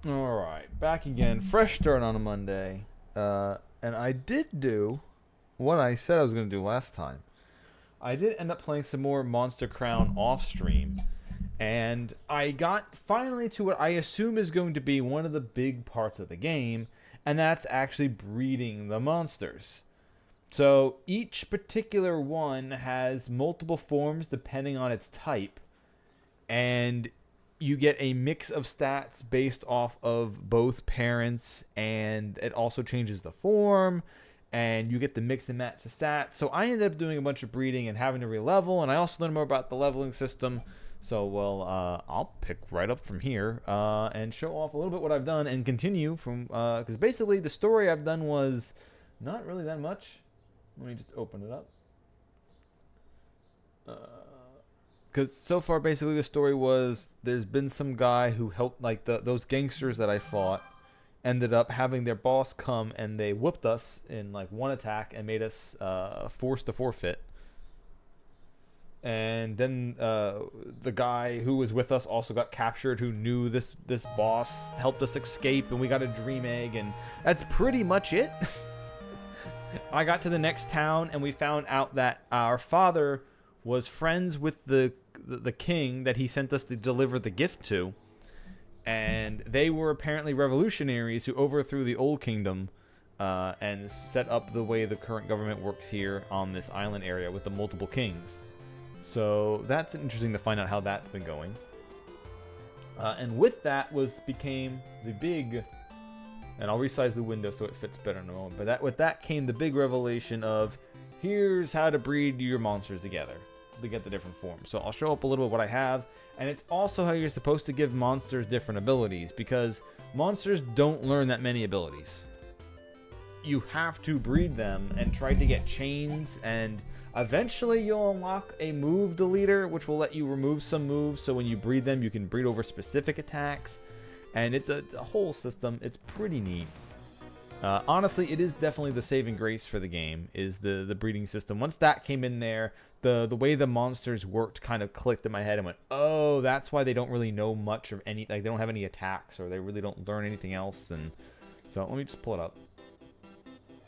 Alright, back again. Fresh start on a Monday. And I did do what I said I was going to do last time. I did end up playing some more Monster Crown off stream. And I got finally to what I assume is going to be one of the big parts of the game, and that's actually breeding the monsters. So each particular one has multiple forms depending on its type. And you get a mix of stats based off of both parents, and it also changes the form, and you get the mix and match the stats. So I ended up doing a bunch of breeding and having to re-level, and I also learned more about the leveling system. So, well, I'll pick right up from here and show off a little bit what I've done and continue from, because basically the story I've done was not really that much. Let me just open it up. Because so far, basically, the story was there's been some guy who helped, like, those gangsters that I fought ended up having their boss come, and they whooped us in, like, one attack and made us forced to forfeit. And then the guy who was with us also got captured, who knew this boss, helped us escape, and we got a dream egg, and that's pretty much it. I got to the next town, and we found out that our father was friends with the king that he sent us to deliver the gift to, and they were apparently revolutionaries who overthrew the old kingdom and set up the way the current government works here on this island area with the multiple kings. So that's interesting to find out how that's been going. And with that became the big, and I'll resize the window so it fits better in a moment, but with that came the big revelation of here's how to breed your monsters together to get the different forms. So I'll show up a little bit what I have, and it's also how you're supposed to give monsters different abilities, because monsters don't learn that many abilities. You have to breed them and try to get chains, and eventually you'll unlock a move deleter, which will let you remove some moves, so when you breed them, you can breed over specific attacks, and it's a whole system. It's pretty neat. Honestly, it is definitely the saving grace for the game, is the breeding system. Once that came in there, the way the monsters worked kind of clicked in my head and went, oh, that's why they don't really know much of any, like, they don't have any attacks, or they really don't learn anything else. And so let me just pull it up.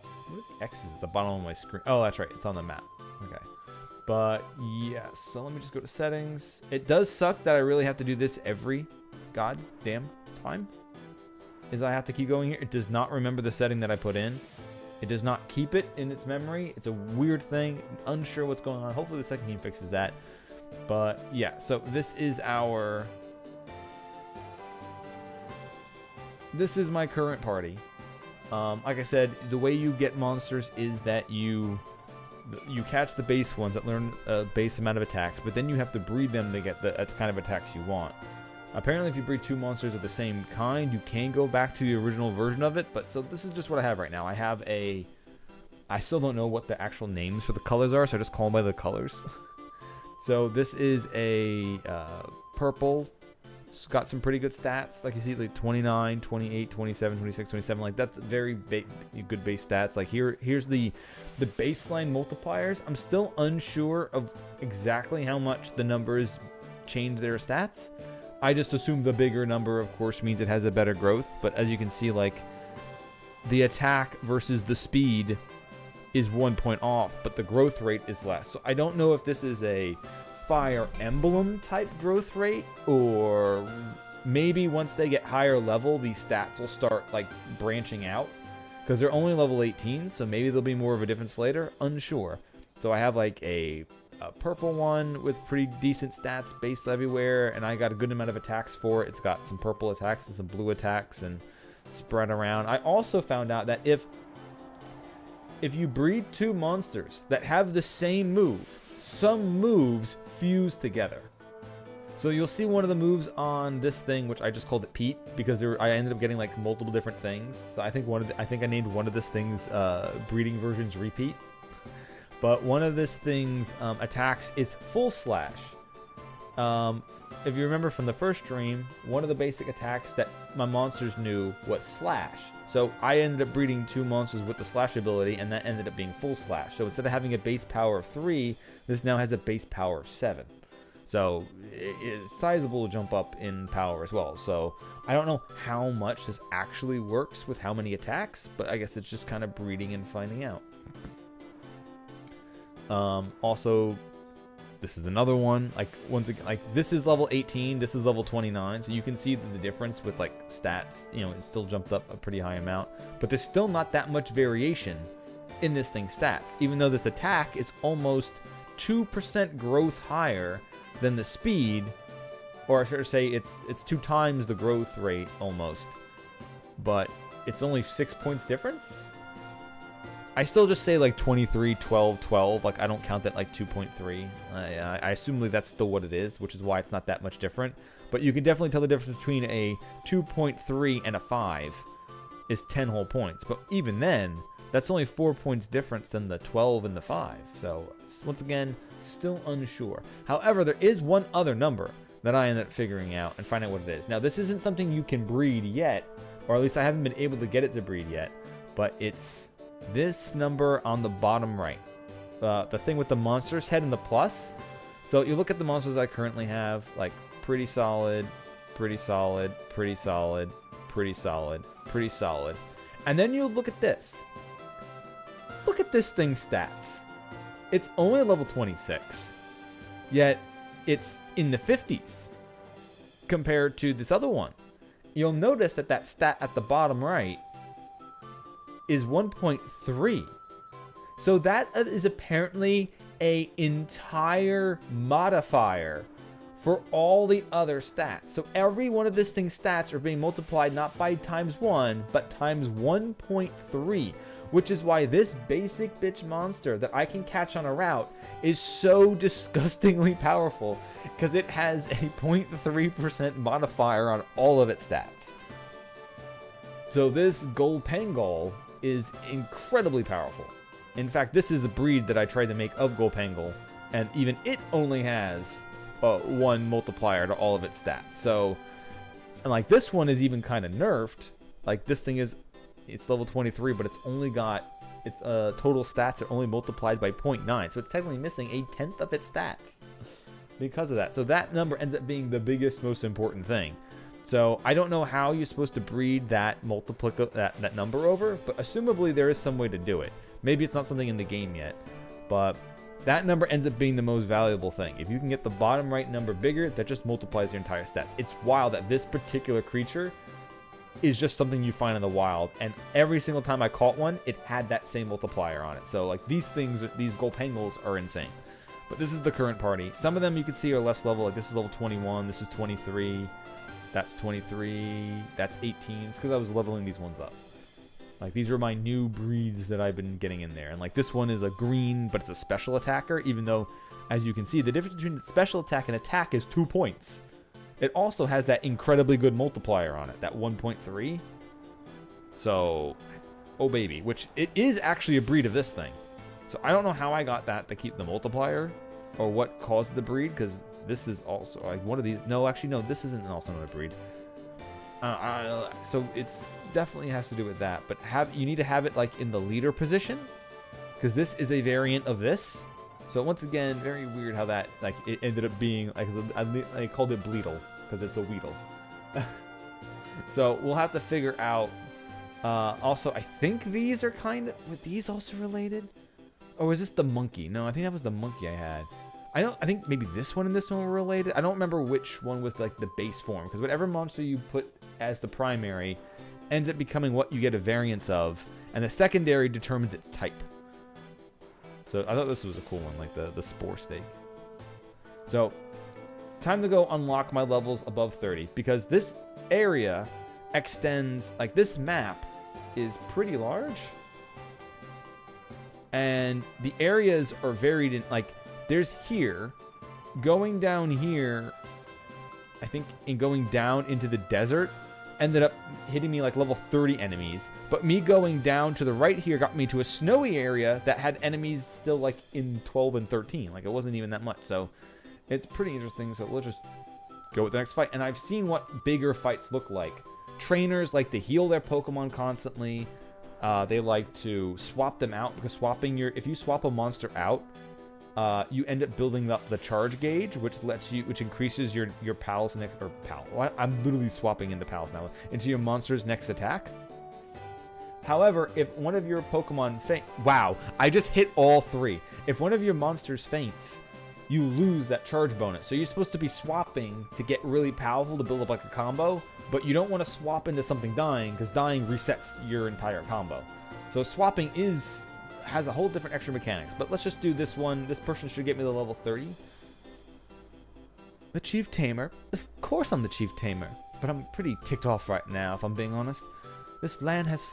What X is at the bottom of my screen? Oh, that's right, it's on the map. Okay. But yes, so let me just go to settings. It does suck that I really have to do this every goddamn time. Is I have to keep going here. It does not remember the setting that I put in. It does not keep it in its memory. It's a weird thing. Unsure what's going on. Hopefully the second game fixes that. But yeah, so this is my current party. Like I said, the way you get monsters is that you catch the base ones that learn a base amount of attacks, but then you have to breed them to get the kind of attacks you want. Apparently, if you breed two monsters of the same kind, you can go back to the original version of it, but so this is just what I have right now. I have I still don't know what the actual names for the colors are, so I just call them by the colors. So this is a purple. It's got some pretty good stats. Like you see, like 29, 28, 27, 26, 27. Like that's very good base stats. Like here's the baseline multipliers. I'm still unsure of exactly how much the numbers change their stats. I just assume the bigger number, of course, means it has a better growth. But as you can see, like, the attack versus the speed is 1 point off, but the growth rate is less. So I don't know if this is a Fire Emblem type growth rate, or maybe once they get higher level, these stats will start, like, branching out. Because they're only level 18, so maybe there'll be more of a difference later. Unsure. So I have, like, a purple one with pretty decent stats based everywhere, and I got a good amount of attacks for it. It's got some purple attacks and some blue attacks and spread around. I also found out that if you breed two monsters that have the same move, some moves fuse together. So you'll see one of the moves on this thing, which I just called it Pete, because I ended up getting like multiple different things. So I think I named one of this thing's breeding versions Repeat. But one of this thing's attacks is Full Slash. If you remember from the first stream, one of the basic attacks that my monsters knew was Slash. So I ended up breeding two monsters with the Slash ability, and that ended up being Full Slash. So instead of having a base power of 3, this now has a base power of 7. So it's sizable jump up in power as well. So I don't know how much this actually works with how many attacks, but I guess it's just kind of breeding and finding out. Also, this is another one. Like once again, like this is level 18, this is level 29, so you can see the difference with like stats. You know, it still jumped up a pretty high amount, but there's still not that much variation in this thing's stats. Even though this attack is almost 2% growth higher than the speed, or I should say it's 2 times the growth rate almost, but it's only 6 points difference. I still just say like 23, 12, 12. Like I don't count that like 2.3. I assume that's still what it is, which is why it's not that much different. But you can definitely tell the difference between a 2.3 and a 5 is 10 whole points. But even then, that's only 4 points difference than the 12 and the 5. So once again, still unsure. However, there is one other number that I ended up figuring out and find out what it is. Now, this isn't something you can breed yet, or at least I haven't been able to get it to breed yet, but it's this number on the bottom right. The thing with the monster's head and the plus. So you look at the monsters I currently have, like pretty solid, pretty solid, pretty solid, pretty solid, pretty solid. And then you look at this. Look at this thing's stats. It's only level 26, yet it's in the 50s compared to this other one. You'll notice that that stat at the bottom right is 1.3. So that is apparently a entire modifier for all the other stats. So every one of this thing's stats are being multiplied not by times 1, but times 1.3, which is why this basic bitch monster that I can catch on a route is so disgustingly powerful, because it has a 0.3% modifier on all of its stats. So this Golpangle is incredibly powerful. In fact, this is a breed that I tried to make of Golpangle, and even it only has 1 multiplier to all of its stats. So, and like this one is even kind of nerfed. Like this thing is, it's level 23, but it's only got its total stats are only multiplied by 0.9. So it's technically missing a 10th of its stats because of that. So that number ends up being the biggest, most important thing. So I don't know how you're supposed to breed that that number over, but assumably there is some way to do it. Maybe it's not something in the game yet, but that number ends up being the most valuable thing. If you can get the bottom right number bigger, that just multiplies your entire stats. It's wild that this particular creature is just something you find in the wild, and every single time I caught one, it had that same multiplier on it. So like these things, these Golpangles are insane. But this is the current party. Some of them you can see are less level. Like this is level 21. This is 23. That's 23. That's 18. It's because I was leveling these ones up. Like these are my new breeds that I've been getting in there. And like this one is a green, but it's a special attacker. Even though, as you can see, the difference between the special attack and attack is 2 points. It also has that incredibly good multiplier on it, that 1.3. So, oh baby, which it is actually a breed of this thing. So I don't know how I got that to keep the multiplier, or what caused the breed, because this is also like one of these. No, actually, no, this isn't also another breed. So it's definitely has to do with that. But you need to have it like in the leader position, because this is a variant of this. So once again, very weird how that like it ended up being like I called it Bleedle because it's a Weedle. So we'll have to figure out. Also, I think these are kind of were these also related, or was this the monkey? No, I think that was the monkey I had. I think maybe this one and this one were related. I don't remember which one was like the base form, because whatever monster you put as the primary ends up becoming what you get a variance of, and the secondary determines its type. So I thought this was a cool one, like the spore steak. So time to go unlock my levels above 30, because this area extends, like this map is pretty large, and the areas are varied in, like there's here, going down here, I think in going down into the desert ended up hitting me like level 30 enemies, but me going down to the right here got me to a snowy area that had enemies still like in 12 and 13. Like it wasn't even that much. So it's pretty interesting. So let's just go with the next fight. And I've seen what bigger fights look like. Trainers like to heal their Pokemon constantly. They like to swap them out, because if you swap a monster out, you end up building up the charge gauge, which increases your pal's next, or pal. Well, I'm literally swapping into pals now, into your monster's next attack. However, if one of your Pokemon wow, I just hit all 3. If one of your monsters faints, you lose that charge bonus. So you're supposed to be swapping to get really powerful to build up like a combo, but you don't want to swap into something dying, because dying resets your entire combo. So swapping has a whole different extra mechanics. But let's just do this one. This person should get me to level 30. The Chief Tamer. Of course I'm the Chief Tamer, but I'm pretty ticked off right now, if I'm being honest. This land has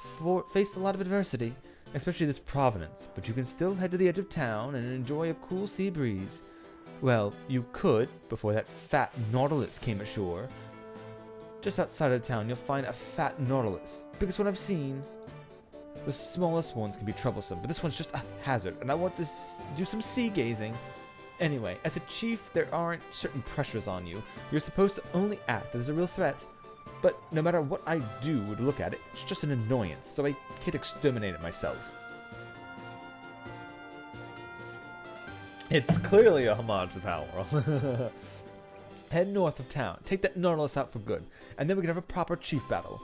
faced a lot of adversity, especially this province, but you can still head to the edge of town and enjoy a cool sea breeze. Well, you could, before that fat Nautilus came ashore. Just outside of town, you'll find a fat Nautilus. Biggest one I've seen. The smallest ones can be troublesome, but this one's just a hazard, and I want to do some sea gazing. Anyway, as a chief, there aren't certain pressures on you. You're supposed to only act as a real threat. But no matter what I do to look at it, it's just an annoyance, so I can't exterminate it myself. It's clearly a homage to Palworld. Head north of town, take that Nautilus out for good, and then we can have a proper chief battle.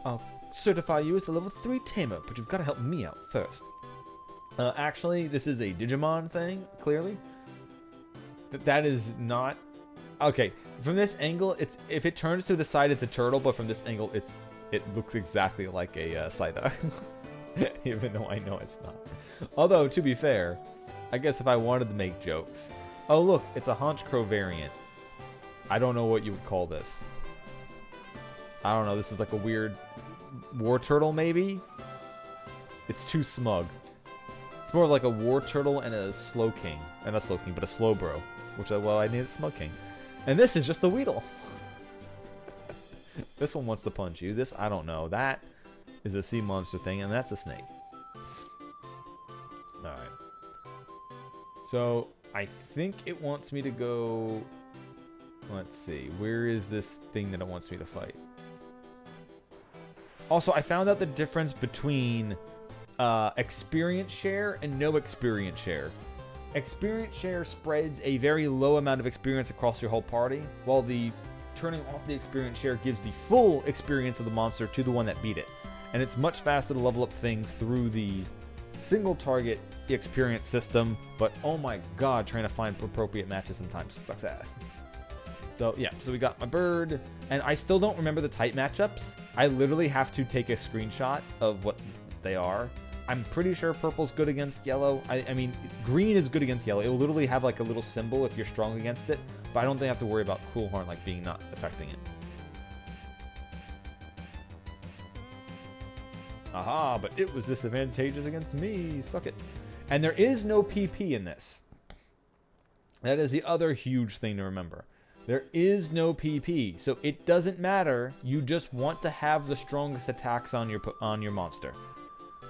I'll certify you as a level 3 tamer, but you've got to help me out first. Actually, this is a Digimon thing, clearly. That is not... Okay, from this angle, if it turns to the side, it's a turtle, but from this angle, it looks exactly like a Psyduck. Even though I know it's not. Although, to be fair, I guess if I wanted to make jokes... Oh look, it's a Honchkrow variant. I don't know what you would call this. I don't know, this is like a weird war turtle, maybe? It's too smug. It's more of like a war turtle and a slow king. Not a slow king, but a slow bro. Which, well, I need a smug king. And this is just a Weedle. This one wants to punch you. This, I don't know. That is a sea monster thing, and that's a snake. Alright. So, I think it wants me to go... Let's see. Where is this thing that it wants me to fight? Also, I found out the difference between experience share and no experience share. Experience share spreads a very low amount of experience across your whole party, while the turning off the experience share gives the full experience of the monster to the one that beat it. And it's much faster to level up things through the single target experience system, but oh my god, trying to find appropriate matches sometimes sucks ass. So yeah, so we got my bird, and I still don't remember the type matchups. I literally have to take a screenshot of what they are. I'm pretty sure purple's good against yellow. I mean, green is good against yellow. It will literally have like a little symbol if you're strong against it, but I don't think I have to worry about Coolhorn like being not affecting it. Aha, but it was disadvantageous against me. Suck it. And there is no PP in this. That is the other huge thing to remember. There is no PP, so it doesn't matter. You just want to have the strongest attacks on your monster.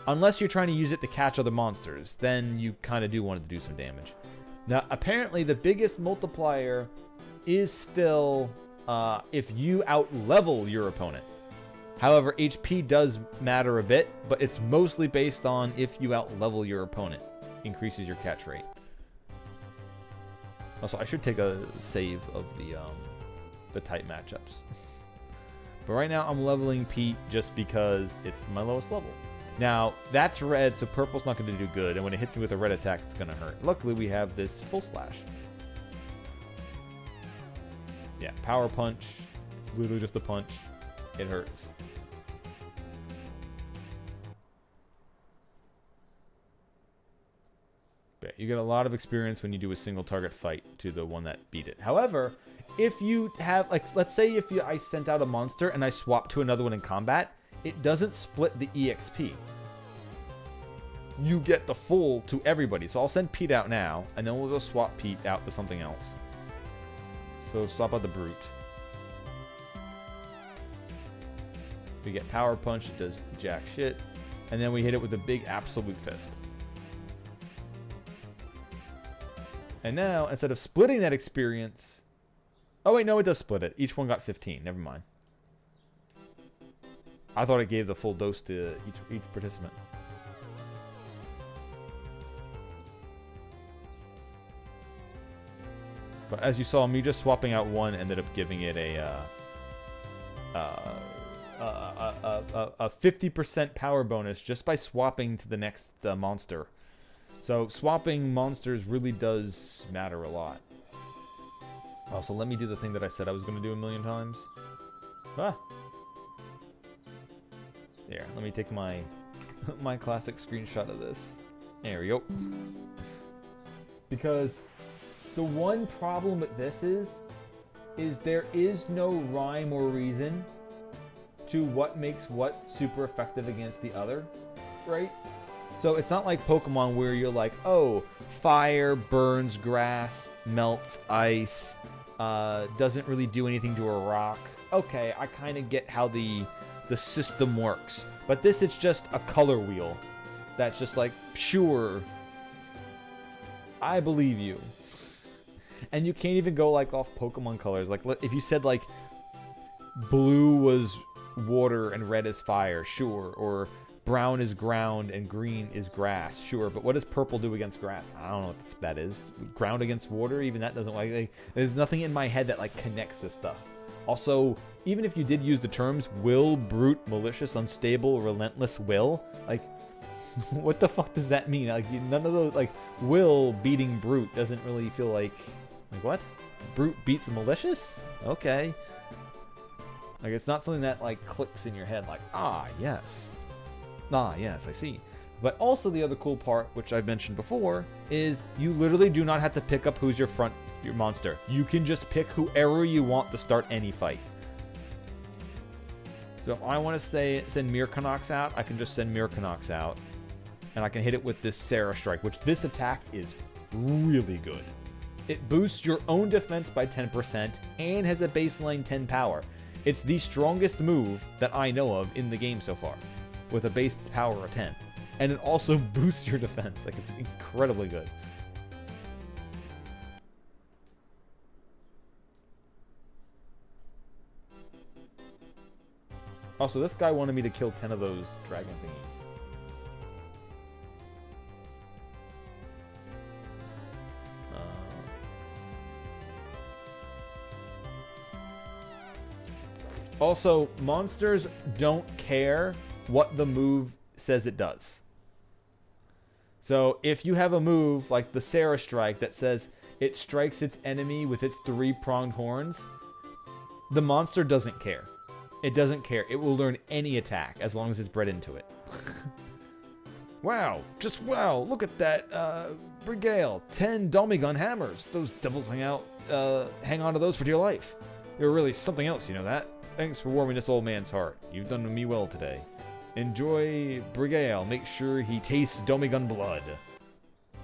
Unless you're trying to use it to catch other monsters, then you kind of do want it to do some damage. Now, apparently the biggest multiplier is still if you out-level your opponent. However, HP does matter a bit, but it's mostly based on if you out-level your opponent. Increases your catch rate. Also, I should take a save of the type matchups. But right now, I'm leveling Pete just because it's my lowest level. Now, that's red, so purple's not going to do good, and when it hits me with a red attack, it's going to hurt. Luckily, we have this full slash. Yeah, power punch. It's literally just a punch. It hurts. But you get a lot of experience when you do a single target fight to the one that beat it. However, if you have, like, let's say if I sent out a monster and I swapped to another one in combat, it doesn't split the EXP. You get the full to everybody. So I'll send Pete out now, and then we'll just swap Pete out to something else. So swap out the Brute. We get Power Punch, it does jack shit. And then we hit it with a big Absolute Fist. And now, instead of splitting that experience... Oh wait, no, it does split it. Each one got 15, never mind. I thought it gave the full dose to each participant. But as you saw, me just swapping out one ended up giving it a 50% power bonus just by swapping to the next monster. So swapping monsters really does matter a lot. Also, let me do the thing that I said I was going to do a million times. Ah. There, let me take my my classic screenshot of this. There we go. Because the one problem with this is there is no rhyme or reason to what makes what super effective against the other, right? So it's not like Pokemon where you're like, oh, fire burns grass, melts ice, doesn't really do anything to a rock. Okay, I kind of get how the system works. But this, it's just a color wheel. That's just like, sure, I believe you. And you can't even go like off Pokemon colors. Like if you said like blue was water and red is fire, sure. Or brown is ground and green is grass, sure. But what does purple do against grass? I don't know what that is. Ground against water, even that doesn't like there's nothing in my head that like connects this stuff. Also, even if you did use the terms will, brute, malicious, unstable, relentless, will, like what the fuck does that mean? Like none of those, like will beating brute doesn't really feel like what? Brute beats malicious? Okay. Like it's not something that like clicks in your head like, ah, yes. Ah, yes, I see. But also the other cool part, which I've mentioned before, is you literally do not have to pick up who's your monster. You can just pick whoever you want to start any fight. So if I want to send Mirkanox out, I can just send Mirkanox out. And I can hit it with this Sarah Strike, which this attack is really good. It boosts your own defense by 10% and has a baseline 10 power. It's the strongest move that I know of in the game so far, with a base power of 10. And it also boosts your defense. Like, it's incredibly good. Also, this guy wanted me to kill 10 of those dragon thingies. Also, monsters don't care what the move says it does. So if you have a move like the Sarah Strike that says it strikes its enemy with its 3-pronged horns, the monster doesn't care. It doesn't care. It will learn any attack as long as it's bred into it. Wow, just wow, look at that Brigale, 10 Domigun hammers. Those devils hang on to those for dear life. You're really something else, you know that? Thanks for warming this old man's heart. You've done me well today. Enjoy Brigale. Make sure he tastes Domigun blood.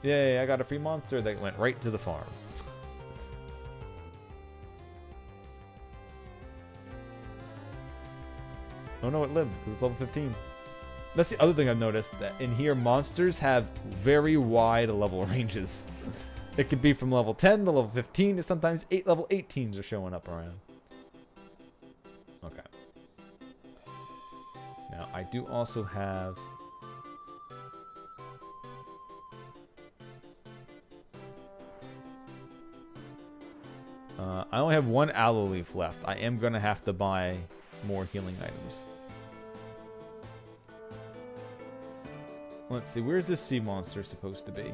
Yay, I got a free monster that went right to the farm. Oh no, it lived because it's level 15. That's the other thing I've noticed, that in here monsters have very wide level ranges. It could be from level 10 to level 15 to sometimes level 18s are showing up around. Okay. Now, I do also have... I only have one aloe leaf left. I am going to have to buy more healing items. Let's see, where's this sea monster supposed to be?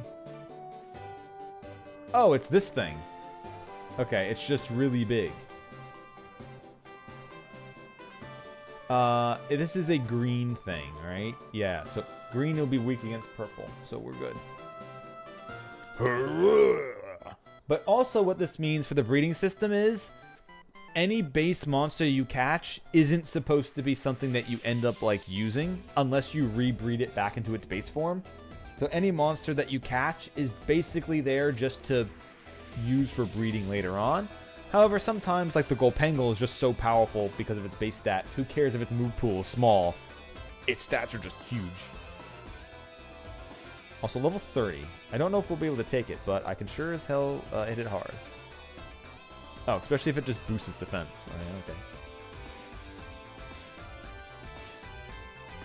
Oh, it's this thing. Okay, it's just really big. This is a green thing, right? Yeah, so green will be weak against purple, so we're good. But also what this means for the breeding system is any base monster you catch isn't supposed to be something that you end up like using unless you rebreed it back into its base form. So any monster that you catch is basically there just to use for breeding later on. However, sometimes like the Golpengal is just so powerful because of its base stats. Who cares if its move pool is small? Its stats are just huge. Also level 30. I don't know if we'll be able to take it, but I can sure as hell hit it hard. Oh, especially if it just boosts its defense. Right, okay.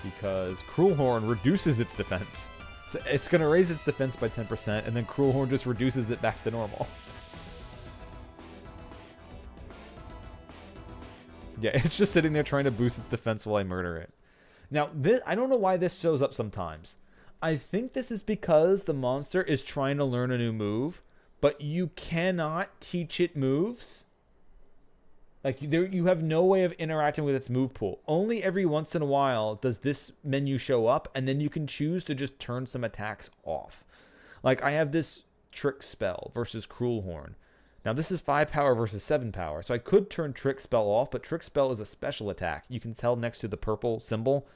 Because Cruelhorn reduces its defense. So it's going to raise its defense by 10%, and then Cruelhorn just reduces it back to normal. Yeah, it's just sitting there trying to boost its defense while I murder it. Now, this, I don't know why this shows up sometimes. I think this is because the monster is trying to learn a new move, but you cannot teach it moves. Like, you have no way of interacting with its move pool. Only every once in a while does this menu show up, and then you can choose to just turn some attacks off. Like, I have this Trick Spell versus Cruel Horn. Now, this is 5 power versus 7 power, so I could turn Trick Spell off, but Trick Spell is a special attack. You can tell next to the purple symbol,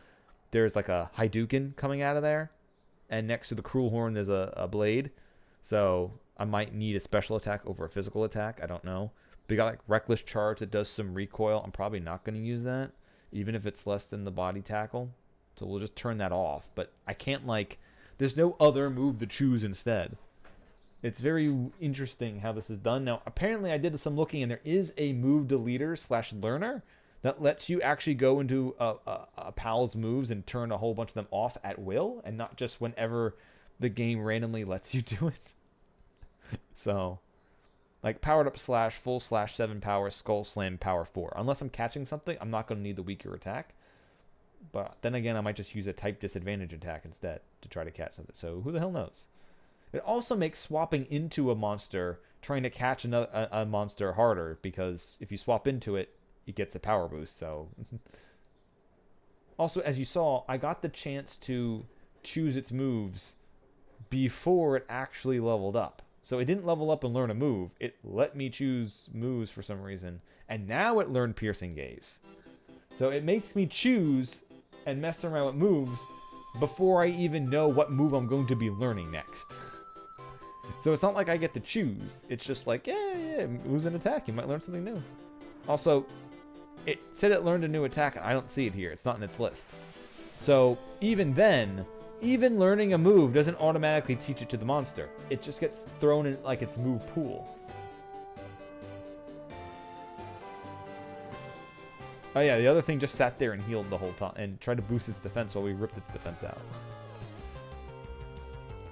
there's like a Hadouken coming out of there, and next to the Cruel Horn, there's a blade. So I might need a special attack over a physical attack. I don't know. But you got like Reckless Charge that does some recoil. I'm probably not going to use that, even if it's less than the body tackle. So we'll just turn that off. But I can't like, there's no other move to choose instead. It's very interesting how this is done. Now, apparently I did some looking, and there is a move deleter / learner that lets you actually go into a pal's moves and turn a whole bunch of them off at will, and not just whenever the game randomly lets you do it. So, like powered up / full / 7 power, skull slam, power 4. Unless I'm catching something, I'm not going to need the weaker attack. But then again, I might just use a type disadvantage attack instead to try to catch something. So who the hell knows? It also makes swapping into a monster, trying to catch a monster harder, because if you swap into it, it gets a power boost. So also, as you saw, I got the chance to choose its moves before it actually leveled up. So it didn't level up and learn a move. It let me choose moves for some reason. And now it learned Piercing Gaze. So it makes me choose and mess around with moves before I even know what move I'm going to be learning next. So it's not like I get to choose. It's just like, yeah, moves an attack. You might learn something new. Also, it said it learned a new attack, and I don't see it here. It's not in its list. So even then, even learning a move doesn't automatically teach it to the monster. It just gets thrown in like its move pool. Oh yeah, the other thing just sat there and healed the whole time and tried to boost its defense while we ripped its defense out.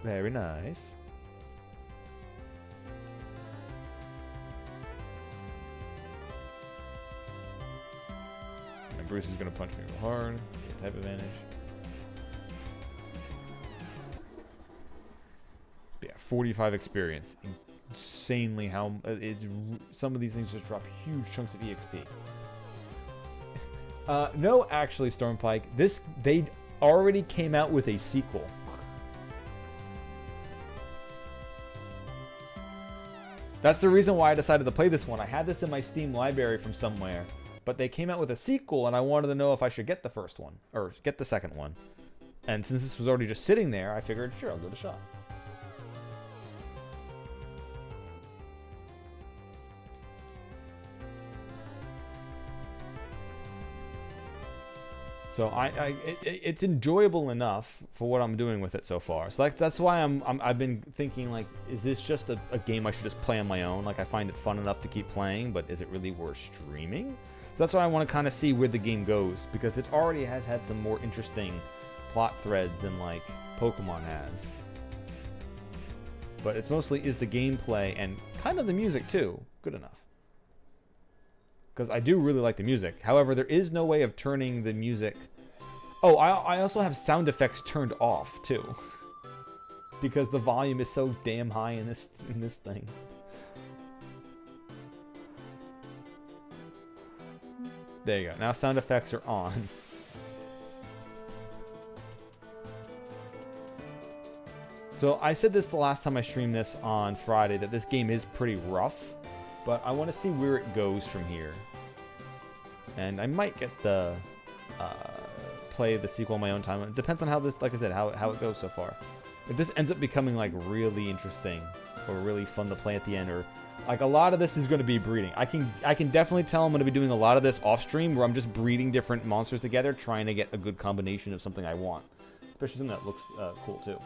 Very nice. And Bruce is gonna punch me real hard. Get type advantage. But yeah, 45 experience. Insanely how it's. Some of these things just drop huge chunks of EXP. No, actually, Stormpike, they already came out with a sequel. That's the reason why I decided to play this one. I had this in my Steam library from somewhere, but they came out with a sequel, and I wanted to know if I should get the first one, or get the second one. And since this was already just sitting there, I figured, sure, I'll give it a shot. So it's enjoyable enough for what I'm doing with it so far. So that's why I've been thinking, like, is this just a game I should just play on my own? Like, I find it fun enough to keep playing, but is it really worth streaming? So that's why I want to kind of see where the game goes, because it already has had some more interesting plot threads than like Pokemon has. But it's mostly is the gameplay and kind of the music too good enough. Because I do really like the music. However, there is no way of turning the music... Oh, I also have sound effects turned off, too. Because the volume is so damn high in this thing. There you go. Now sound effects are on. So I said this the last time I streamed this on Friday, that this game is pretty rough. But I want to see where it goes from here. And I might get the play the sequel on my own time. It depends on how this, like I said, how it goes so far. If this ends up becoming like really interesting or really fun to play at the end, or like a lot of this is going to be breeding. I can definitely tell I'm going to be doing a lot of this off stream where I'm just breeding different monsters together, trying to get a good combination of something I want, especially something that looks cool too.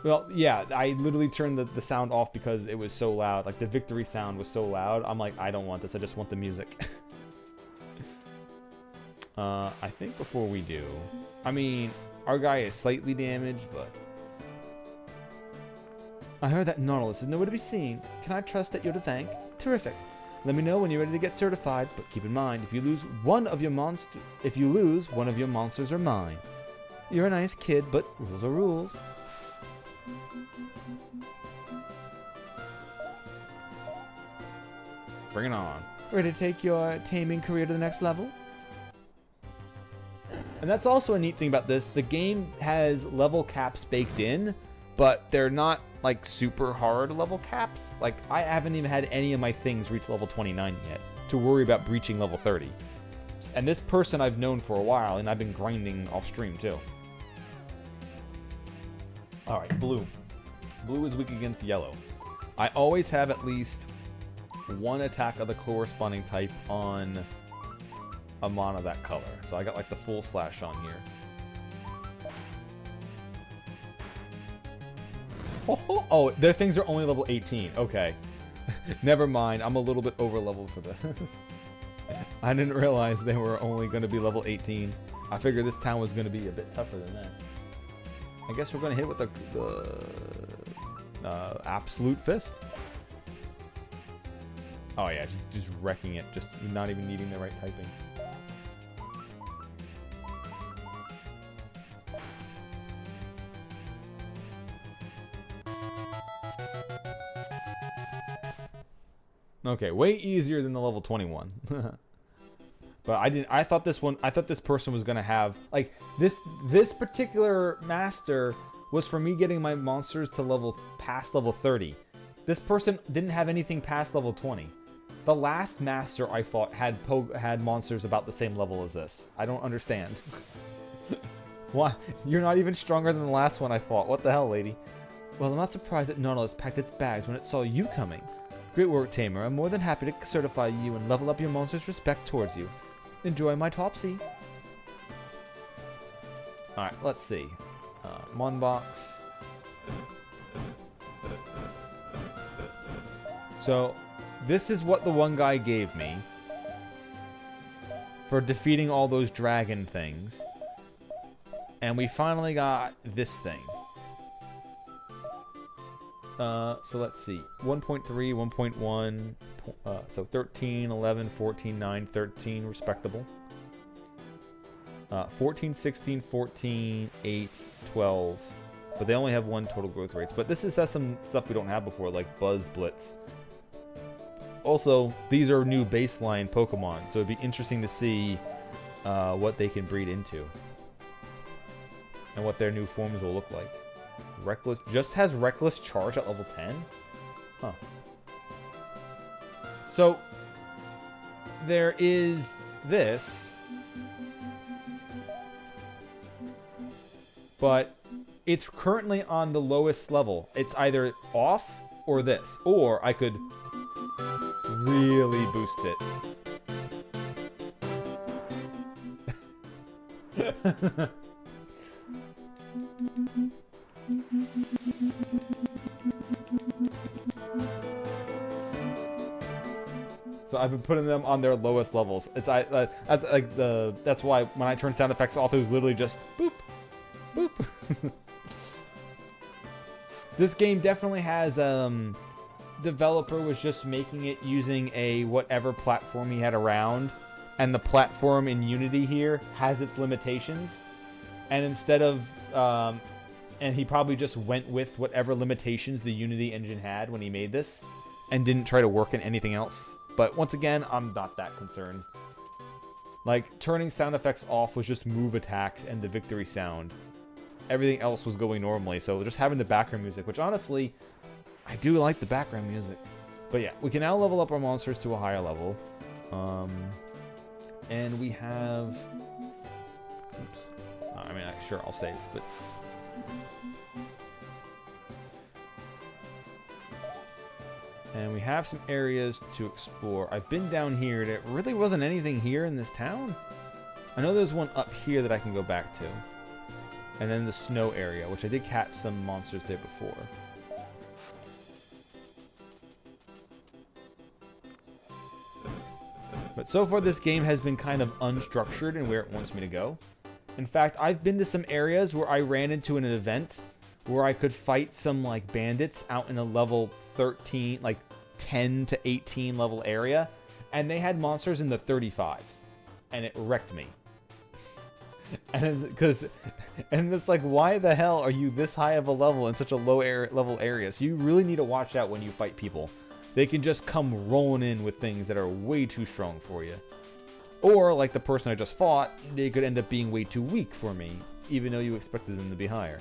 Well, yeah, I literally turned the sound off because it was so loud. Like, the victory sound was so loud. I'm like, I don't want this. I just want the music. I think before we do... I mean, our guy is slightly damaged, but... I heard that Nautilus is nowhere to be seen. Can I trust that you're to thank? Terrific. Let me know when you're ready to get certified, but keep in mind, if you lose one of your monsters are mine. You're a nice kid, but rules are rules. Bring it on. Ready to take your taming career to the next level? And that's also a neat thing about this. The game has level caps baked in, but they're not like super hard level caps. Like I haven't even had any of my things reach level 29 yet to worry about breaching level 30. And this person I've known for a while, and I've been grinding off stream too. All right, blue. Blue is weak against yellow. I always have at least one attack of the corresponding type on a mono that color. So I got like the full slash on here. Oh, their things are only level 18. Okay. Never mind. I'm a little bit over leveled for this. I didn't realize they were only going to be level 18. I figured this town was going to be a bit tougher than that. I guess we're going to hit with the Absolute Fist. Oh yeah, just wrecking it. Just not even needing the right typing. Okay, way easier than the level 21. But I thought this person was gonna have like this particular master was for me getting my monsters to past level 30. This person didn't have anything past level 20. The last master I fought had monsters about the same level as this. I don't understand. Why? You're not even stronger than the last one I fought. What the hell, lady? Well, I'm not surprised that Nautilus packed its bags when it saw you coming. Great work, Tamer. I'm more than happy to certify you and level up your monster's respect towards you. Enjoy my Topsy. Alright, let's see. Monbox. So, this is what the one guy gave me for defeating all those dragon things. And we finally got this thing. So let's see. 1.3, 1.1, so 13, 11, 14, 9, 13, respectable. 14, 16, 14, 8, 12. But they only have one total growth rates. But this has some stuff we don't have before, like Buzz Blitz. Also, these are new baseline Pokemon, so it'd be interesting to see what they can breed into. And what their new forms will look like. Reckless just has Reckless Charge at level 10? Huh. So, there is this. But it's currently on the lowest level. It's either off or this. Or I could really boost it. So I've been putting them on their lowest levels. It's that's why when I turn sound effects off, it was literally just boop, boop. This game definitely has developer was just making it using a whatever platform he had around, and the platform in Unity here has its limitations, and instead of and he probably just went with whatever limitations the Unity engine had when he made this, and didn't try to work in anything else. But once again, I'm not that concerned. Like, turning sound effects off was just move attacks and the victory sound. Everything else was going normally, so just having the background music, which honestly, I do like the background music. But yeah, we can now level up our monsters to a higher level. And we have... Oops. I mean, sure, I'll save, but... And we have some areas to explore. I've been down here. There really wasn't anything here in this town. I know there's one up here that I can go back to. And then the snow area, which I did catch some monsters there before. But so far this game has been kind of unstructured in where it wants me to go. In fact, I've been to some areas where I ran into an event where I could fight some like bandits out in a level 13, like 10 to 18 level area, and they had monsters in the 35s, and it wrecked me. And it's like, why the hell are you this high of a level in such a low level area? So you really need to watch out when you fight people. They can just come rolling in with things that are way too strong for you. Or, like the person I just fought, they could end up being way too weak for me, even though you expected them to be higher.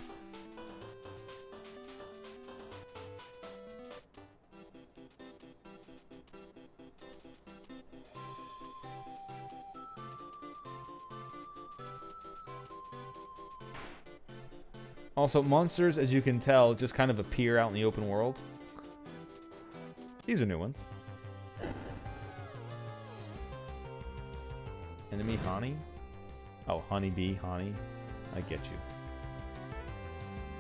Also, monsters, as you can tell, just kind of appear out in the open world. These are new ones. Enemy Honey? Oh, honeybee, honey. I get you.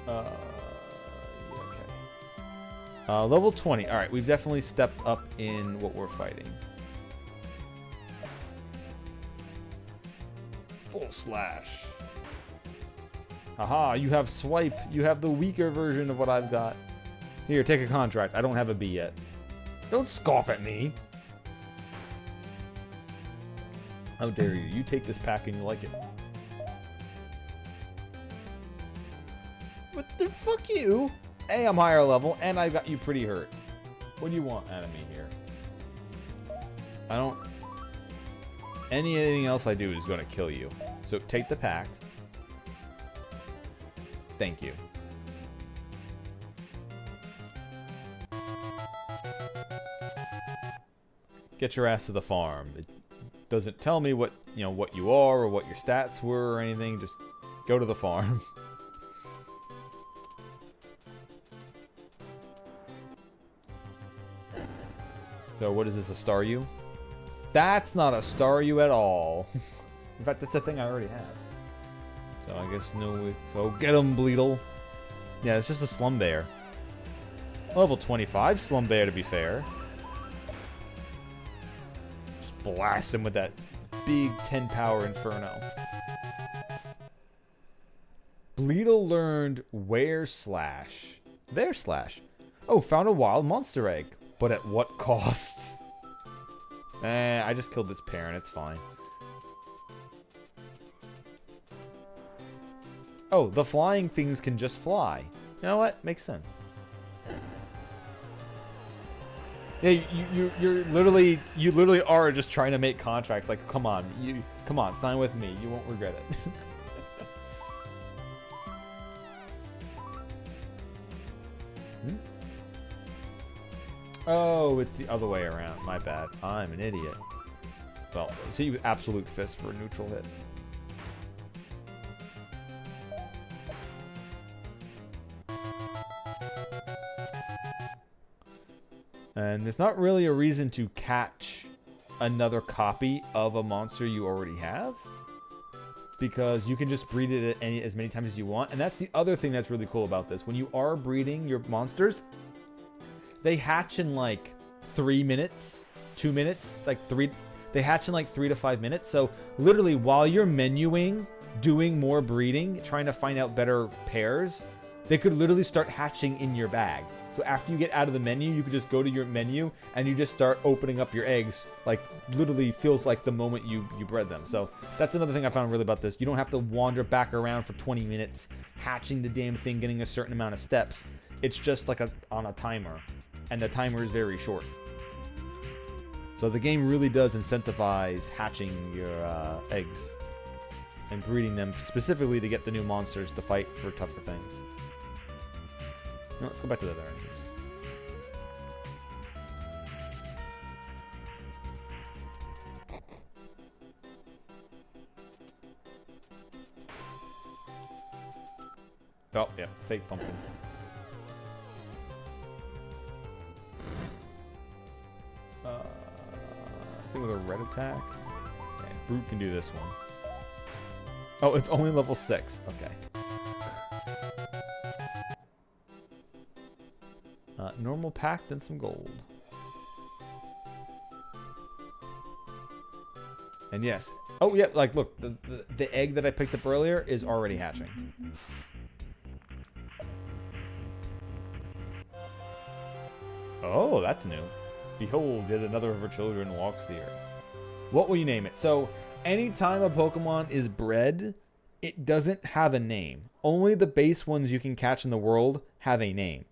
Yeah, okay. Level 20. Alright, we've definitely stepped up in what we're fighting. Full slash. Haha, you have swipe. You have the weaker version of what I've got. Here, take a contract. I don't have a B yet. Don't scoff at me. How dare you? You take this pack and you like it. What the fuck you? Hey, I'm higher level and I got you pretty hurt. What do you want out of me here? I don't... Anything else I do is going to kill you. So take the pact. Thank you. Get your ass to the farm. It doesn't tell me what, you know, what you are or what your stats were or anything. Just go to the farm. So what is this, a Staryu? That's not a Staryu at all. In fact, that's a thing I already have. So I guess no. So get him, Bleedle. Yeah, it's just a Slum Bear. Level 25 Slum Bear, to be fair. Just blast him with that big 10 power Inferno. Bleedle learned Where Slash. There Slash. Oh, found a wild monster egg. But at what cost? I just killed its parent. It's fine. Oh, the flying things can just fly. You know what? Makes sense. Yeah, you literally are just trying to make contracts. Like, come on, sign with me. You won't regret it. Oh, it's the other way around. My bad. I'm an idiot. Well, so you absolute fist for a neutral hit. And there's not really a reason to catch another copy of a monster you already have, because you can just breed it as many times as you want. And that's the other thing that's really cool about this. When you are breeding your monsters, they hatch in like 3 minutes, 2 minutes, they hatch in like 3 to 5 minutes. So literally while you're menuing, doing more breeding, trying to find out better pairs, they could literally start hatching in your bag. So after you get out of the menu, you could just go to your menu and you just start opening up your eggs. Like, literally feels like the moment you bred them. So that's another thing I found really about this. You don't have to wander back around for 20 minutes, hatching the damn thing, getting a certain amount of steps. It's just like on a timer. And the timer is very short. So the game really does incentivize hatching your eggs. And breeding them specifically to get the new monsters to fight for tougher things. No, let's go back to the other entrance. Oh, yeah, fake pumpkins. I think with a red attack. Okay, Brute can do this one. Oh, it's only level 6. Okay. Normal pact and some gold. And yes. Oh, yeah, like, look. The egg that I picked up earlier is already hatching. Oh, that's new. Behold, yet another of her children walks the earth. What will you name it? So, anytime a Pokemon is bred, it doesn't have a name. Only the base ones you can catch in the world have a name.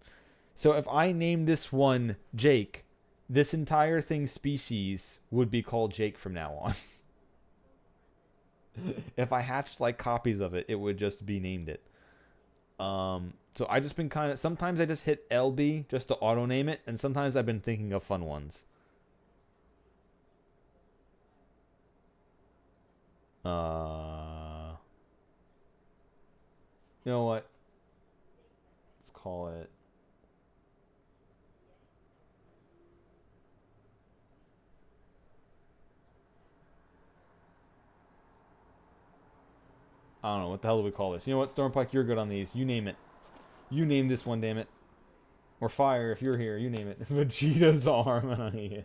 So if I name this one Jake, this entire thing species would be called Jake from now on. If I hatched like copies of it, it would just be named it. So I just been kind of, sometimes I just hit LB just to auto name it, and sometimes I've been thinking of fun ones. You know what? Let's call it. I don't know. What the hell do we call this? You know what, Stormpike, you're good on these. You name it. You name this one, damn it. Or Fire, if you're here, you name it. Vegeta's arm. Yeah.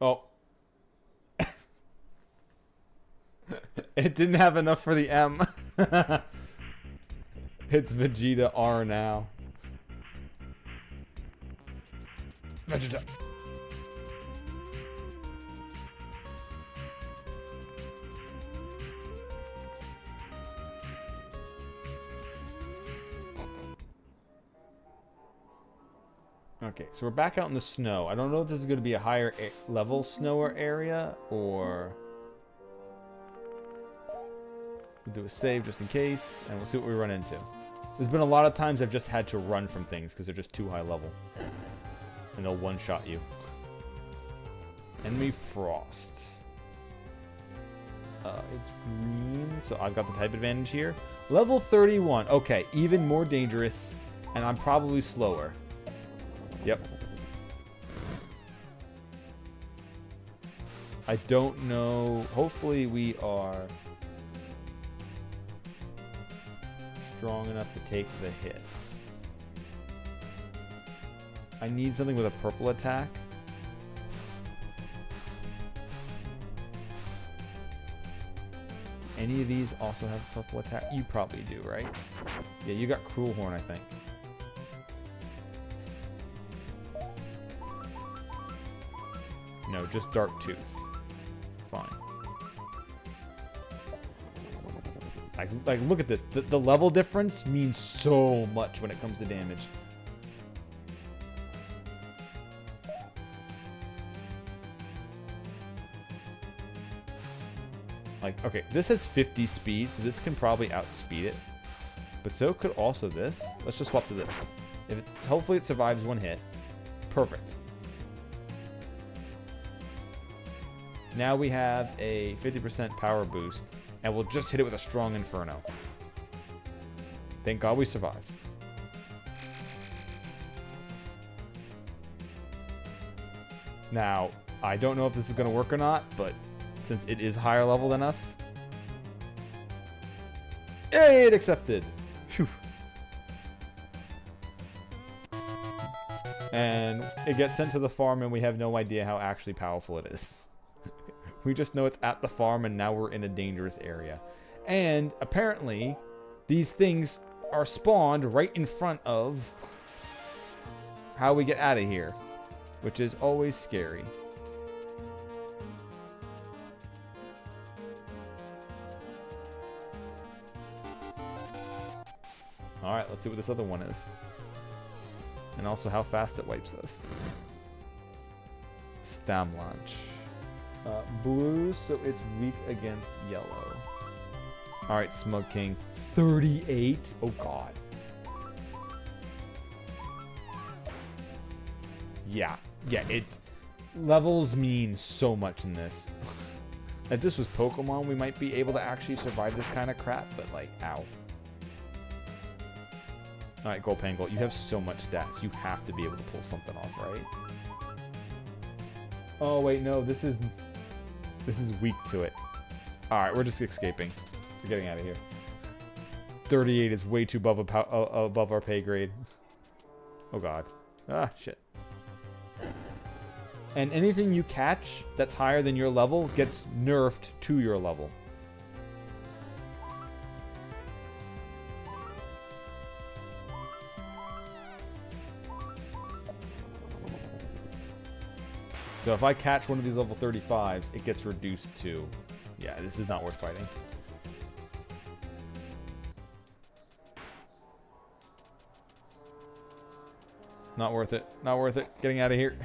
Oh. It didn't have enough for the M. It's Vegeta R now. Vegeta. Okay, so we're back out in the snow. I don't know if this is going to be a higher level snower area, or we'll do a save just in case, and we'll see what we run into. There's been a lot of times I've just had to run from things because they're just too high level. And they'll one-shot you. Enemy Frost. It's green, so I've got the type advantage here. Level 31. Okay, even more dangerous, and I'm probably slower. Yep. I don't know. Hopefully we are strong enough to take the hit. I need something with a purple attack. Any of these also have purple attack? You probably do, right? Yeah, you got Cruel Horn, I think. No, just Dark Tooth. Fine. Like look at this. The level difference means so much when it comes to damage. Like, okay, this has 50 speed, so this can probably outspeed it. But so could also this. Let's just swap to this. If it's, hopefully it survives one hit. Perfect. Now we have a 50% power boost, and we'll just hit it with a strong Inferno. Thank God we survived. Now, I don't know if this is going to work or not, but since it is higher level than us. Hey, it accepted. Whew. And it gets sent to the farm, and we have no idea how actually powerful it is. We just know it's at the farm, and now we're in a dangerous area. And apparently, these things are spawned right in front of how we get out of here, which is always scary. Alright, let's see what this other one is. And also how fast it wipes us. Stam Launch. Blue, so it's weak against yellow. Alright, Smug King. 38? Oh god. Yeah, it... Levels mean so much in this. If this was Pokemon, we might be able to actually survive this kind of crap, but like, ow. Alright, Golpangle, you have so much stats. You have to be able to pull something off, right? Oh, wait, no, this is weak to it. Alright, we're just escaping. We're getting out of here. 38 is way too above our pay grade. Oh, God. Ah, shit. And anything you catch that's higher than your level gets nerfed to your level. So if I catch one of these level 35s, it gets reduced to... Yeah, this is not worth fighting. Not worth it. Not worth it. Getting out of here.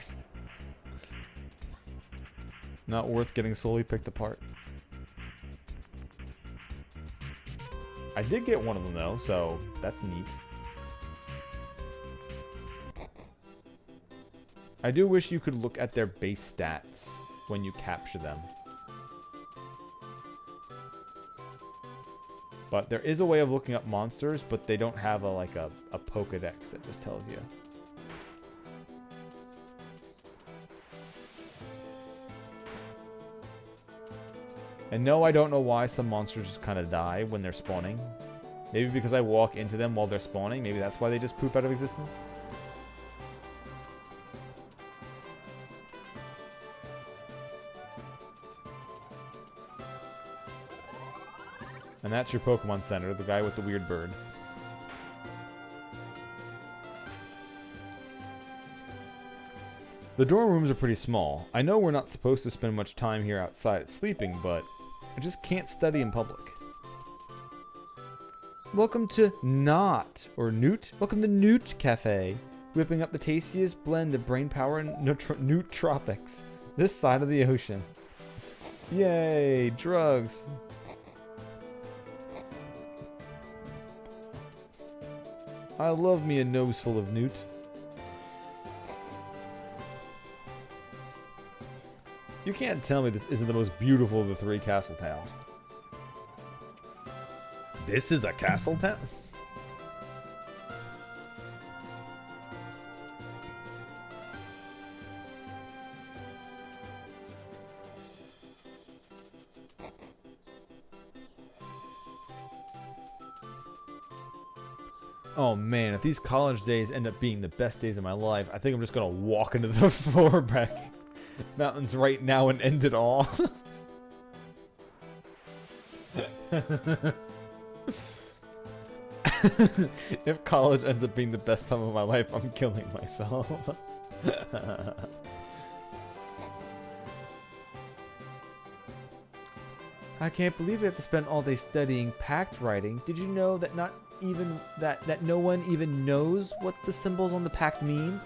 Not worth getting slowly picked apart. I did get one of them though, so that's neat. I do wish you could look at their base stats when you capture them. But there is a way of looking up monsters, but they don't have a Pokedex that just tells you. And no, I don't know why some monsters just kind of die when they're spawning. Maybe because I walk into them while they're spawning. Maybe that's why they just poof out of existence. And that's your Pokemon Center, the guy with the weird bird. The dorm rooms are pretty small. I know we're not supposed to spend much time here outside sleeping, but I just can't study in public. Welcome to Newt. Welcome to Newt Cafe. Whipping up the tastiest blend of brain power and nootropics. This side of the ocean. Yay, drugs. I love me a nose full of Newt. You can't tell me this isn't the most beautiful of the 3 castle towns. This is a castle town? Oh man, if these college days end up being the best days of my life, I think I'm just gonna walk into the Vorbeck Mountains right now and end it all. If college ends up being the best time of my life, I'm killing myself. I can't believe we have to spend all day studying pact writing. Did you know that that no one even knows what the symbols on the pact mean?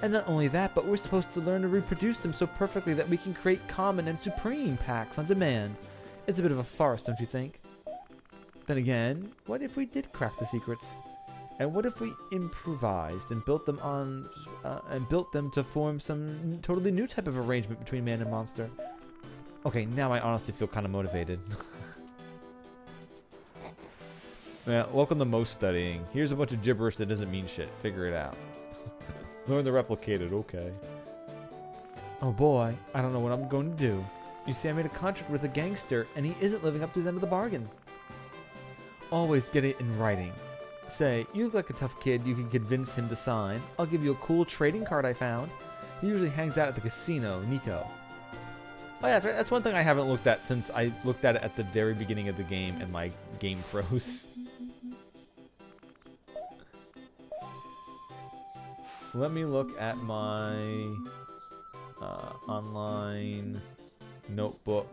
And not only that, but we're supposed to learn to reproduce them so perfectly that we can create common and supreme pacts on demand. It's a bit of a farce, don't you think? Then again, what if we did crack the secrets? And what if we improvised and built them to form some totally new type of arrangement between man and monster? Okay, now I honestly feel kind of motivated. Yeah, welcome to most studying. Here's a bunch of gibberish that doesn't mean shit. Figure it out. Learn to replicate it, okay. Oh boy, I don't know what I'm going to do. You see, I made a contract with a gangster, and he isn't living up to his end of the bargain. Always get it in writing. Say, you look like a tough kid you can convince him to sign. I'll give you a cool trading card I found. He usually hangs out at the casino, Nico. Oh yeah, that's right. That's one thing I haven't looked at since I looked at it at the very beginning of the game and my game froze. Let me look at my online notebook.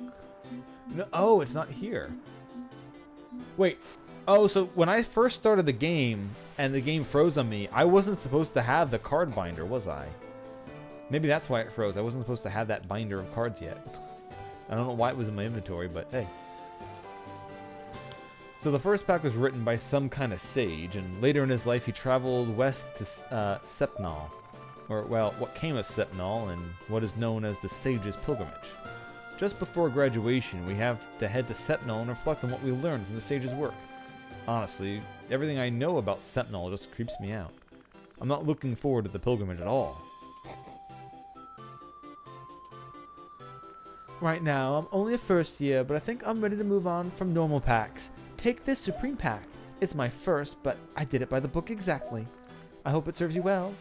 No, oh, it's not here. Wait. Oh, so when I first started the game and the game froze on me, I wasn't supposed to have the card binder, was I? Maybe that's why it froze. I wasn't supposed to have that binder of cards yet. I don't know why it was in my inventory, but hey. So the first pack was written by some kind of sage, and later in his life he traveled west to Sepnal. Or, well, what came of Sepnal and what is known as the Sage's Pilgrimage. Just before graduation, we have to head to Sepnal and reflect on what we learned from the Sage's work. Honestly, everything I know about Sepnal just creeps me out. I'm not looking forward to the pilgrimage at all. Right now, I'm only a first year, but I think I'm ready to move on from normal packs. Take this Supreme Pack. It's my first, but I did it by the book exactly. I hope it serves you well.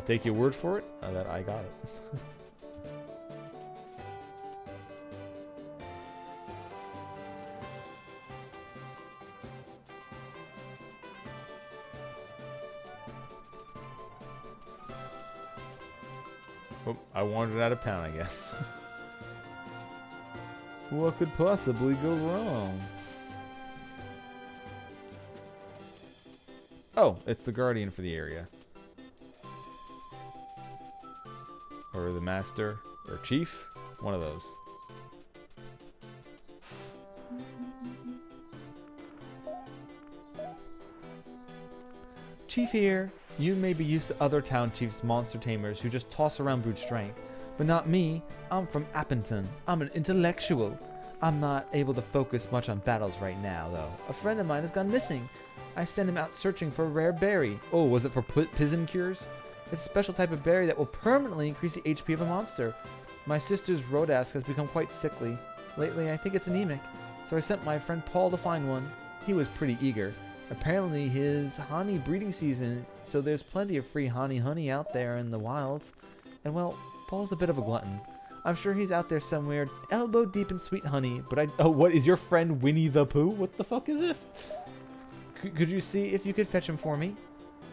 take your word for it that I got it. Oh, I wandered out of town, I guess. What could possibly go wrong? Oh, it's the guardian for the area. Or the master, or chief, one of those. Chief here. You may be used to other town chiefs' monster tamers who just toss around brute strength. But not me. I'm from Appington. I'm an intellectual. I'm not able to focus much on battles right now, though. A friend of mine has gone missing. I sent him out searching for a rare berry. Oh, was it for pizen cures? It's a special type of berry that will permanently increase the HP of a monster. My sister's Rodask has become quite sickly. Lately, I think it's anemic. So I sent my friend Paul to find one. He was pretty eager. Apparently his honey breeding season, so there's plenty of free honey out there in the wilds. And well, Paul's a bit of a glutton. I'm sure he's out there somewhere, elbow deep in sweet honey, but oh, what is your friend Winnie the Pooh? What the fuck is this? Could you see if you could fetch him for me?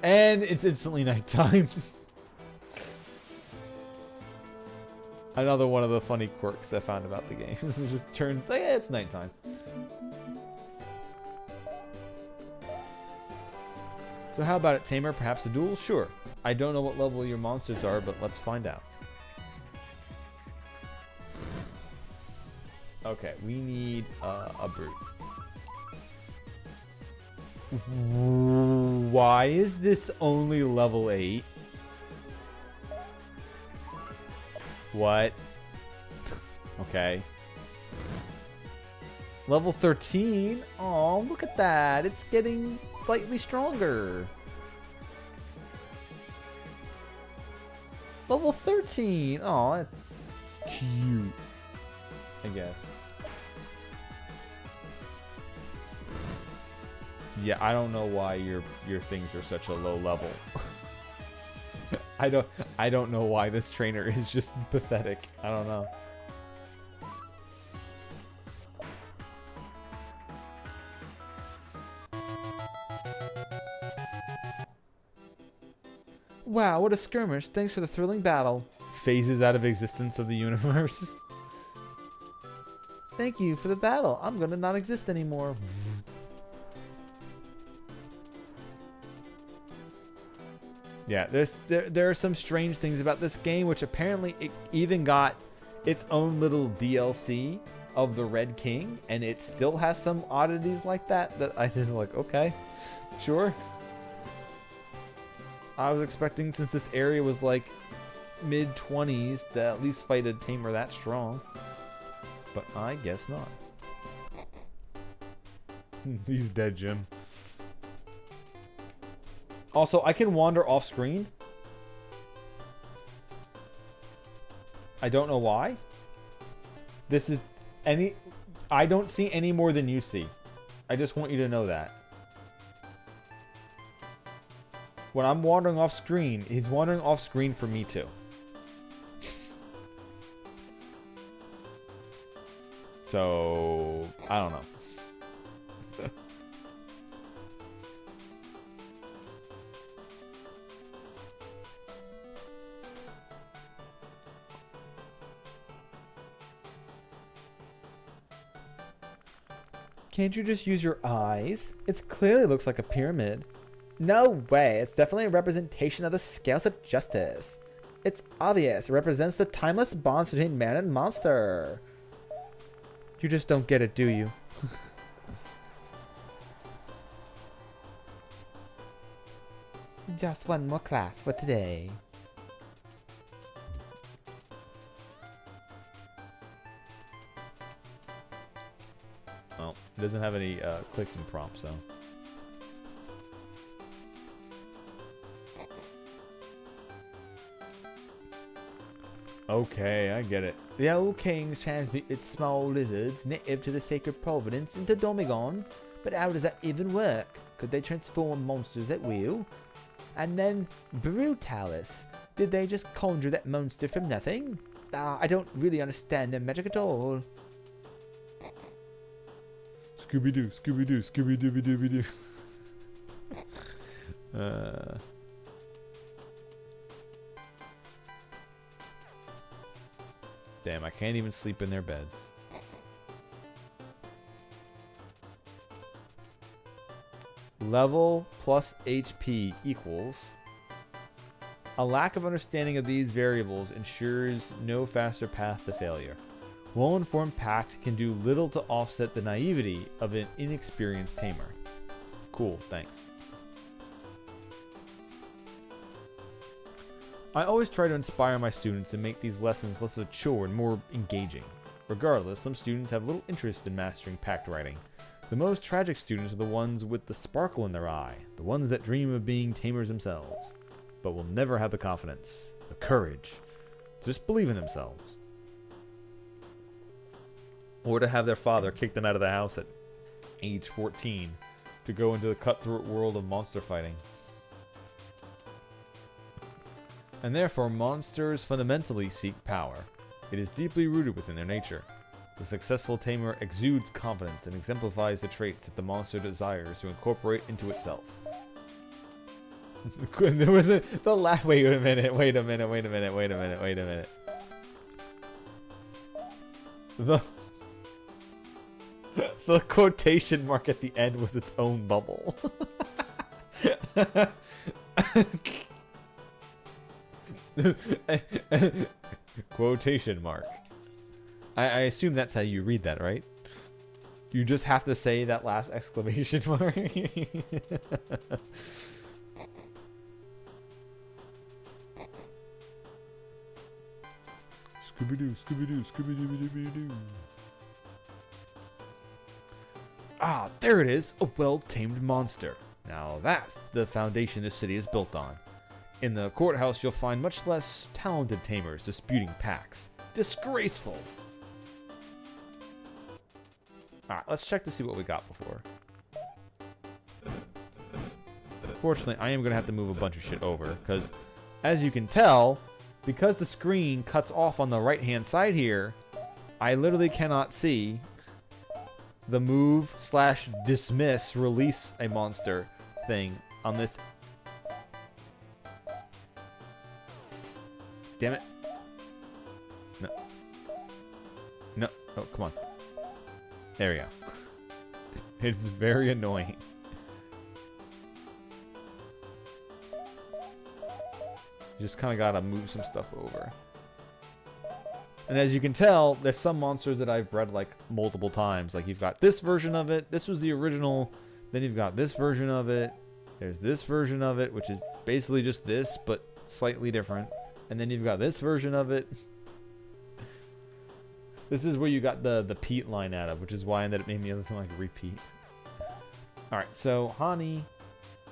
And it's instantly nighttime. Another one of the funny quirks I found about the game. It just turns, like, yeah, it's nighttime. So how about it, Tamer? Perhaps a duel? Sure. I don't know what level your monsters are, but let's find out. Okay, we need a brute. Why is this only level 8? What? Okay. Level 13? Oh, look at that. It's getting slightly stronger. Level 13. Oh, that's cute, I guess. Yeah, I don't know why your things are such a low level. I don't know why this trainer is just pathetic. I don't know. Wow, what a skirmish. Thanks for the thrilling battle. Phases out of existence of the universe. Thank you for the battle. I'm gonna not exist anymore. Yeah, there are some strange things about this game, which apparently it even got its own little DLC of the Red King, and it still has some oddities like that I just like, okay, sure. I was expecting, since this area was like mid-20s, to at least fight a tamer that strong, but I guess not. He's dead, Jim. Also, I can wander off screen. I don't know why. This is I don't see any more than you see. I just want you to know that. When I'm wandering off screen, he's wandering off screen for me too. So, I don't know. Can't you just use your eyes? It clearly looks like a pyramid. No way, it's definitely a representation of the scales of justice. It's obvious, it represents the timeless bonds between man and monster. You just don't get it, do you? Just one more class for today. Well, it doesn't have any clicking prompts, so. Okay, I get it. The old king transmutes small lizards native to the sacred providence into Domigon. But how does that even work? Could they transform monsters at will? And then Brutalis. Did they just conjure that monster from nothing? I don't really understand their magic at all. Scooby-Doo, Scooby-Doo, Scooby-Dooby-Dooby-Doo. Damn, I can't even sleep in their beds. Level plus HP equals. A lack of understanding of these variables ensures no faster path to failure. Well-informed pact can do little to offset the naivety of an inexperienced tamer. Cool, thanks. I always try to inspire my students and make these lessons less of a chore and more engaging. Regardless, some students have little interest in mastering pact writing. The most tragic students are the ones with the sparkle in their eye, the ones that dream of being tamers themselves, but will never have the confidence, the courage, to just believe in themselves. Or to have their father kick them out of the house at age 14 to go into the cutthroat world of monster fighting. And therefore, monsters fundamentally seek power. It is deeply rooted within their nature. The successful tamer exudes confidence and exemplifies the traits that the monster desires to incorporate into itself. There was the last. Wait a minute. The quotation mark at the end was its own bubble. Quotation mark. I assume that's how you read that, right? You just have to say that last exclamation mark. Scooby-Doo, Scooby-Doo, Scooby-Doo-Doo-Doo-Doo. Ah, there it is, a well-tamed monster. Now that's the foundation this city is built on. In the courthouse, you'll find much less talented tamers disputing pacts. Disgraceful! Alright, let's check to see what we got before. Fortunately, I am going to have to move a bunch of shit over, because, as you can tell, because the screen cuts off on the right-hand side here, I literally cannot see the move / dismiss release a monster thing on this. Damn it. No. No. Oh, come on. There we go. It's very annoying. You just kind of gotta move some stuff over. And as you can tell, there's some monsters that I've bred like multiple times. Like you've got this version of it. This was the original. Then you've got this version of it. There's this version of it, which is basically just this, but slightly different. And then you've got this version of it. This is where you got the Pete line out of, which is why I ended up naming the other thing like repeat. Alright, so Hani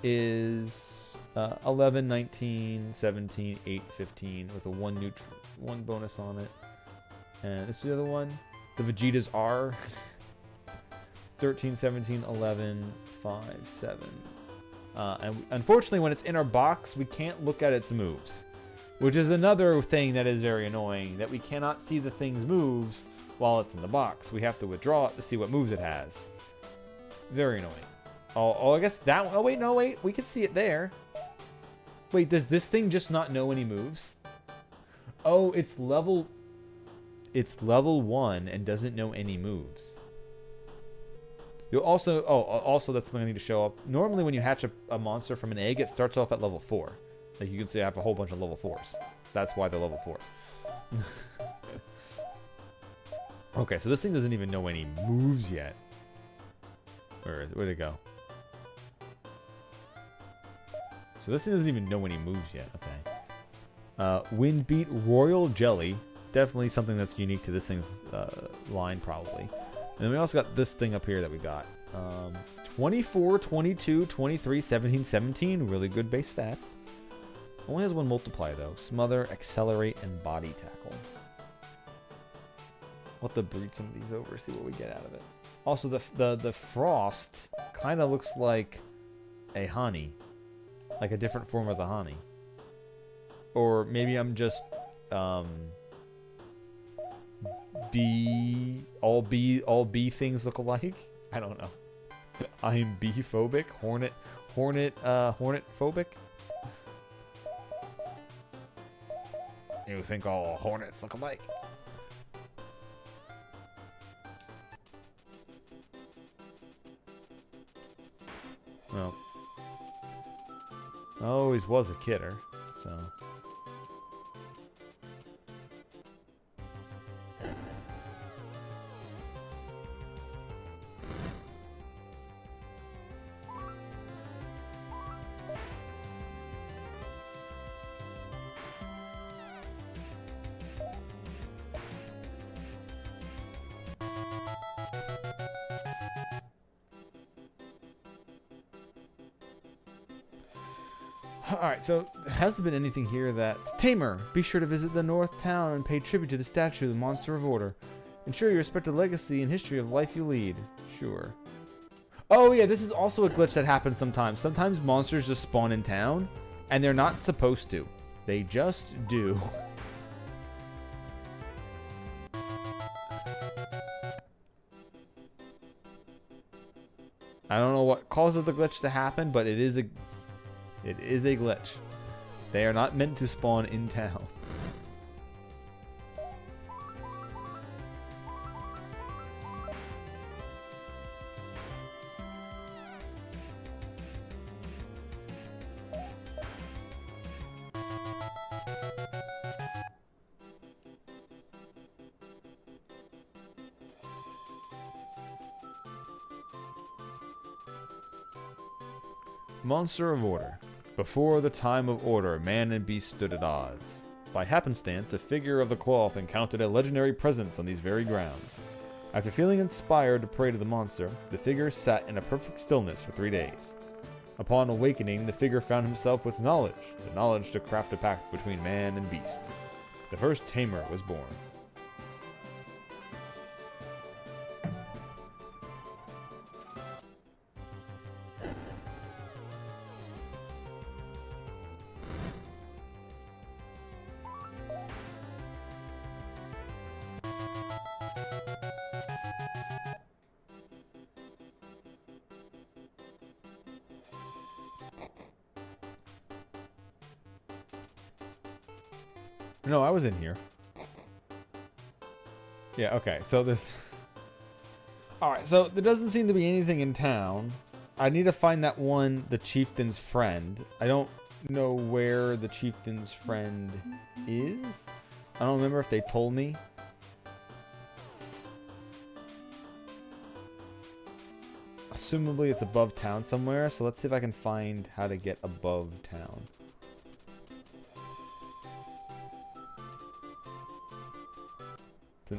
is 11, 19, 17, 8, 15 with a one bonus on it. And this is the other one. The Vegetas are 13, 17, 11, 5, 7. And unfortunately, when it's in our box, we can't look at its moves. Which is another thing that is very annoying, that we cannot see the thing's moves while it's in the box. We have to withdraw it to see what moves it has. Very annoying. Oh, I guess that one. Oh, wait, no, wait. We can see it there. Wait, does this thing just not know any moves? Oh, it's level 1 and doesn't know any moves. You'll also, also that's something I need to show up. Normally when you hatch a monster from an egg, it starts off at level 4. Like you can see I have a whole bunch of level 4s. That's why they're level 4. Okay, so this thing doesn't even know any moves yet. Where'd it go? So this thing doesn't even know any moves yet. Okay. Windbeat Royal Jelly. Definitely something that's unique to this thing's line, probably. And then we also got this thing up here that we got. 24, 22, 23, 17, 17. Really good base stats. Only has one multiply though. Smother, Accelerate, and Body Tackle. We'll have to breed some of these over, see what we get out of it. Also, the Frost kind of looks like a Hani. Like a different form of the Hani. or maybe I'm just all bee things look alike. I don't know. I'm bee phobic, hornet phobic. You think all hornets look alike? Well, I always was a kidder, so. Alright, so has there been anything here that's... Tamer! Be sure to visit the North Town and pay tribute to the statue of the Monster of Order. Ensure you respect the legacy and history of life you lead. Sure. Oh yeah, this is also a glitch that happens sometimes. Sometimes monsters just spawn in town, and they're not supposed to. They just do. I don't know what causes the glitch to happen, but it is a glitch. They are not meant to spawn in town. Monster of Order. Before the time of order, man and beast stood at odds. By happenstance, a figure of the cloth encountered a legendary presence on these very grounds. After feeling inspired to pray to the monster, the figure sat in a perfect stillness for 3 days. Upon awakening, the figure found himself with knowledge, the knowledge to craft a pact between man and beast. The first tamer was born. No, I was in here. Yeah, okay, so there's... Alright, so there doesn't seem to be anything in town. I need to find that one, the chieftain's friend. I don't know where the chieftain's friend is. I don't remember if they told me. Assumably it's above town somewhere, so let's see if I can find how to get above town.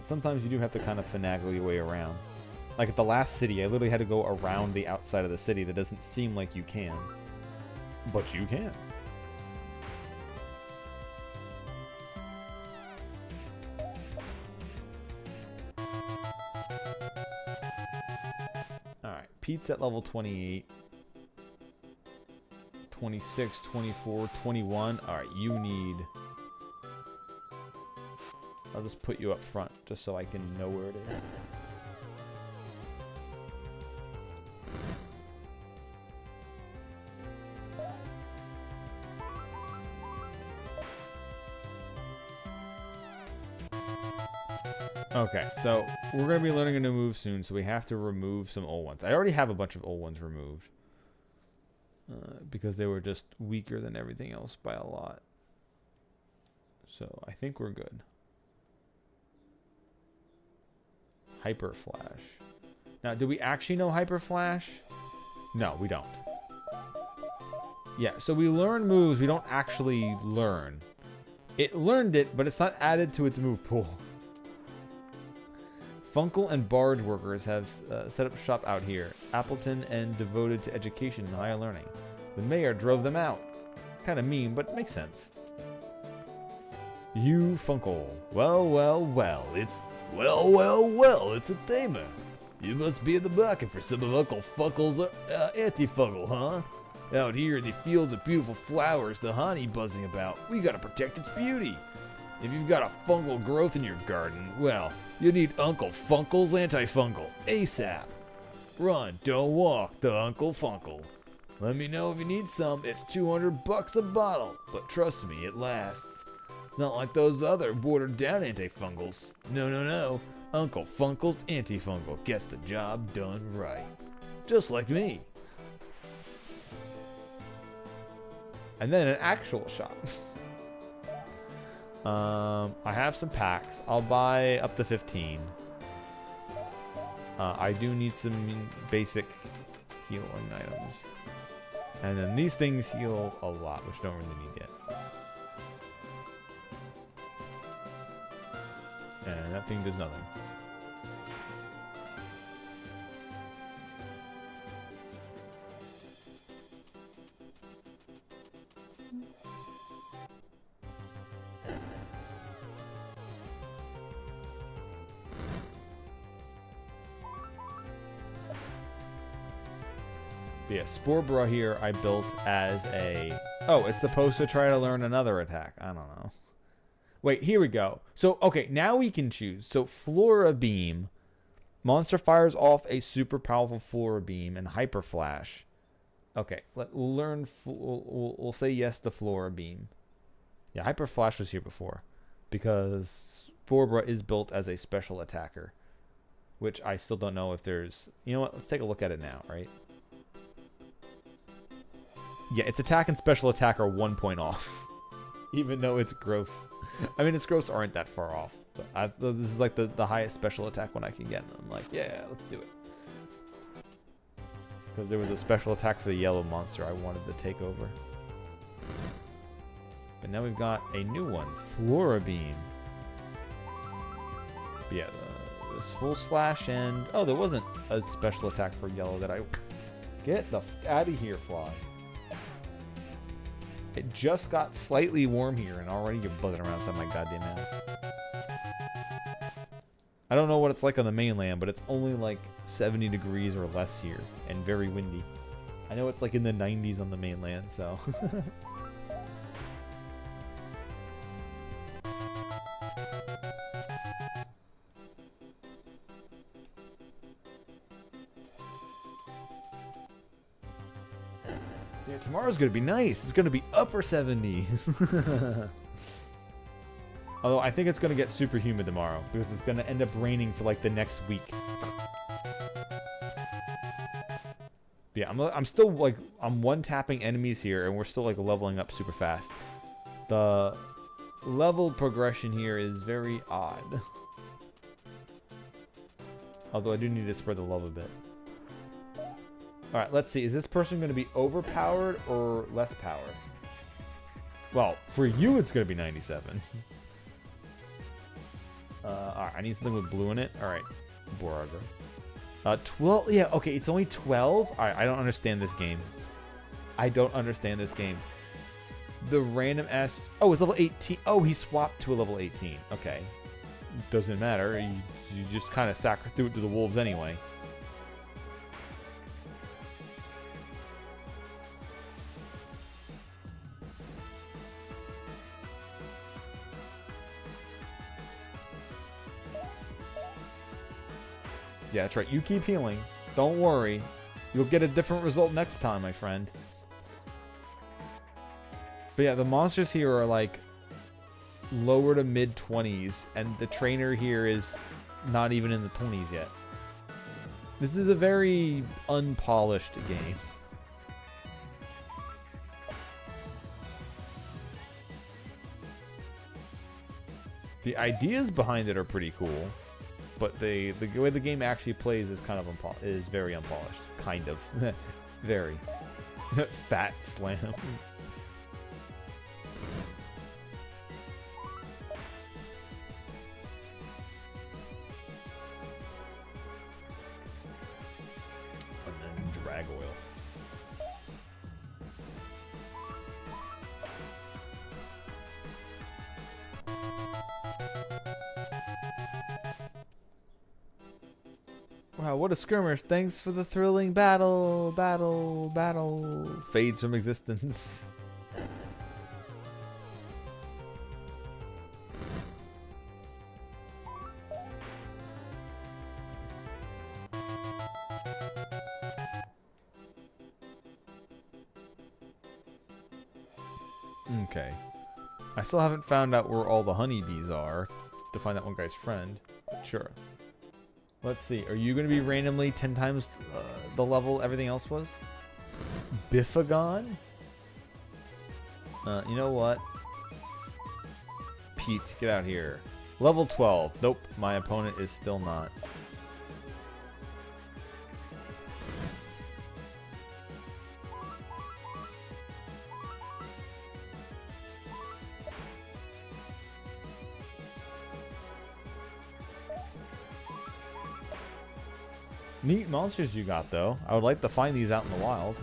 Sometimes you do have to kind of finagle your way around. Like at the last city, I literally had to go around the outside of the city. That doesn't seem like you can. But you can. Alright, Pete's at level 28. 26, 24, 21. Alright, you need... I'll just put you up front, just so I can know where it is. Okay, so we're going to be learning a new move soon, so we have to remove some old ones. I already have a bunch of old ones removed. Because they were just weaker than everything else by a lot. So I think we're good. Hyper Flash. Now, do we actually know Hyper Flash? No, we don't. Yeah, so we learn moves we don't actually learn. It learned it, but it's not added to its move pool. Funkle and Barge workers have set up shop out here. Appleton and devoted to education and higher learning. The mayor drove them out. Kind of mean, but makes sense. You, Funkle. Well, well, well, it's... Well, well, well, it's a tamer. You must be in the market for some of Uncle Funkle's anti-fungal, huh? Out here in the fields of beautiful flowers, the honey buzzing about, we gotta protect its beauty. If you've got a fungal growth in your garden, well, you need Uncle Funkel's antifungal, ASAP. Run, don't walk, the Uncle Funkel. Let me know if you need some. It's $200 a bottle, but trust me, it lasts. It's not like those other watered down antifungals. No, no, no. Uncle Funkel's antifungal gets the job done right. Just like me. And then an actual shop. I have some packs. I'll buy up to 15. I do need some basic healing items. And then these things heal a lot, which don't really need yet. And that thing does nothing. But yeah, Sporebra here I built as a... Oh, it's supposed to try to learn another attack. I don't know. Wait, here we go. So, okay, now we can choose. So, Flora Beam. Monster fires off a super powerful Flora Beam and Hyper Flash. Okay, we'll learn... We'll say yes to Flora Beam. Yeah, Hyper Flash was here before. Because Sporebra is built as a special attacker. Which I still don't know if there's... You know what? Let's take a look at it now, right? Yeah, its attack and special attack are 1 point off. Even though its growths... I mean, its growths aren't that far off. But this is like the highest special attack one I can get. And I'm like, yeah, let's do it. Because there was a special attack for the yellow monster I wanted to take over. But now we've got a new one. Flora Beam. But yeah, this full slash and... Oh, there wasn't a special attack for yellow that I... Get the f out of here, fly. It just got slightly warm here, and already you're buzzing around inside my goddamn ass. I don't know what it's like on the mainland, but it's only like 70 degrees or less here, and very windy. I know it's like in the 90s on the mainland, so... Yeah, tomorrow's gonna be nice. It's gonna be upper 70s. Although I think it's gonna get super humid tomorrow because it's gonna end up raining for like the next week. But yeah, I'm still like I'm one-tapping enemies here, and we're still like leveling up super fast. The level progression here is very odd. Although I do need to spread the love a bit. Alright, let's see. Is this person going to be overpowered or less powered? Well, for you, it's going to be 97. Alright, I need something with blue in it. Alright, Boraga. 12? Yeah, okay, it's only 12? Alright, I don't understand this game. I don't understand this game. The random ass... Oh, it's level 18. Oh, he swapped to a level 18. Okay. Doesn't matter. You just kind of threw it to the wolves anyway. Yeah, that's right. You keep healing. Don't worry. You'll get a different result next time, my friend. But yeah, the monsters here are like lower to mid 20s, and the trainer here is not even in the 20s yet. This is a very unpolished game. The ideas behind it are pretty cool. But the way the game actually plays is kind of is very unpolished. Kind of. Very. Fat slam. And then drag oil. Wow, what a skirmish. Thanks for the thrilling battle. Battle. Battle. Fades from existence. Okay. I still haven't found out where all the honeybees are to find that one guy's friend. Sure. Let's see. Are you going to be randomly 10 times the level everything else was? Biffagon? You know what? Pete, get out here. Level 12. Nope, my opponent is still not. Neat monsters you got, though. I would like to find these out in the wild.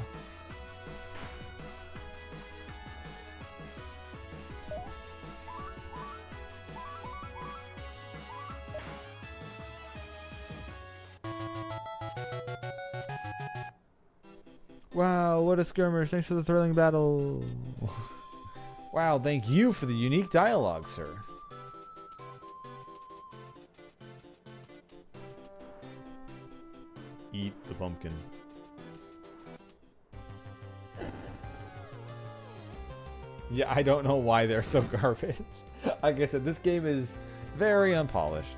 Wow, what a skirmish. Thanks for the thrilling battle. Wow, thank you for the unique dialogue, sir. Eat the pumpkin. Yeah, I don't know why they're so garbage. Like I said, this game is very unpolished.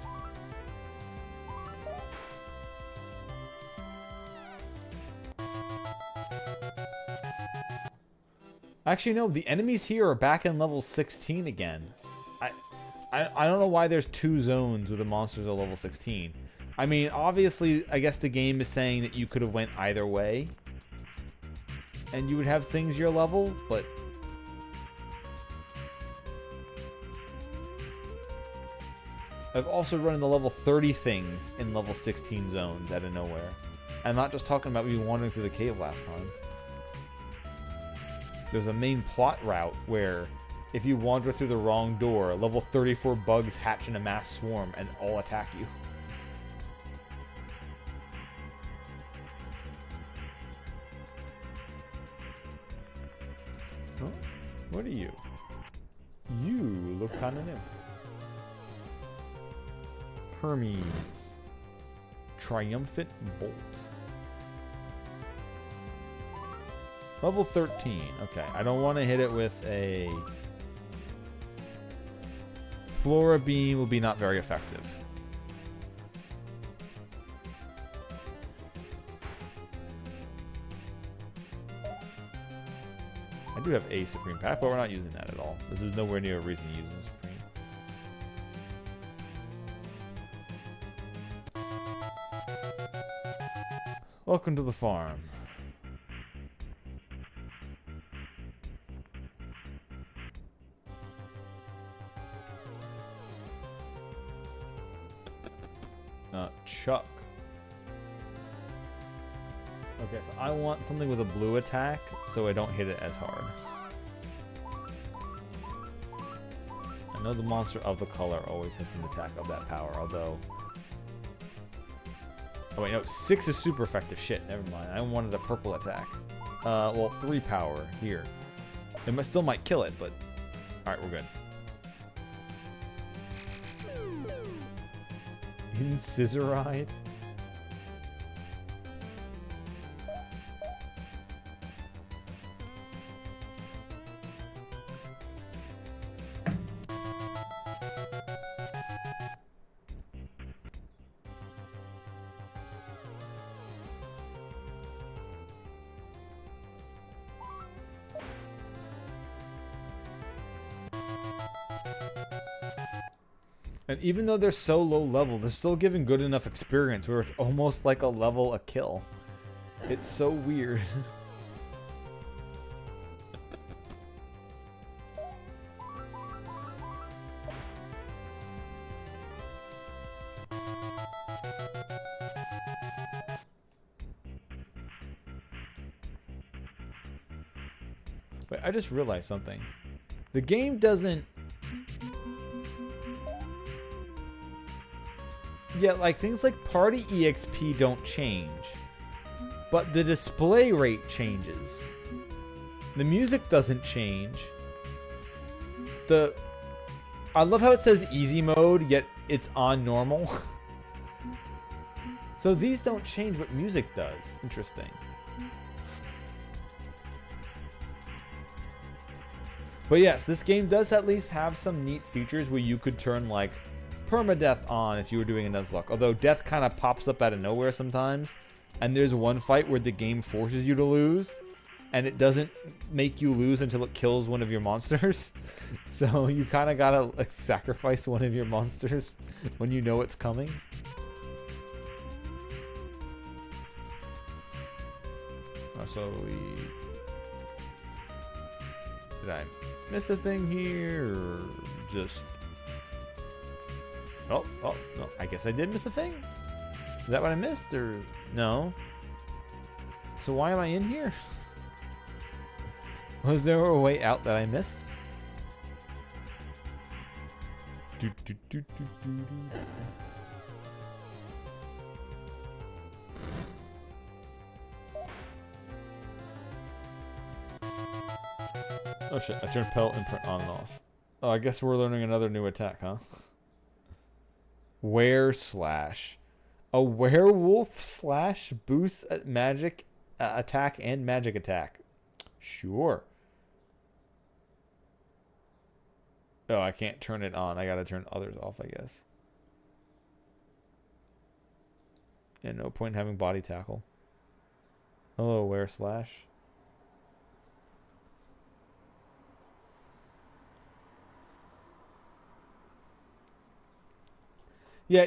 Actually, no, the enemies here are back in level 16 again. I don't know why there's 2 zones with the monsters at level 16. I mean, obviously, I guess the game is saying that you could have went either way. And you would have things your level, but... I've also run in the level 30 things in level 16 zones out of nowhere. I'm not just talking about me wandering through the cave last time. There's a main plot route where if you wander through the wrong door, level 34 bugs hatch in a mass swarm and all attack you. Huh? What are you? You look kind of new. Hermes. Triumphant Bolt. Level 13. Okay, I don't want to hit it with a... Flora Beam will be not very effective. I do have a Supreme Pack, but we're not using that at all. This is nowhere near a reason to use the Supreme. Welcome to the farm. Chuck. Okay, so I want something with a blue attack so I don't hit it as hard. I know the monster of the color always has an attack of that power, although... Oh wait, no, 6 is super effective. Shit, never mind. I wanted a purple attack. Well, 3 power here. It still might kill it, but... Alright, we're good. Incisoride? And even though they're so low level, they're still giving good enough experience where it's almost like a level a kill. It's so weird. Wait, I just realized something. The game doesn't... Yeah, like things like party EXP don't change, but the display rate changes. The music doesn't change. I love how it says easy mode, yet it's on normal. So these don't change, but music does. Interesting. But yes, this game does at least have some neat features where you could turn like permadeath on if you were doing a Nuzlocke. Although death kind of pops up out of nowhere sometimes. And there's one fight where the game forces you to lose. And it doesn't make you lose until it kills one of your monsters. So you kind of gotta like sacrifice one of your monsters when you know it's coming. So did I miss a thing here, or just... Oh, no, I guess I did miss the thing. Is that what I missed, or no? So why am I in here? Was there a way out that I missed? Oh shit, I turned Pelt Imprint on and off. Oh, I guess we're learning another new attack, huh? Were slash. A werewolf slash boosts at magic attack and magic attack. Sure. Oh, I can't turn it on. I gotta turn others off, I guess. And no point in having body tackle. Hello, were slash. Yeah,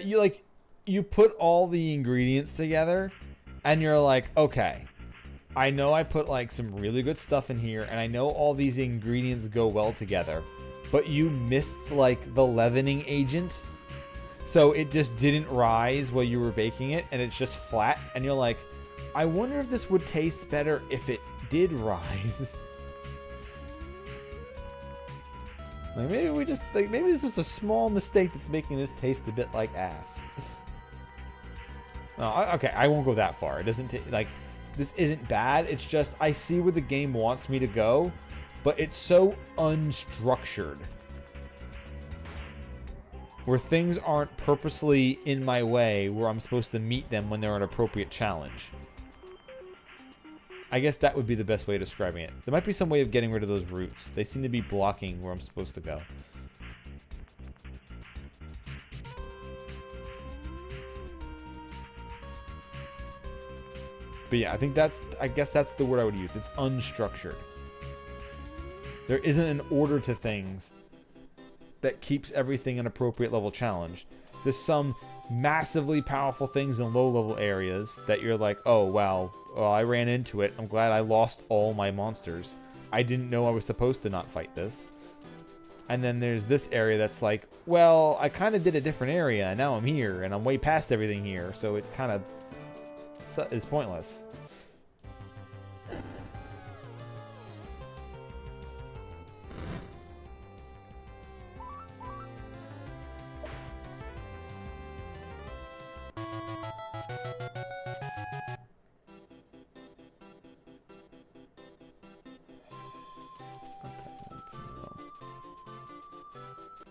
you put all the ingredients together and you're like, okay, I know I put like some really good stuff in here and I know all these ingredients go well together, but you missed like the leavening agent. So it just didn't rise while you were baking it and it's just flat. And you're like, I wonder if this would taste better if it did rise. Like maybe maybe this is a small mistake that's making this taste a bit like ass. No, okay, I won't go that far. It doesn't like this isn't bad. It's just I see where the game wants me to go, but it's so unstructured. Where things aren't purposely in my way where I'm supposed to meet them when they're an appropriate challenge. I guess that would be the best way of describing it. There might be some way of getting rid of those roots. They seem to be blocking where I'm supposed to go. But yeah, I guess that's the word I would use. It's unstructured. There isn't an order to things that keeps everything an appropriate level challenge. There's some massively powerful things in low-level areas that you're like, oh, wow, well, I ran into it. I'm glad I lost all my monsters. I didn't know I was supposed to not fight this. And then there's this area that's like, well, I kind of did a different area, and now I'm here, and I'm way past everything here, so it kind of is pointless.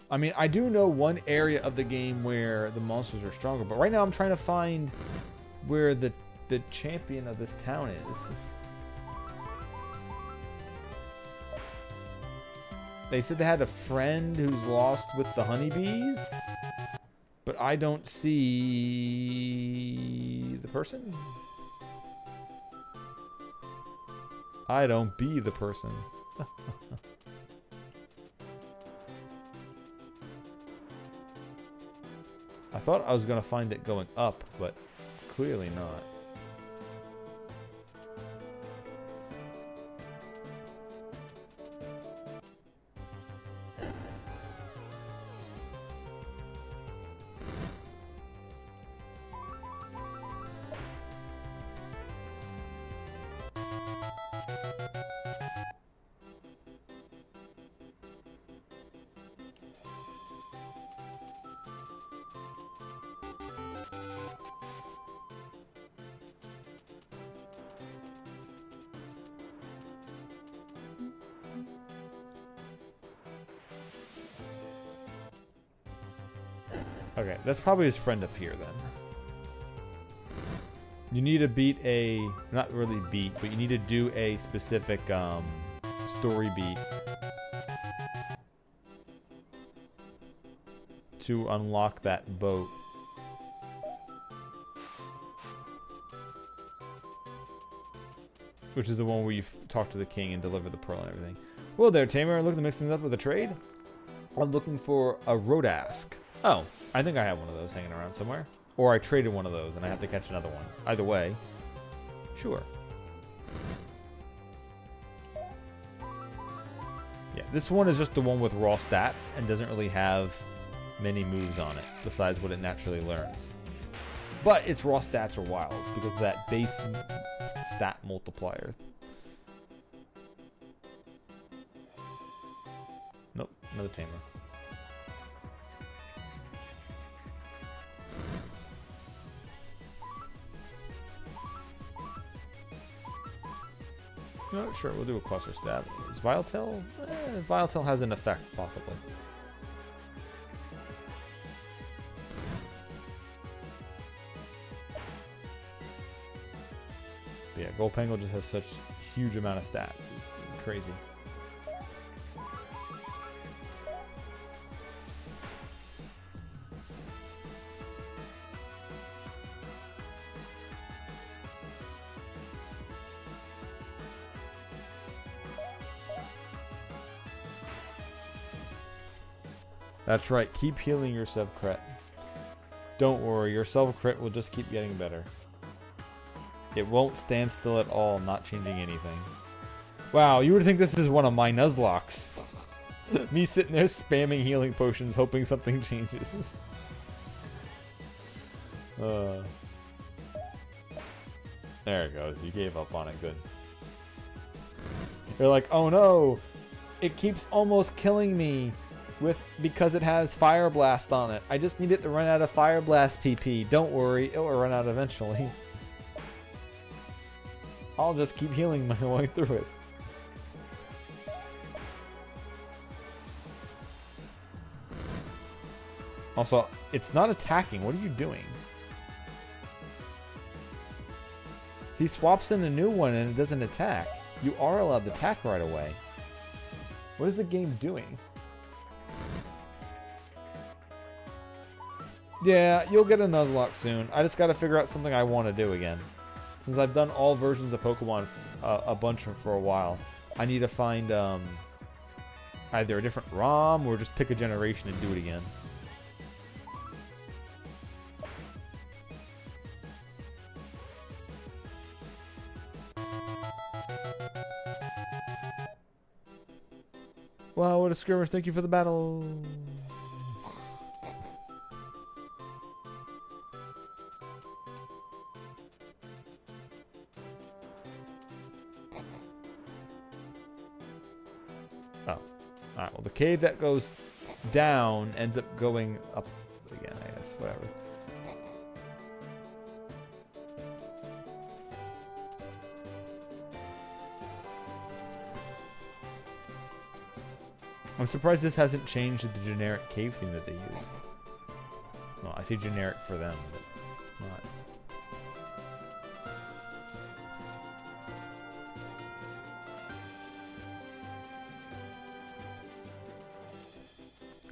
I mean, I do know one area of the game where the monsters are stronger, but right now I'm trying to find where the champion of this town is. They said they had a friend who's lost with the honeybees, but I don't see the person. I don't be the person. I thought I was going to find it going up, but clearly not. Okay, that's probably his friend up here then. You need to beat a, not really beat, but you need to do a specific story beat to unlock that boat. Which is the one where you talk to the king and deliver the pearl and everything. Well there, Tamer, looking to mix things up with a trade? I'm looking for a Rodask. Oh, I think I have one of those hanging around somewhere. Or I traded one of those and I have to catch another one. Either way, sure. Yeah, this one is just the one with raw stats and doesn't really have many moves on it, besides what it naturally learns. But its raw stats are wild because of that base stat multiplier. Nope, another Tamer. No, sure, we'll do a cluster stab. Is Vileptail? Vileptail has an effect, possibly. But yeah, Golpangle just has such huge amount of stats. It's crazy. That's right, keep healing yourself, crit. Don't worry, your self-crit will just keep getting better. It won't stand still at all, not changing anything. Wow, you would think this is one of my Nuzlockes. Me sitting there spamming healing potions, hoping something changes. There it goes, you gave up on it, good. You're like, oh no, it keeps almost killing me. Because it has Fire Blast on it. I just need it to run out of Fire Blast PP. Don't worry, it will run out eventually. I'll just keep healing my way through it. Also, it's not attacking. What are you doing? He swaps in a new one and it doesn't attack. You are allowed to attack right away. What is the game doing? Yeah, you'll get a Nuzlocke soon. I just gotta figure out something I want to do again. Since I've done all versions of Pokemon a bunch for a while, I need to find either a different ROM or just pick a generation and do it again. Wow, what a skirmish. Thank you for the battle. Alright, well the cave that goes down ends up going up again, I guess. Whatever. I'm surprised this hasn't changed the generic cave theme that they use. Well, I say generic for them, but not.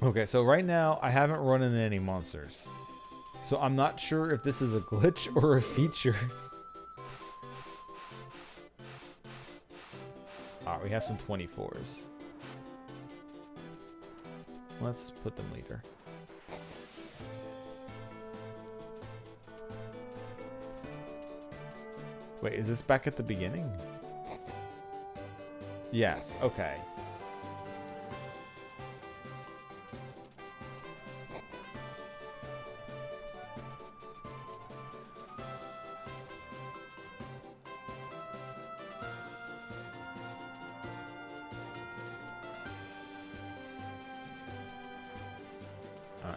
Okay, so right now I haven't run into any monsters. So I'm not sure if this is a glitch or a feature. Alright, we have some 24s. Let's put them later. Wait, is this back at the beginning? Yes, okay.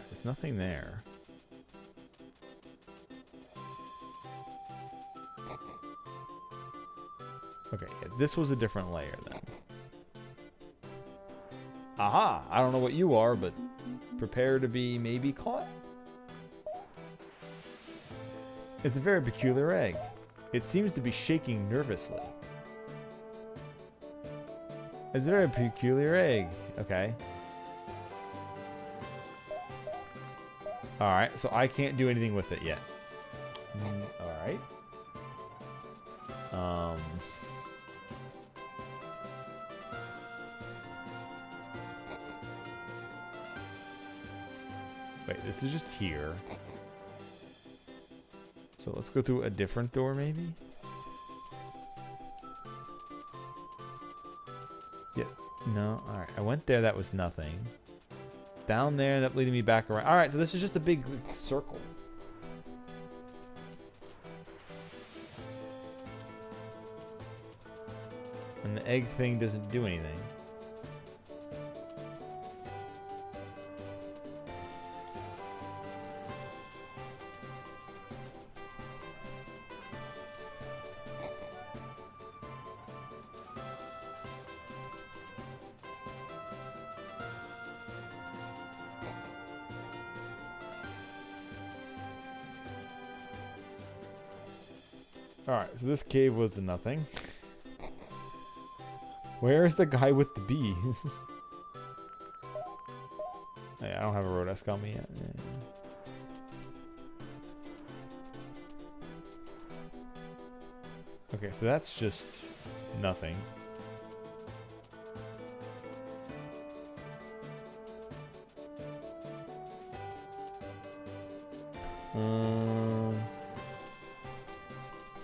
There's nothing there. Okay, yeah, this was a different layer then. Aha! I don't know what you are, but prepare to be maybe caught? It's a very peculiar egg. It seems to be shaking nervously. It's a very peculiar egg. Okay. Alright, so I can't do anything with it yet. Alright. Wait, this is just here. So let's go through a different door, maybe? Yeah. No. Alright, I went there, that was nothing. Down there, ended up leading me back around. Alright, so this is just a big circle. And the egg thing doesn't do anything. Alright, so this cave was nothing. Where is the guy with the bees? Hey, I don't have a Rodesk on me yet. Okay, so that's just nothing.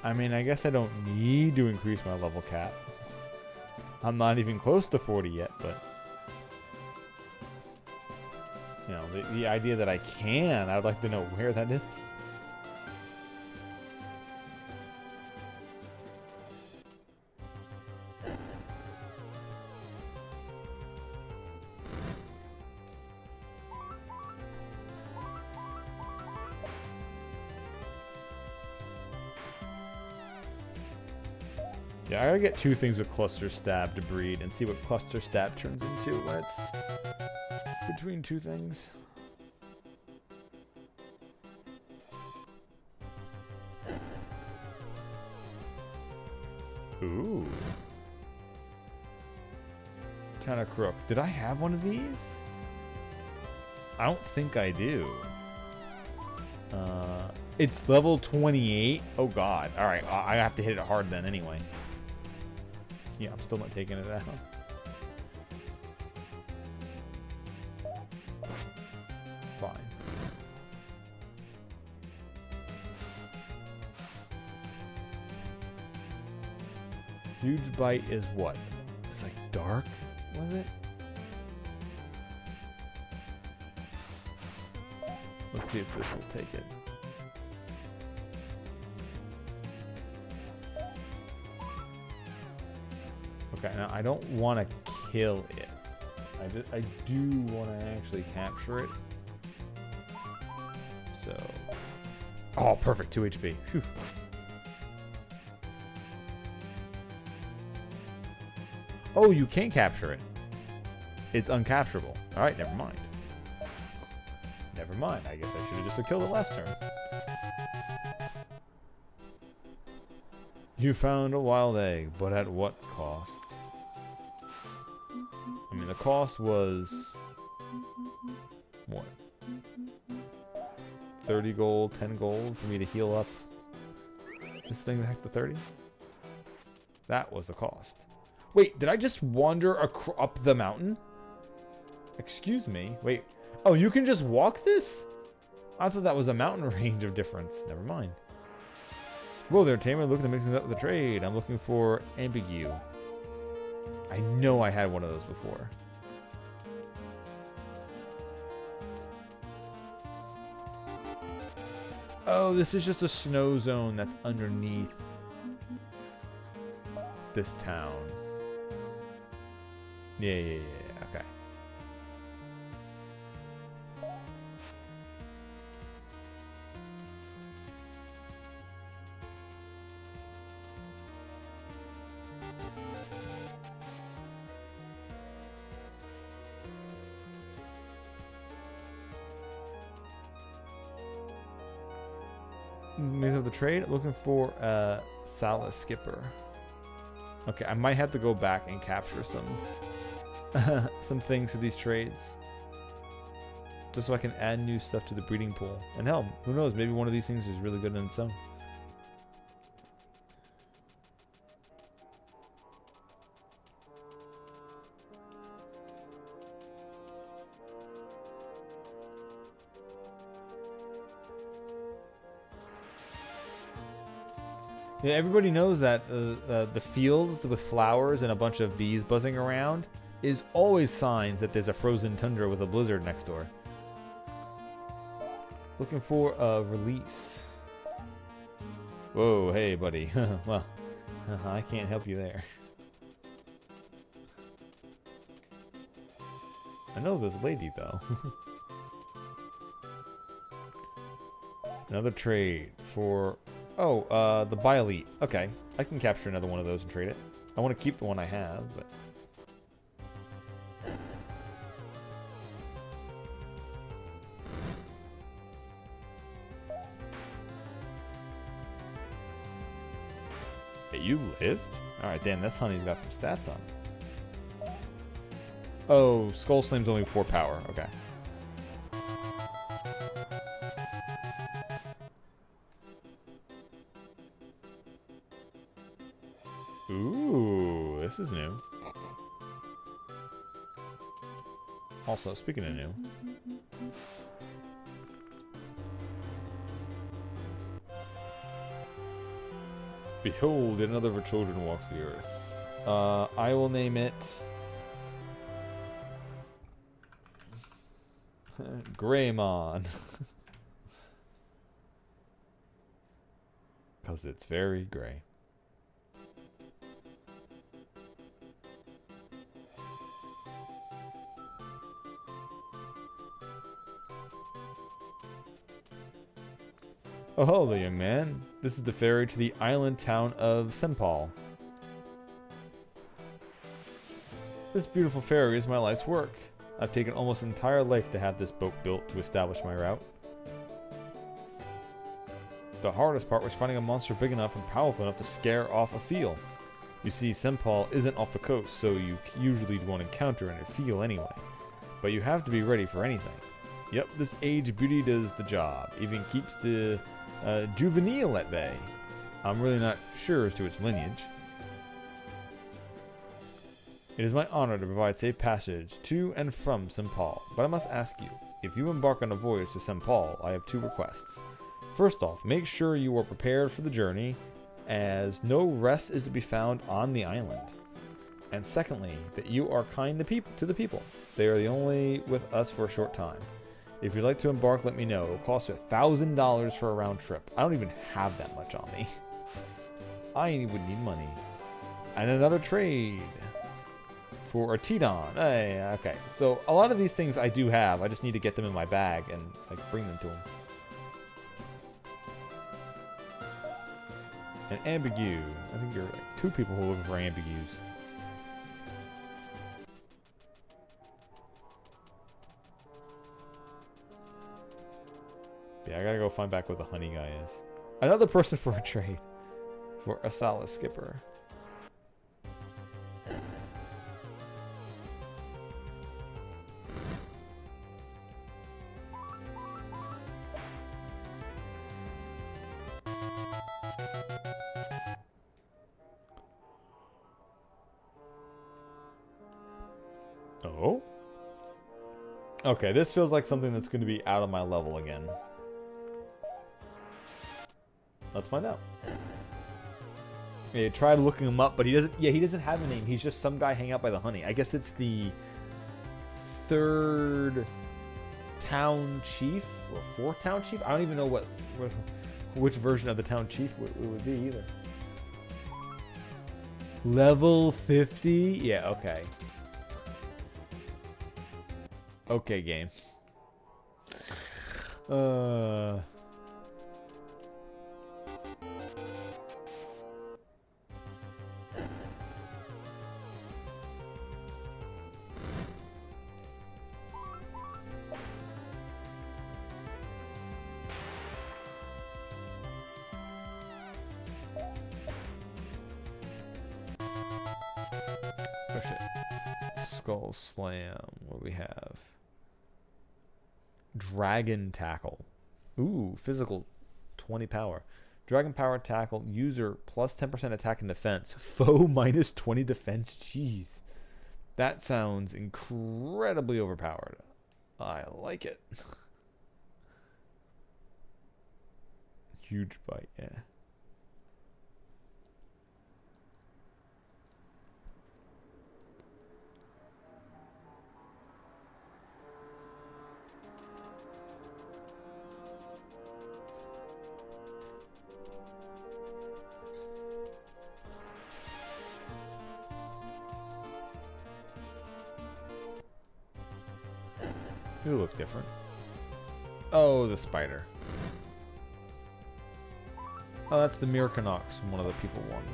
I mean, I guess I don't need to increase my level cap. I'm not even close to 40 yet, but you know, the idea that I can, I'd like to know where that is. Yeah, I gotta get 2 things with Cluster Stab to breed and see what Cluster Stab turns into when it's between 2 things. Ooh. Town of Crook. Did I have one of these? I don't think I do. It's level 28. Oh god. Alright, I have to hit it hard then anyway. Yeah, I'm still not taking it out. Fine. Huge Bite is what? It's like dark? Was it? Let's see if this will take it. Okay, now I don't want to kill it. I do want to actually capture it. So, oh, perfect, 2 HP. Whew. Oh, you can't capture it. It's uncapturable. All right, never mind. Never mind. I guess I should have just killed it last turn. You found a wild egg, but at what cost? I mean, the cost was what? 30 gold, 10 gold for me to heal up this thing back to 30? That was the cost. Wait, did I just wander up the mountain? Excuse me. Wait. Oh, you can just walk this? I thought that was a mountain range of difference. Never mind. Whoa there, Tamer. Looking to mixing up the trade. I'm looking for Ambigu. I know I had one of those before. Oh, this is just a snow zone that's underneath this town. Yeah, okay. Mix up the trade. Looking for a Salas skipper. Okay, I might have to go back and capture some some things to these trades. Just so I can add new stuff to the breeding pool. And hell, who knows, maybe one of these things is really good on its own. Yeah, everybody knows that the fields with flowers and a bunch of bees buzzing around is always signs that there's a frozen tundra with a blizzard next door. Looking for a release. Whoa, hey, buddy. Well, I can't help you there. I know this lady, though. Another trade for... Oh, the Bylete. Okay, I can capture another one of those and trade it. I want to keep the one I have, but... Hey, you lived? Alright, damn, this honey's got some stats on. Oh, Skull Slam's only 4 power. Okay. Ooh, this is new. Also, speaking of new. Behold, another of our children walks the earth. I will name it... Greymon. Because it's very gray. Oh, hello, young man. This is the ferry to the island town of Senpal. This beautiful ferry is my life's work. I've taken almost an entire life to have this boat built to establish my route. The hardest part was finding a monster big enough and powerful enough to scare off a Feel. You see, Senpal isn't off the coast, so you usually won't encounter a Feel anyway. But you have to be ready for anything. Yep, this age beauty does the job. Even keeps the juvenile at bay. I'm really not sure as to its lineage. It is my honor to provide safe passage to and from Senpal, but I must ask you, if you embark on a voyage to Senpal, I have 2 requests. First off, make sure you are prepared for the journey, as no rest is to be found on the island. And secondly, that you are kind to the people. They are the only with us for a short time. If you'd like to embark, let me know. It'll cost you $1,000 for a round trip. I don't even have that much on me. I would need money. And another trade for a Tidon. Hey, okay. So a lot of these things I do have. I just need to get them in my bag and like bring them to him. An Ambigu. I think you're like 2 people who are looking for Ambigus. Yeah, I gotta go find back what the honey guy is. Another person for a trade. For a Salas skipper. Oh? Okay, this feels like something that's going to be out of my level again. Let's find out. Yeah, I tried looking him up, but he doesn't. Yeah, he doesn't have a name. He's just some guy hanging out by the honey. I guess it's the 3rd town chief or 4th town chief. I don't even know which version of the town chief it would be either. Level 50. Yeah. Okay. Okay, game. Skull Slam. What do we have? Dragon Tackle. Ooh, physical 20 power. Dragon Power Tackle. User plus 10% attack and defense. Foe minus 20 defense. Jeez. That sounds incredibly overpowered. I like it. Huge bite, yeah. You look different. Oh, the spider. Oh, that's the Mirkanox from one of the people wanted.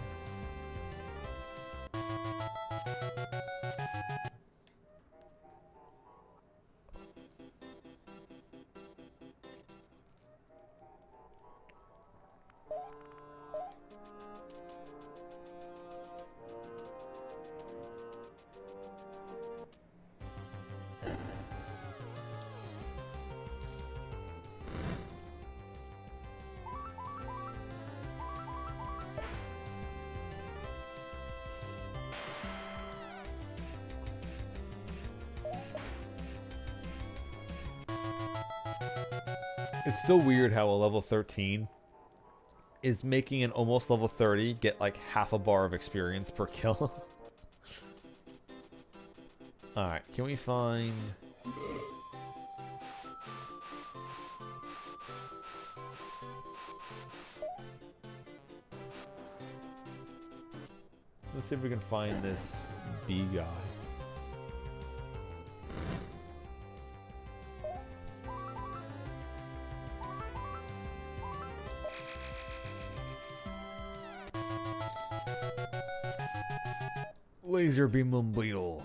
It's still weird how a level 13 is making an almost level 30 get like half a bar of experience per kill. Alright, can we find... Let's see if we can find this bee guy. Laser beam beetle.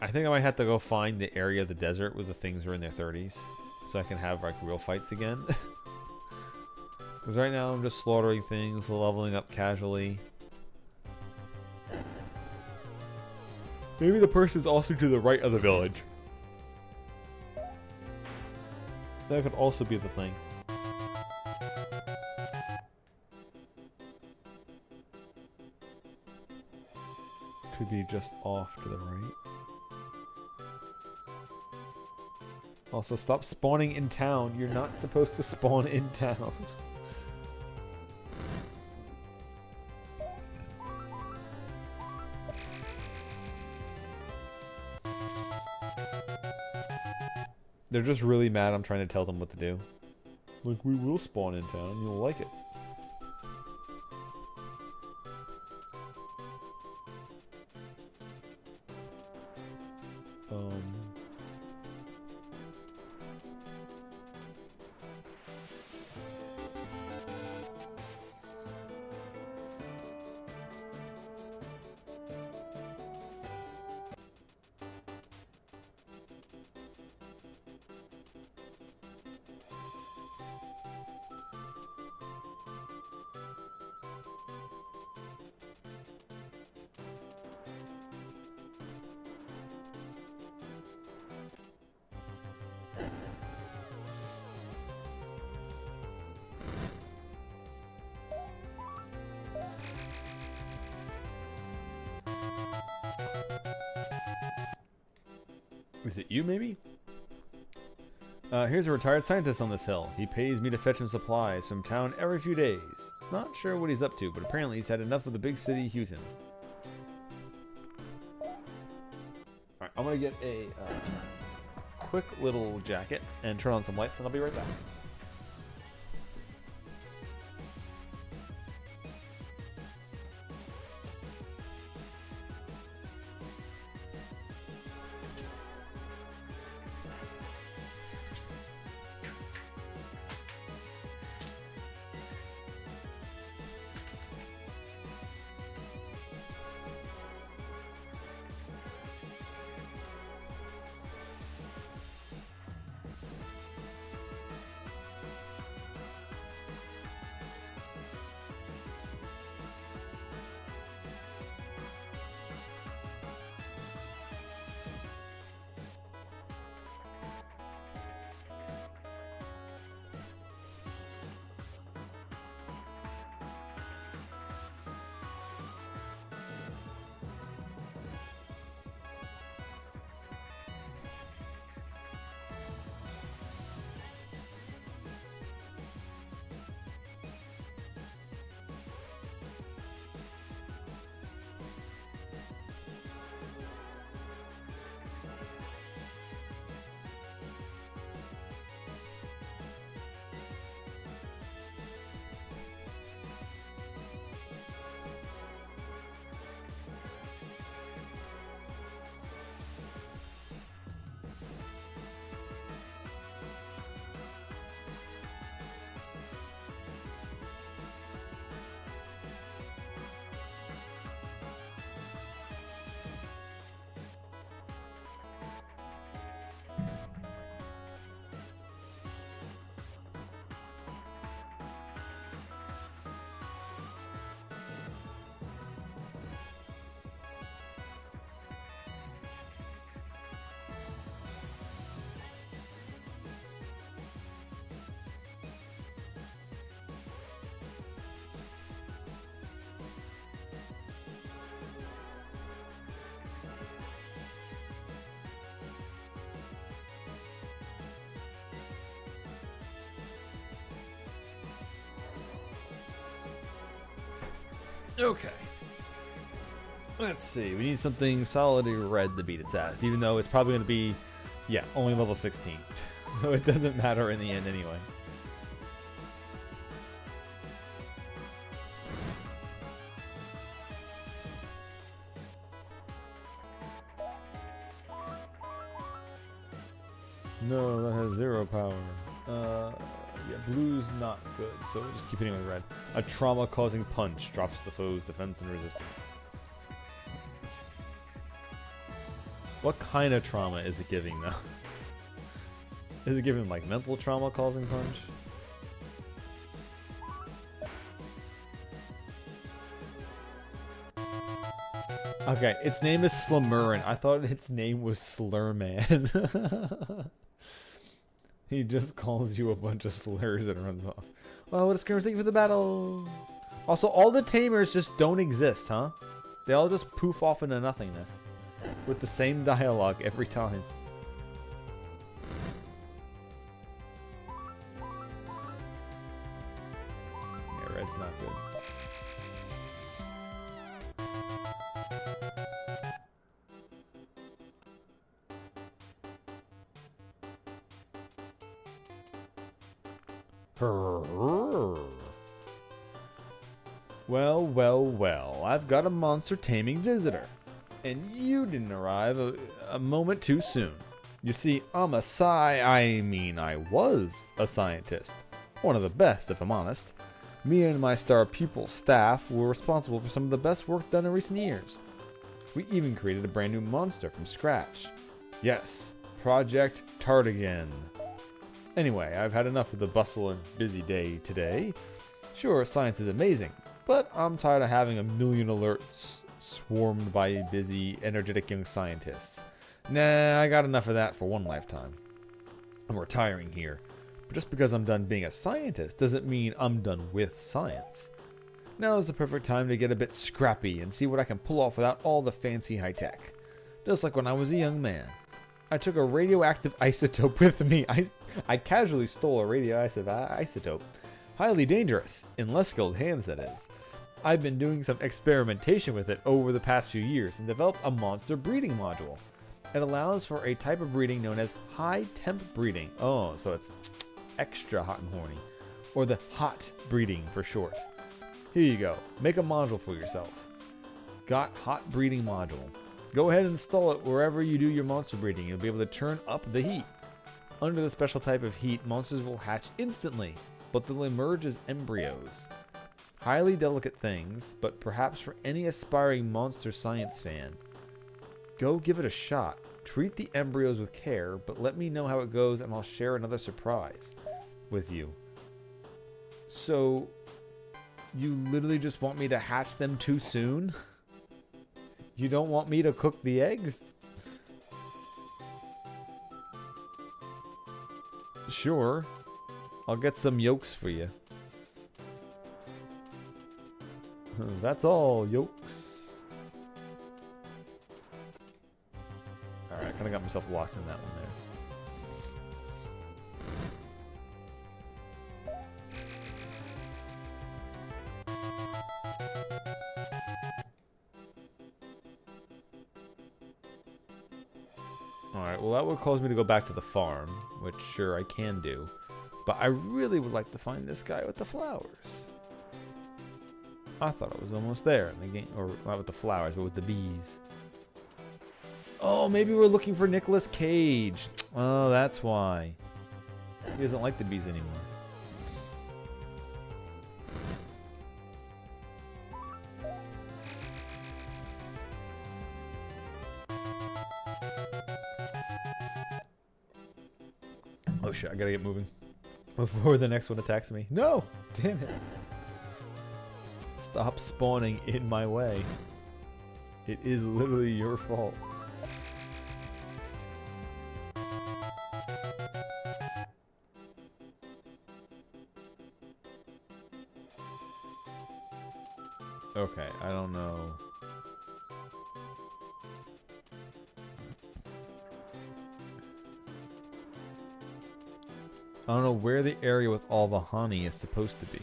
I think I might have to go find the area of the desert where the things are in their 30s, so I can have like real fights again. Because right now I'm just slaughtering things, leveling up casually. Maybe the person's also to the right of the village. That could also be the thing. Could be just off to the right. Also, stop spawning in town. You're not supposed to spawn in town. They're just really mad I'm trying to tell them what to do. Like, we will spawn in town. You'll like it. Is it you, maybe? Here's a retired scientist on this hill. He pays me to fetch him supplies from town every few days. Not sure what he's up to, but apparently he's had enough of the big city, Houghton. Alright, I'm gonna get a quick little jacket and turn on some lights, and I'll be right back. Okay. Let's see. We need something solidly red to beat its ass, even though it's probably going to be, yeah, only level 16. So it doesn't matter in the end anyway. No, that has 0 power. Yeah, blue's not good, so we'll just keep hitting with red. A trauma-causing punch drops the foe's defense and resistance. What kind of trauma is it giving, though? Is it giving, like, mental trauma-causing punch? Okay, its name is Slumurrin. I thought its name was Slurman. He just calls you a bunch of slurs and runs off. Well, what a screamer, thank you for the battle. Also, all the tamers just don't exist, huh? They all just poof off into nothingness. With the same dialogue every time. Yeah, red's not good. Well, well, well, I've got a monster taming visitor. And you didn't arrive a moment too soon. You see, I was a scientist. One of the best, if I'm honest. Me and my star pupil staff were responsible for some of the best work done in recent years. We even created a brand new monster from scratch. Yes, Project Tardigan. Anyway, I've had enough of the bustle and busy day today. Sure, science is amazing, but I'm tired of having a million alerts swarmed by busy, energetic young scientists. Nah, I got enough of that for one lifetime. I'm retiring here, but just because I'm done being a scientist doesn't mean I'm done with science. Now is the perfect time to get a bit scrappy and see what I can pull off without all the fancy high tech. Just like when I was a young man. I took a radioactive isotope with me. I casually stole a radioactive isotope. Highly dangerous, in less skilled hands that is. I've been doing some experimentation with it over the past few years and developed a monster breeding module. It allows for a type of breeding known as high temp breeding. Oh, so it's extra hot and horny. Or the hot breeding for short. Here you go. Make a module for yourself. Got hot breeding module. Go ahead and install it wherever you do your monster breeding. You'll be able to turn up the heat. Under the special type of heat, monsters will hatch instantly, but they'll emerge as embryos. Highly delicate things, but perhaps for any aspiring monster science fan. Go give it a shot. Treat the embryos with care, but let me know how it goes and I'll share another surprise with you. So, you literally just want me to hatch them too soon? You don't want me to cook the eggs? Sure. I'll get some yolks for you. That's all, yolks. Alright, I kind of got myself locked in that one there. Alright, well that would cause me to go back to the farm, which sure I can do. But I really would like to find this guy with the flowers. I thought I was almost there in the game, or not with the flowers, but with the bees. Oh, maybe we're looking for Nicolas Cage. Oh, that's why. He doesn't like the bees anymore. Oh shit, I gotta get moving before the next one attacks me. No! Damn it. Stop spawning in my way. It is literally your fault. Okay, I don't know. I don't know where the area with all the honey is supposed to be.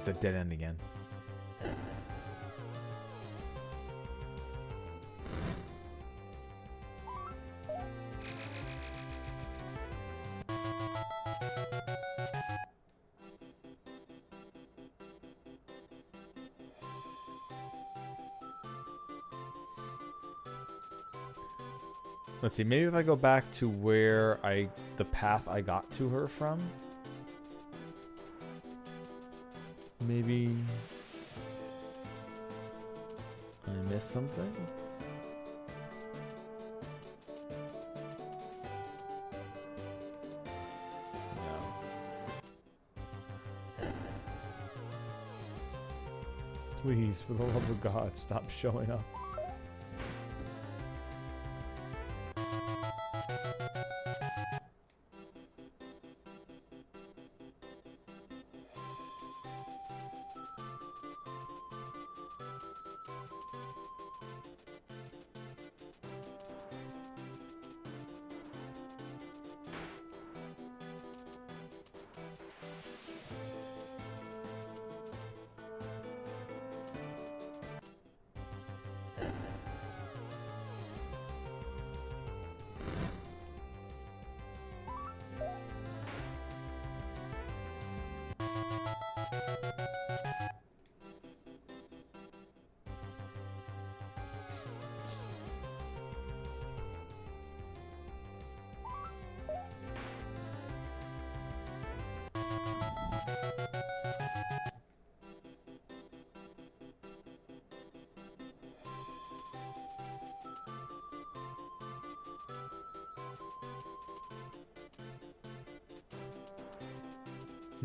just a dead end again. Let's see, maybe if I go back to where the path I got to her from. Maybe I missed something? No. Please, for the love of God, stop showing up.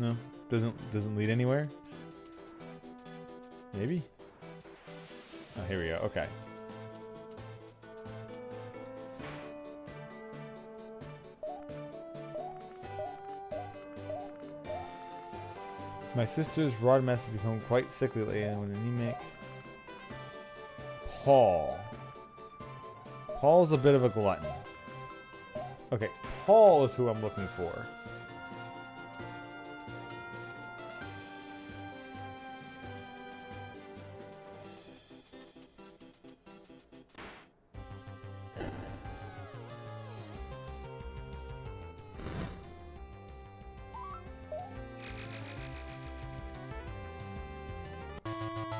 No, doesn't lead anywhere. Maybe. Oh, here we go. Okay. My sister's rod mess has become quite sickly lately, and when anemic. Paul's a bit of a glutton. Okay, Paul is who I'm looking for.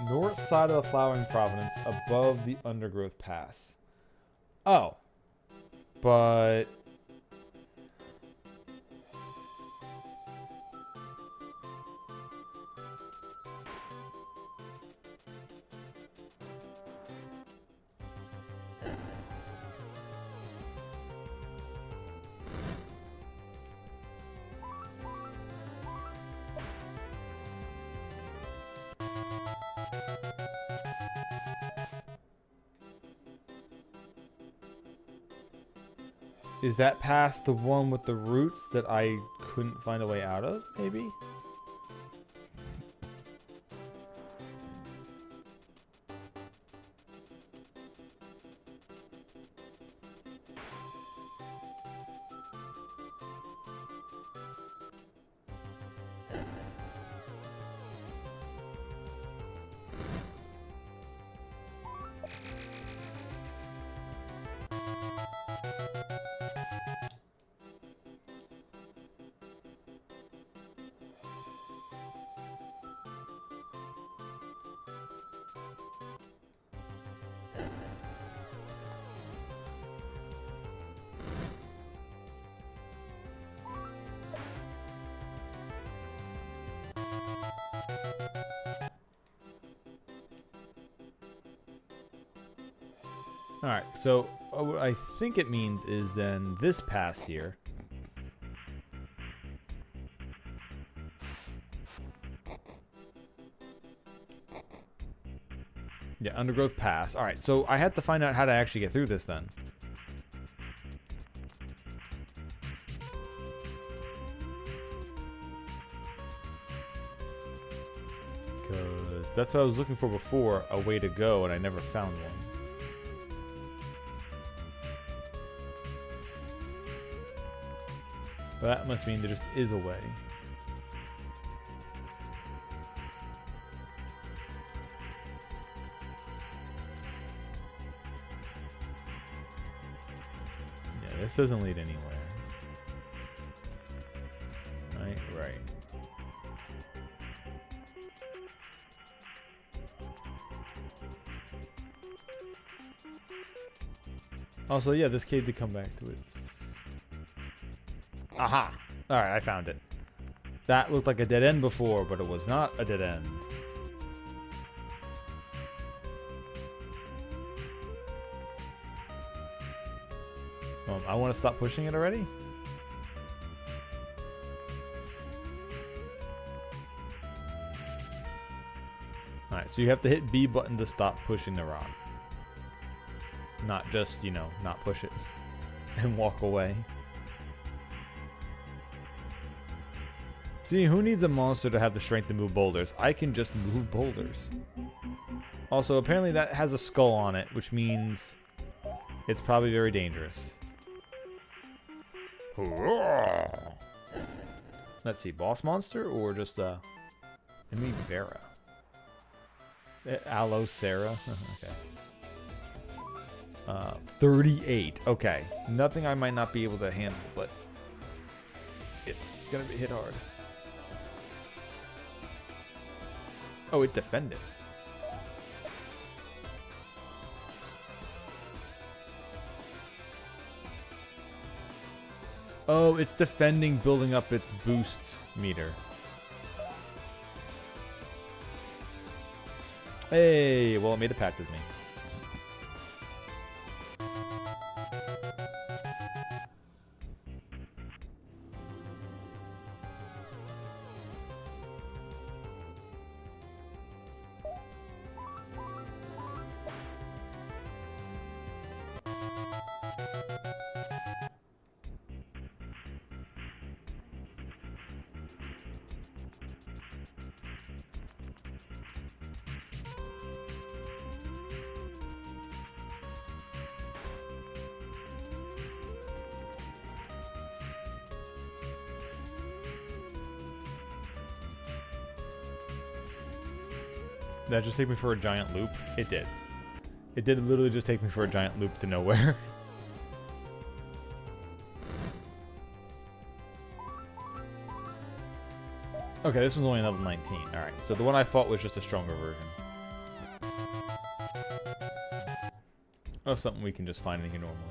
North side of the Flowering Providence, above the Undergrowth Pass. Oh. But... is that past the one with the roots that I couldn't find a way out of, maybe? Alright, so what I think it means is then this pass here. Yeah, Undergrowth Pass. Alright, so I had to find out how to actually get through this then. Because that's what I was looking for before, a way to go, and I never found one. But that must mean there just is a way. this doesn't lead anywhere. Right. Also, yeah, this cave did come back to its... Aha! Alright, I found it. That looked like a dead end before, but it was not a dead end. I want to stop pushing it already? Alright, so you have to hit B button to stop pushing the rock. Not just, you know, not push it and walk away. See, who needs a monster to have the strength to move boulders? I can just move boulders. Also, apparently that has a skull on it, which means it's probably very dangerous. Let's see, boss monster or just enemy Vera? Aloe Sarah. Okay. 38. Okay. Nothing I might not be able to handle, but it's gonna be hit hard. Oh, it defended. Oh, it's defending, building up its boost meter. Hey, well, it made a pact with me. Did that just take me for a giant loop? It did. It did literally just take me for a giant loop to nowhere. Okay, this one's only level 19. Alright, so the one I fought was just a stronger version. Oh, something we can just find in here normally.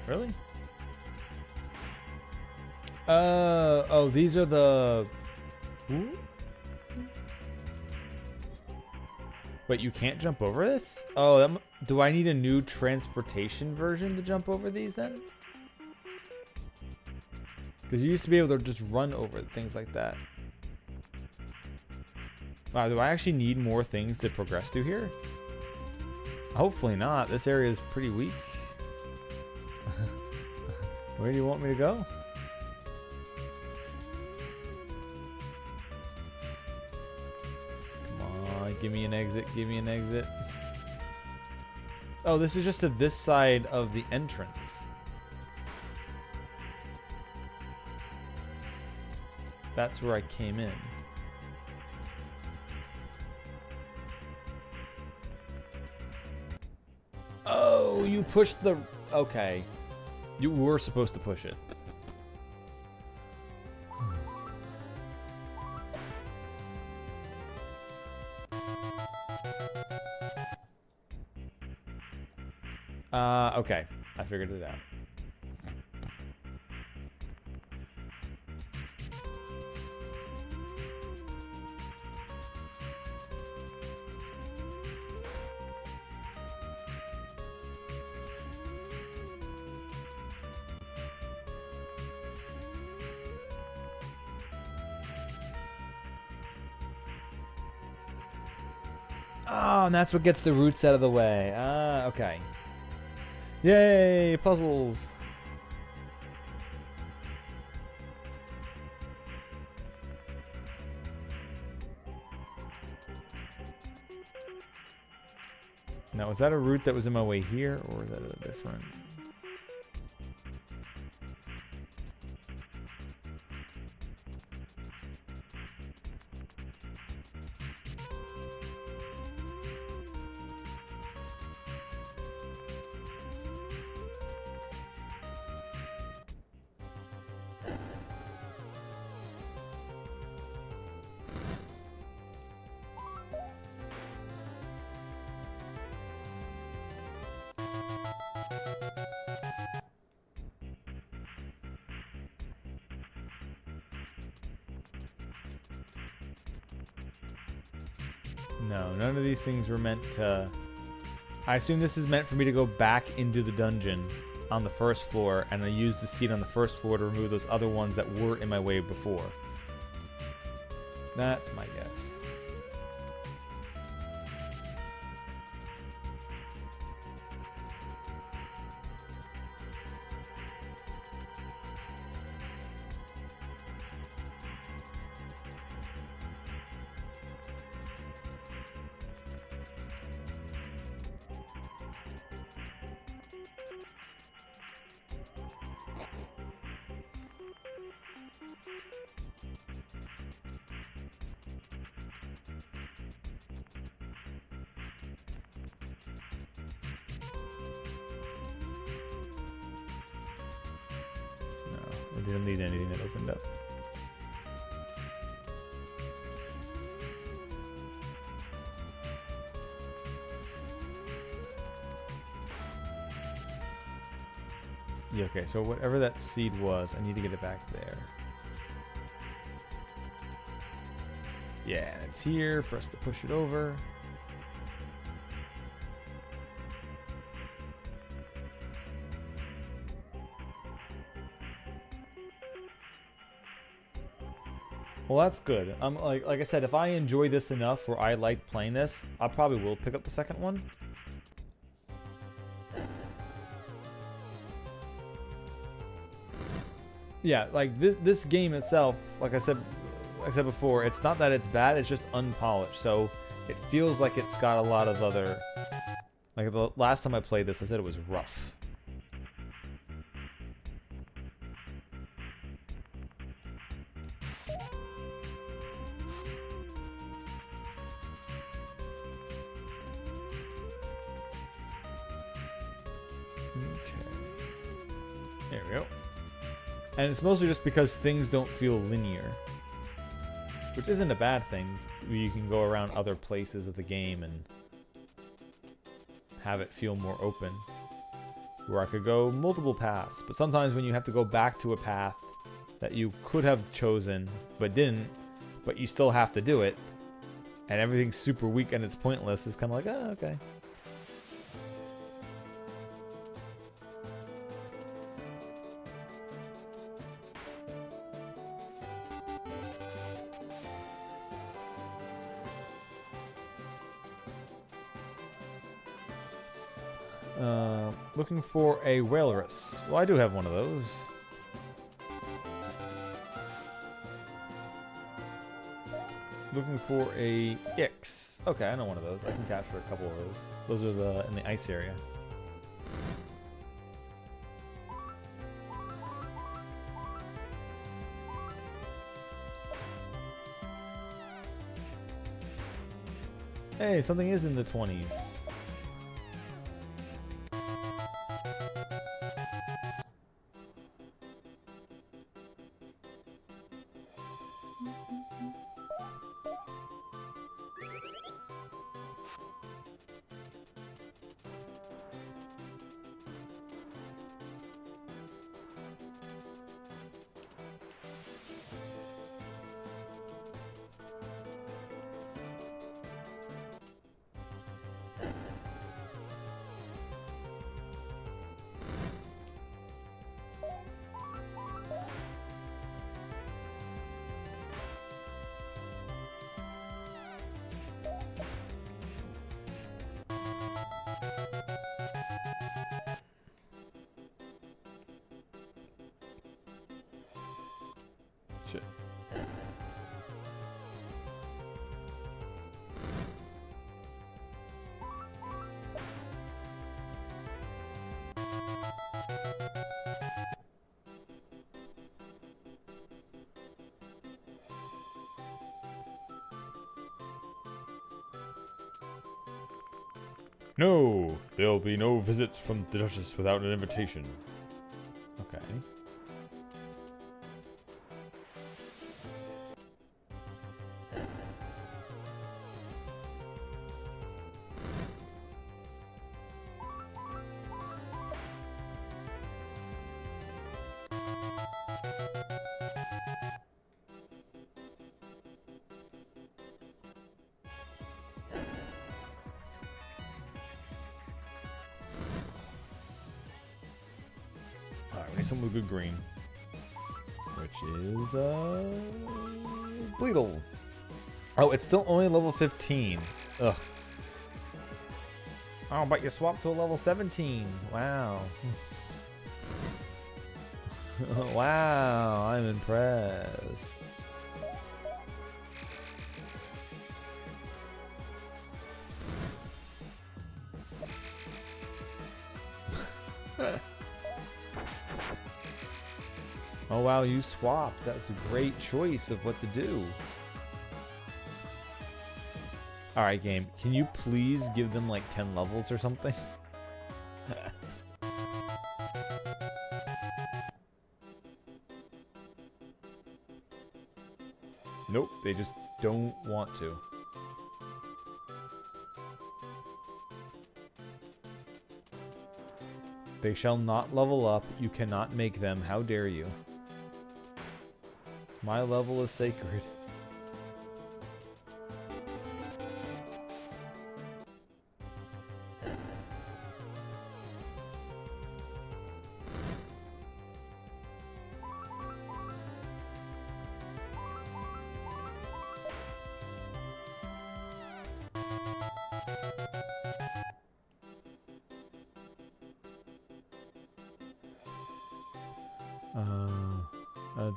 Really? Oh, these are the... Ooh? Wait, you can't jump over this? Oh, do I need a new transportation version to jump over these then? Because you used to be able to just run over things like that. Wow, do I actually need more things to progress to here? Hopefully not. This area is pretty weak. Where do you want me to go? Come on, give me an exit, give me an exit. Oh, this is just to this side of the entrance. That's where I came in. Oh, you pushed the... Okay. You were supposed to push it. Okay. I figured it out. Oh, and that's what gets the roots out of the way. Ah, okay. Yay, puzzles. Now, was that a route that was in my way here, or is that a different? No, none of these things were meant to... I assume this is meant for me to go back into the dungeon on the first floor, and I use the seed on the first floor to remove those other ones that were in my way before. That's my guess. I didn't need anything that opened up. Yeah, okay, so whatever that seed was, I need to get it back there. Yeah, and it's here for us to push it over. Well, that's good. Like I said, if I enjoy this enough where I like playing this, I probably will pick up the second one. Yeah, like this game itself, like I said before, it's not that it's bad, it's just unpolished. So it feels like it's got a lot of other... Like the last time I played this, I said it was rough. There we go. And it's mostly just because things don't feel linear. Which isn't a bad thing. You can go around other places of the game and have it feel more open. Where I could go multiple paths. But sometimes when you have to go back to a path that you could have chosen but didn't, but you still have to do it, and everything's super weak and it's pointless, it's kind of like, oh, okay. Looking for a Walrus. Well, I do have one of those. Looking for a Ix. Okay, I know one of those. I can capture a couple of those. Those are in the ice area. Hey, something is in the 20s. No, there'll be no visits from the Duchess without an invitation. Okay. Alright, we need something with good green. Which is, Bleedle. Oh, it's still only level 15. Ugh. Oh, but you swapped to a level 17. Wow. Wow, I'm impressed. Oh wow, you swapped. That was a great choice of what to do. Alright, game. Can you please give them like 10 levels or something? Nope, they just don't want to. They shall not level up. You cannot make them. How dare you? My level is sacred.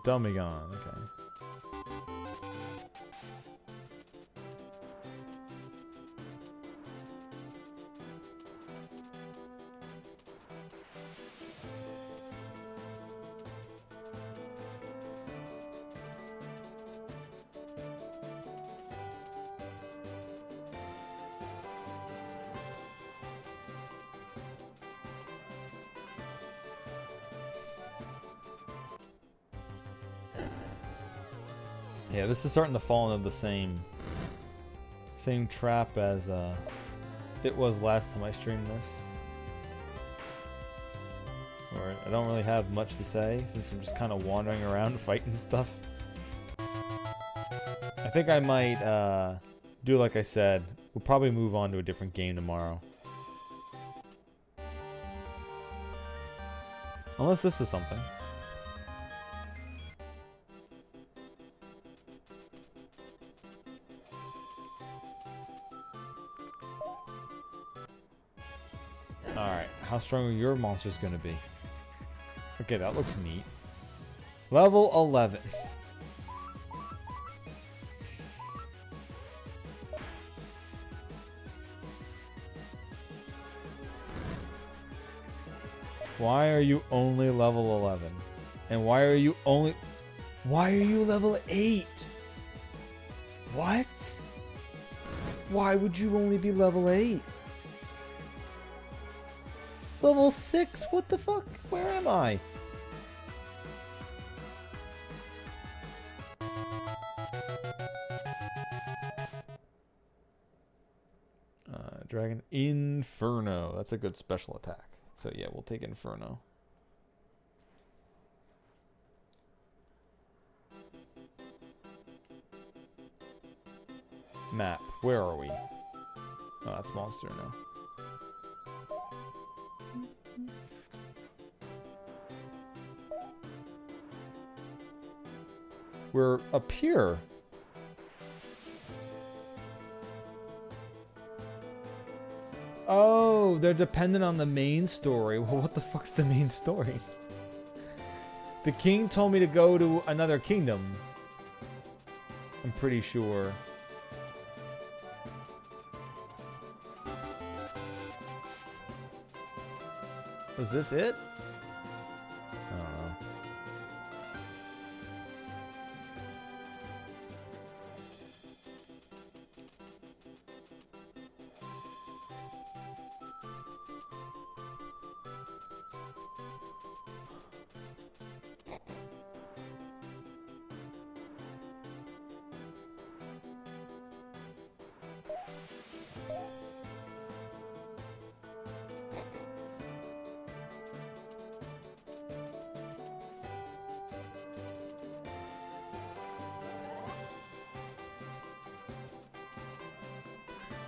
Dummigon, okay. Yeah, this is starting to fall into the same trap as it was last time I streamed this. Where I don't really have much to say since I'm just kind of wandering around fighting stuff. I think I might do like I said. We'll probably move on to a different game tomorrow. Unless this is something. How strong are your monsters going to be? Okay, that looks neat. Level 11. Why are you only level 11? And why are you only... Why are you level 8? What? Why would you only be level 8? Level 6? What the fuck? Where am I? Dragon Inferno. That's a good special attack. So yeah, we'll take Inferno. Map. Where are we? Oh, that's monster now. We're up here. Oh, they're dependent on the main story. Well, what the fuck's the main story? The king told me to go to another kingdom. I'm pretty sure. Was this it? I don't know.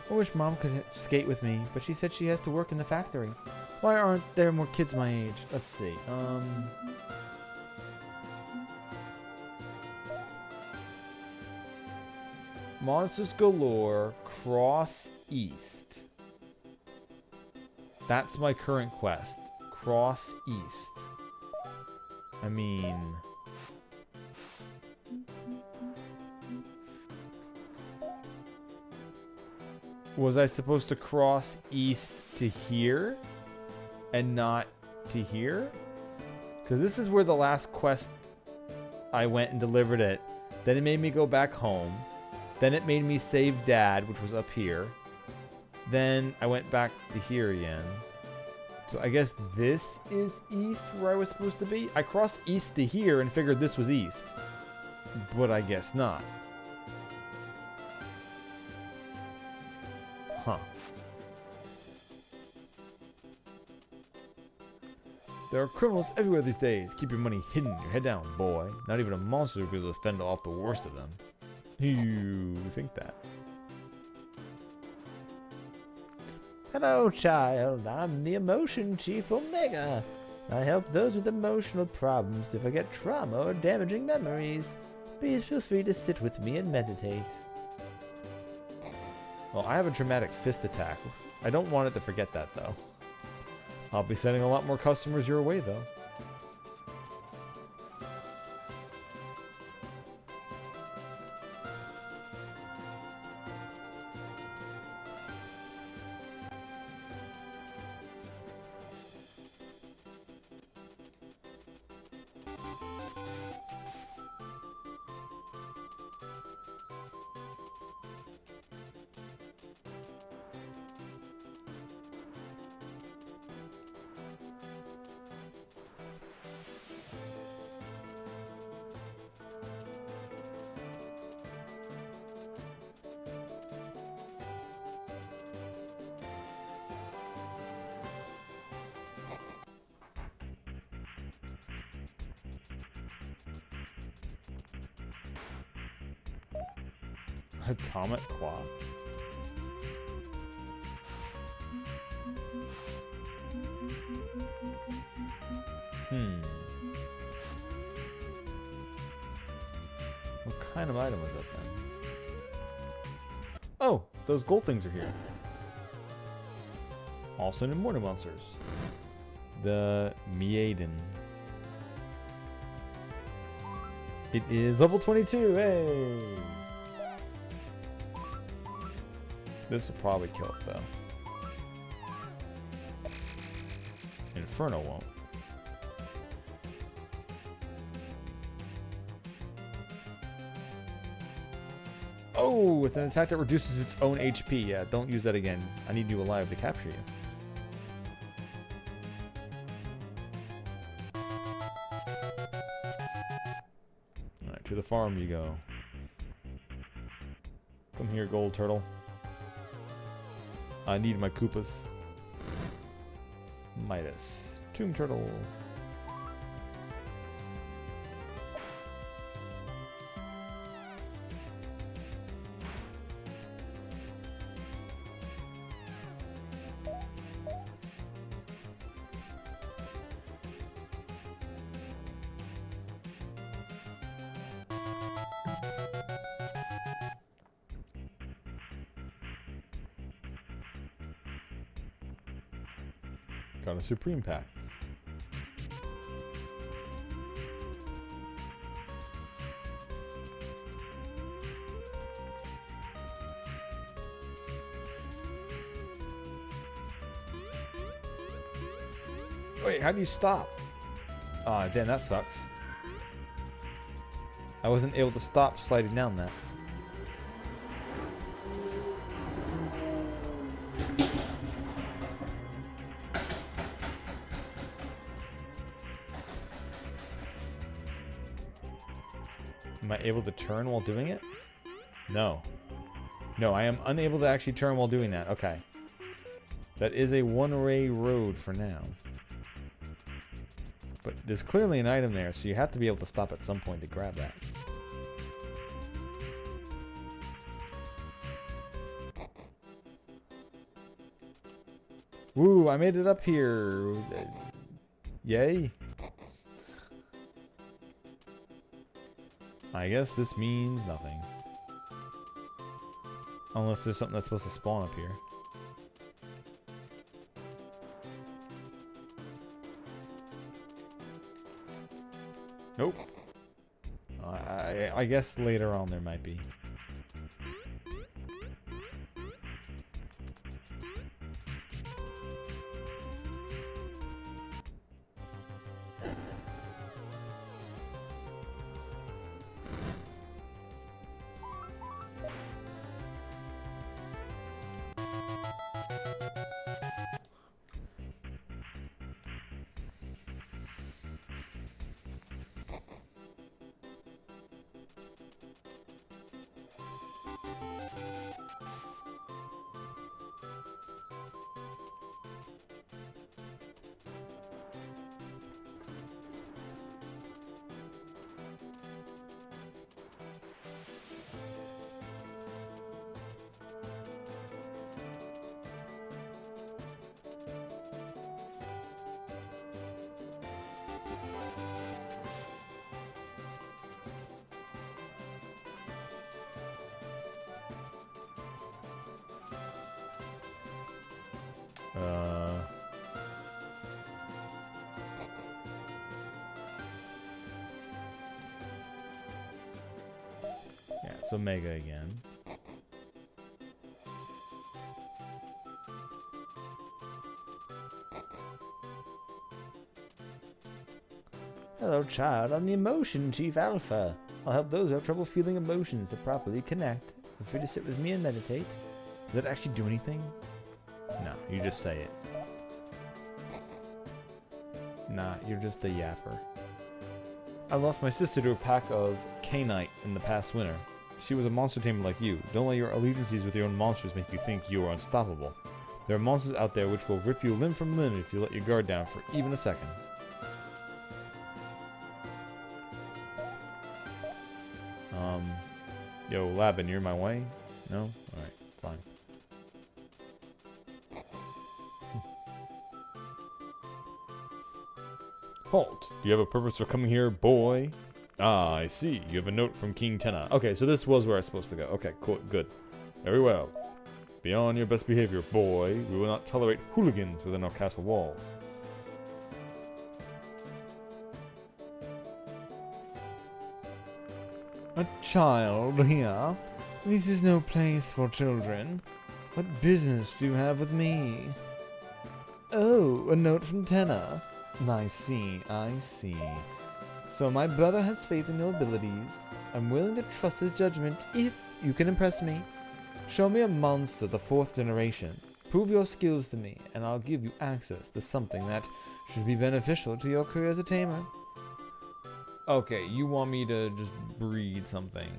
I wish Mom could skate with me, but she said she has to work in the factory. Why aren't there more kids my age? Let's see. Monsters Galore, Cross East. That's my current quest. Cross East. I mean... was I supposed to cross east to here? And not to here? Because this is where the last quest I went and delivered it. Then it made me go back home. Then it made me save Dad, which was up here. Then I went back to here again. So I guess this is east where I was supposed to be? I crossed east to here and figured this was east. But I guess not. Huh. There are criminals everywhere these days. Keep your money hidden. Your head down, boy. Not even a monster will be able to fend off the worst of them. You think that? Hello, child. I'm the Emotion Chief Omega. I help those with emotional problems to forget trauma or damaging memories. Please feel free to sit with me and meditate. Well, I have a dramatic fist attack. I don't want it to forget that, though. I'll be sending a lot more customers your way, though. Atomic clock. What kind of item was that then? Oh, those gold things are here. Also in Morning Monsters. The Maiden. It is level 22, hey! This will probably kill it, though. Inferno won't. Oh, it's an attack that reduces its own HP. Yeah, don't use that again. I need you alive to capture you. Alright, to the farm you go. Come here, gold turtle. I need my Koopas. Midas. Tomb Turtle. Got a Supreme Pact. Wait, how do you stop? Ah, damn, that sucks. I wasn't able to stop sliding down that. Am I able to turn while doing it? No. No, I am unable to actually turn while doing that. Okay. That is a one-way road for now. But there's clearly an item there, so you have to be able to stop at some point to grab that. Woo, I made it up here. Yay. I guess this means nothing. Unless there's something that's supposed to spawn up here. Nope. I guess later on there might be. Yeah, it's Omega again. Hello, child. I'm the Emotion Chief Alpha. I'll help those who have trouble feeling emotions to properly connect. Feel free to sit with me and meditate. Does that actually do anything? No, you just say it. Nah, you're just a yapper. I lost my sister to a pack of K-Knight in the past winter. She was a monster tamer like you. Don't let your allegiances with your own monsters make you think you are unstoppable. There are monsters out there which will rip you limb from limb if you let your guard down for even a second. Yo, Labin, you're in my way? No? Alright, fine. Halt! Do you have a purpose for coming here, boy? Ah, I see. You have a note from King Tenna. Okay, so this was where I was supposed to go. Okay, cool, good. Very well. Be on your best behavior, boy. We will not tolerate hooligans within our castle walls. A child here? This is no place for children. What business do you have with me? Oh, a note from Tenna. I see, I see. So my brother has faith in your abilities. I'm willing to trust his judgment if you can impress me. Show me a monster the 4th generation. Prove your skills to me, and I'll give you access to something that should be beneficial to your career as a tamer. Okay, you want me to just breed something.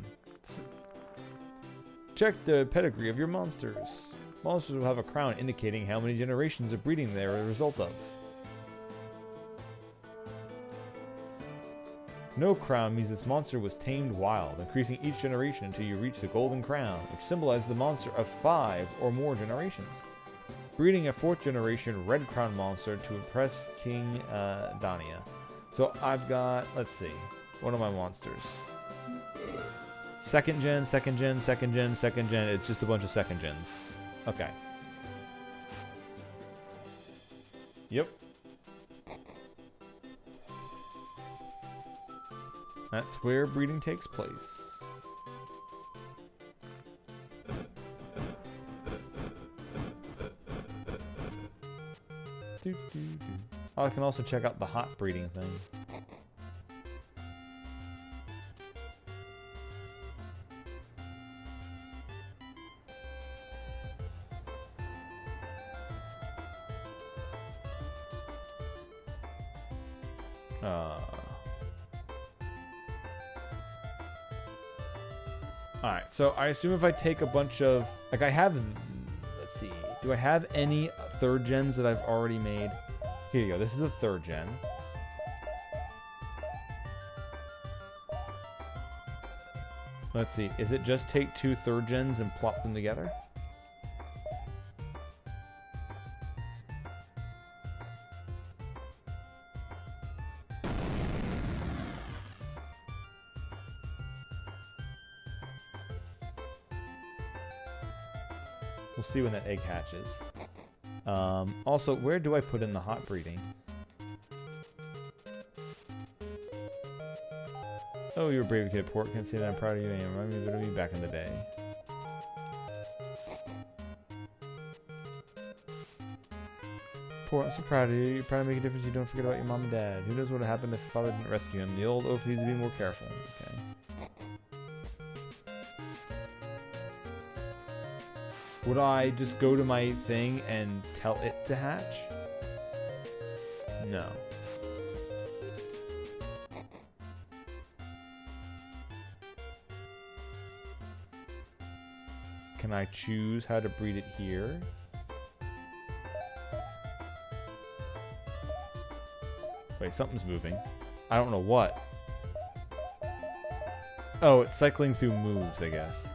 Check the pedigree of your monsters. Monsters will have a crown indicating how many generations of breeding they are a result of. No crown means this monster was tamed wild, increasing each generation until you reach the golden crown, which symbolizes the monster of 5 or more generations. Breeding a 4th generation red crown monster to impress King Dania. So I've got, let's see, what are my monsters? 2nd gen, 2nd gen, 2nd gen, 2nd gen, it's just a bunch of 2nd gens. Okay. Yep. That's where breeding takes place. Oh, I can also check out the hot breeding thing. Alright, so I assume if I take a bunch of... Like, I have... Let's see. Do I have any 3rd gens that I've already made? Here you go. This is a 3rd gen. Let's see. Is it just take 2 3rd gens and plop them together? We'll see when that egg hatches. Also, where do I put in the hot breeding? Oh, you're a brave kid, Port. Can't say that I'm proud of you. I am. Remind me of me back in the day. Port, I'm so proud of you. You're proud to make a difference. You don't forget about your mom and dad. Who knows what would happen if father didn't rescue him? The old oaf needs to be more careful. Okay. Would I just go to my thing and tell it to hatch? No. Can I choose how to breed it here? Wait, something's moving. I don't know what. Oh, it's cycling through moves, I guess.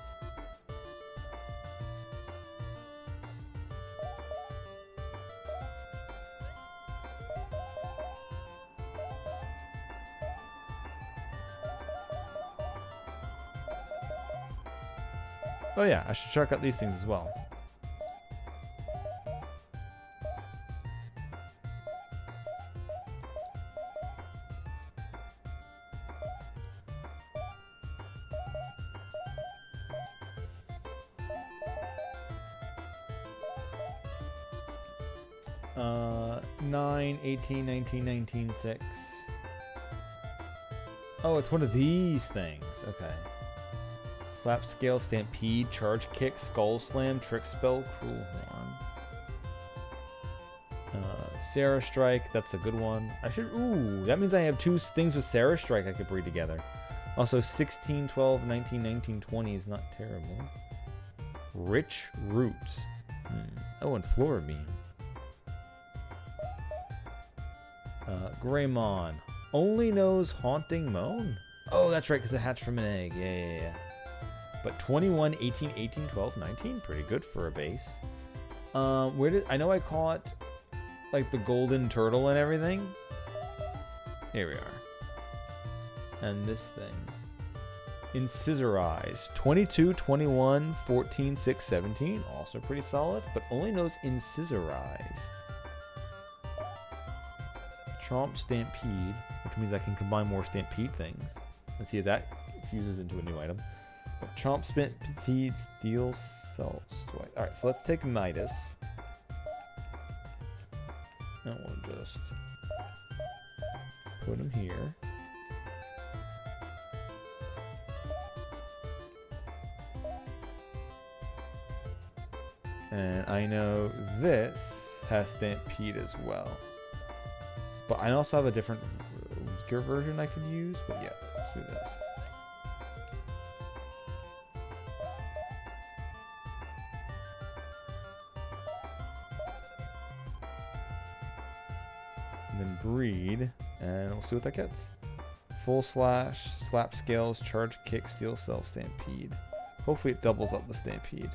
Oh yeah, I should check out these things as well. Uh, 9, 18, 19, 19, 6. Oh, it's one of these things. Okay. Slap Scale, Stampede, Charge Kick, Skull Slam, Trick Spell, Cruel Horn. Sarah Strike, that's a good one. I should, ooh, that means I have 2 things with Sarah Strike I could breed together. Also 16, 12, 19, 19, 20 is not terrible. Rich Root. Oh, and Flora Beam. Greymon. Only knows Haunting Moan? Oh, that's right, because it hatched from an egg. Yeah. But 21, 18, 18, 12, 19, pretty good for a base. Where did I know I caught like the golden turtle and everything? Here we are. And this thing. Incissorize. 22, 21, 14, 6, 17. Also pretty solid, but only knows Incissorize. Chomp Stampede, which means I can combine more Stampede things. Let's see if that fuses into a new item. But Chomp Stampede, Steel Self Swipe. Alright, so let's take Midas. And we'll just put him here. And I know this has Stampede as well. But I also have a different weaker version I could use. But yeah, let's do this. And then breed, and we'll see what that gets. Full Slash, Slap Scales, Charge Kick, Steel Self, Stampede. Hopefully it doubles up the Stampede.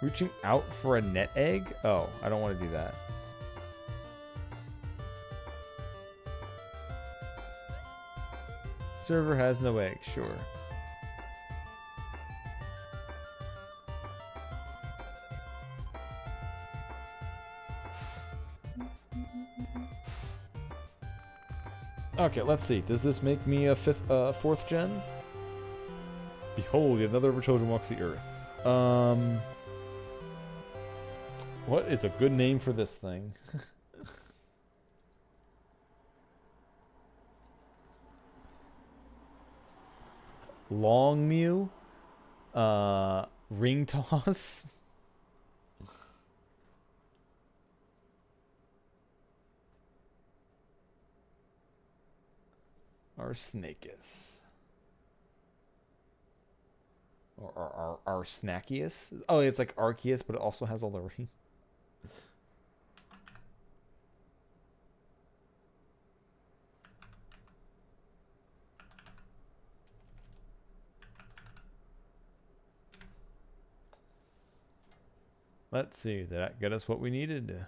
Reaching out for a net egg? Oh, I don't want to do that. Server has no egg, sure. Okay, let's see. Does this make me a 4th gen? Behold, another of our children walks the earth. What is a good name for this thing? Long Mew? Ring toss. Arsnakus. Or Arsnakius. Oh, it's like Arceus, but it also has all the ring. Let's see, did that get us what we needed?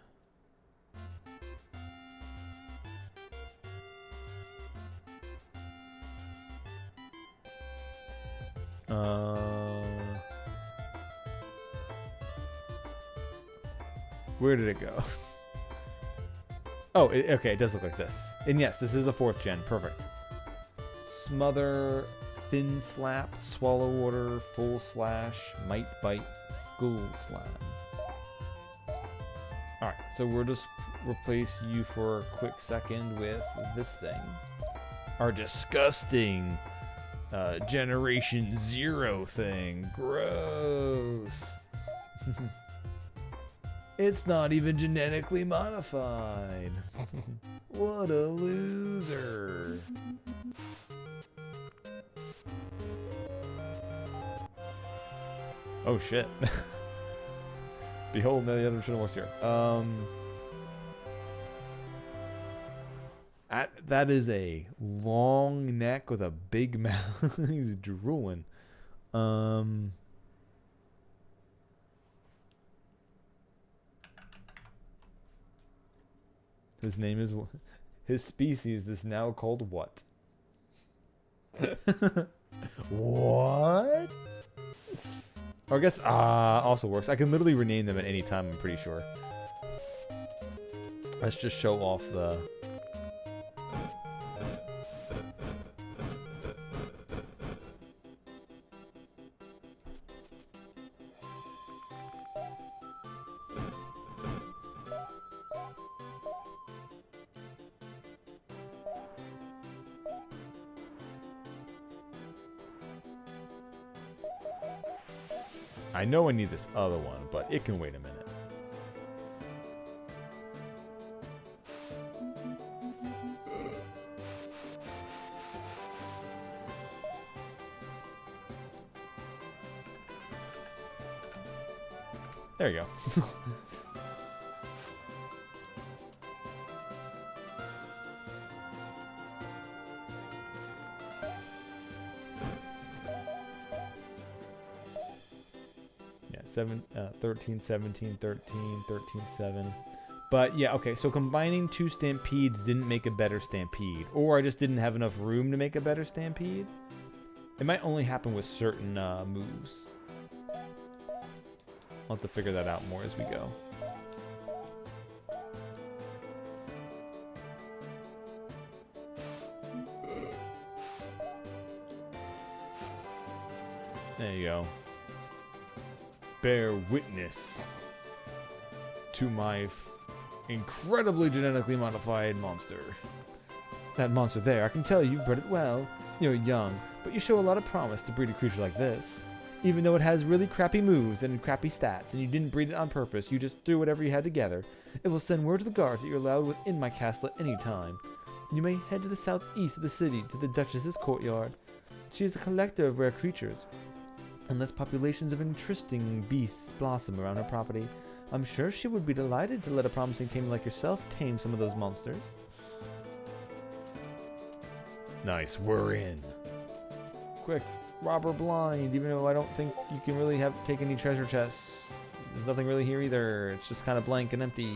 Where did it go? Oh, okay, it does look like this. And yes, this is a 4th gen, perfect. Smother, Thin Slap, Swallow Water, Full Slash, Might Bite, School Slam. Alright, so we'll just replace you for a quick second with this thing. Our disgusting Generation 0 thing. Gross. It's not even genetically modified. What a loser. Oh shit. Behold, the other Shinomorphs here. That is a long neck with a big mouth. He's drooling. His name is... His species is now called what? What? Or I guess also works. I can literally rename them at any time, I'm pretty sure. Let's just show off the... I know I need this other one, but it can wait a minute. There you go. Yeah, 13, 17, 13, 13, 7. But yeah, okay, so combining 2 Stampedes didn't make a better Stampede. Or I just didn't have enough room to make a better Stampede. It might only happen with certain moves. I'll have to figure that out more as we go. There you go. Bear witness to my incredibly genetically modified monster. That monster there, I can tell you bred it well. You're young, but you show a lot of promise to breed a creature like this. Even though it has really crappy moves and crappy stats, and you didn't breed it on purpose, you just threw whatever you had together, it will send word to the guards that you're allowed within my castle at any time. You may head to the southeast of the city, to the Duchess's courtyard. She is a collector of rare creatures. Unless populations of interesting beasts blossom around her property, I'm sure she would be delighted to let a promising tamer like yourself tame some of those monsters. Nice, we're in. Quick, rob her blind, even though I don't think you can really take any treasure chests. There's nothing really here either. It's just kind of blank and empty.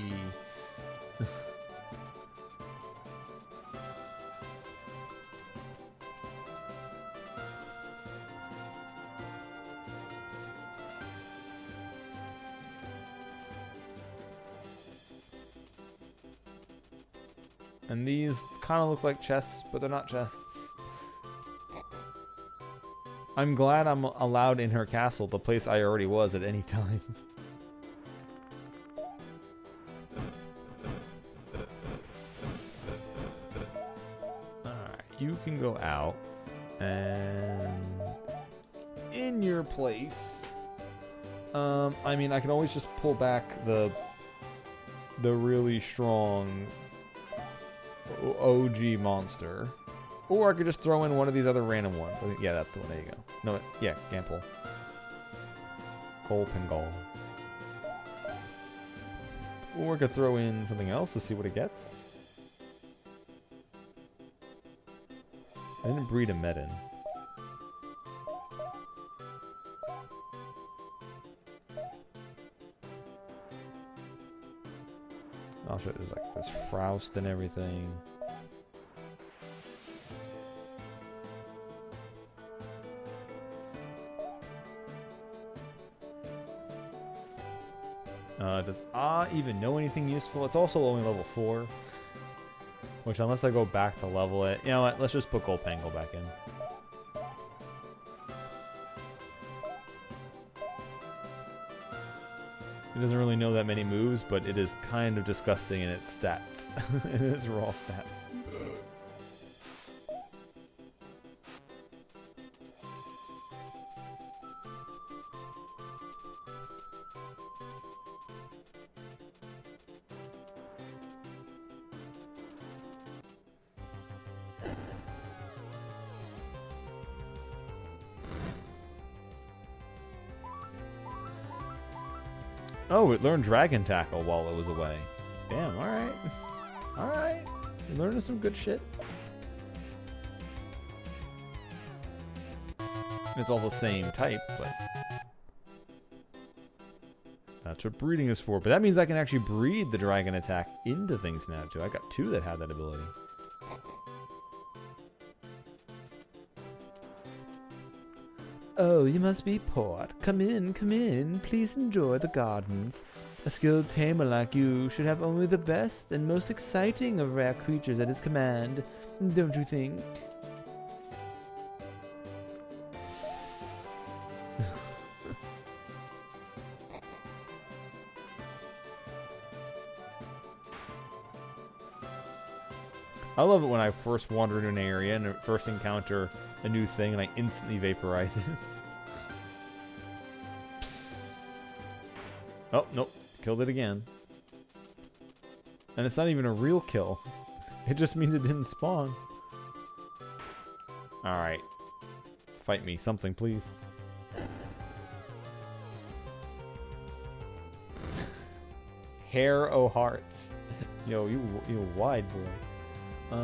And these kind of look like chests, but they're not chests. I'm glad I'm allowed in her castle, the place I already was at any time. Alright, you can go out. And in your place. I mean, I can always just pull back the really strong OG monster. Or I could just throw in one of these other random ones. I think, yeah, that's the one. There you go. No, yeah, Gample. Golpengal. Or I could throw in something else to see what it gets. I didn't breed a Medin. I'll show you, there's like this Froust and everything. Does Ah even know anything useful? It's also only level 4. Which, unless I go back to level it... You know what? Let's just put Golpangle back in. It doesn't really know that many moves, but it is kind of disgusting in its stats. In its raw stats. Oh, it learned Dragon Tackle while it was away. Damn, alright. Alright. You're learning some good shit. It's all the same type, but... That's what breeding is for. But that means I can actually breed the Dragon Attack into things now, too. I got 2 that have that ability. Oh, you must be Port. Come in, come in. Please enjoy the gardens. A skilled tamer like you should have only the best and most exciting of rare creatures at his command. Don't you think? I love it when I first wander into an area and first encounter a new thing and I instantly vaporize it. Psst. Oh, nope. Killed it again. And it's not even a real kill. It just means it didn't spawn. Alright. Fight me. Something, please. Hair o' hearts. Yo, you wide boy.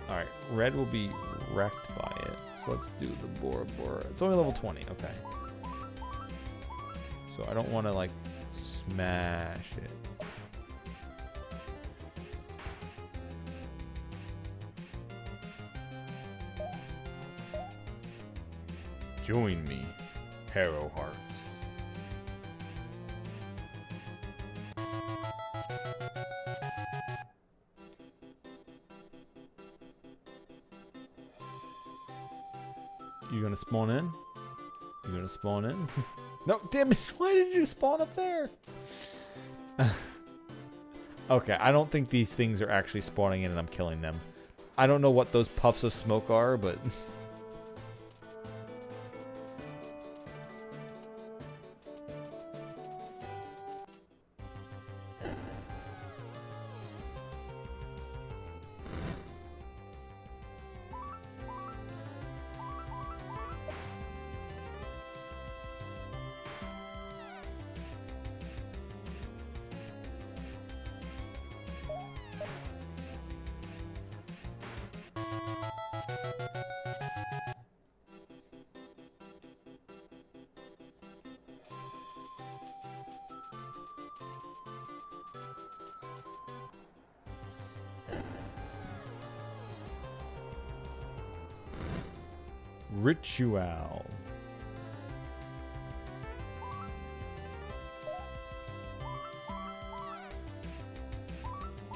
Alright. Red will be wrecked by it. So let's do the Bora Bora. It's only level 20. Okay. So I don't want to, like, smash it. Join me, Harrow Hearts. You gonna spawn in? You gonna spawn in? No, damn it! Why did you spawn up there? Okay, I don't think these things are actually spawning in and I'm killing them. I don't know what those puffs of smoke are, but... Ritual.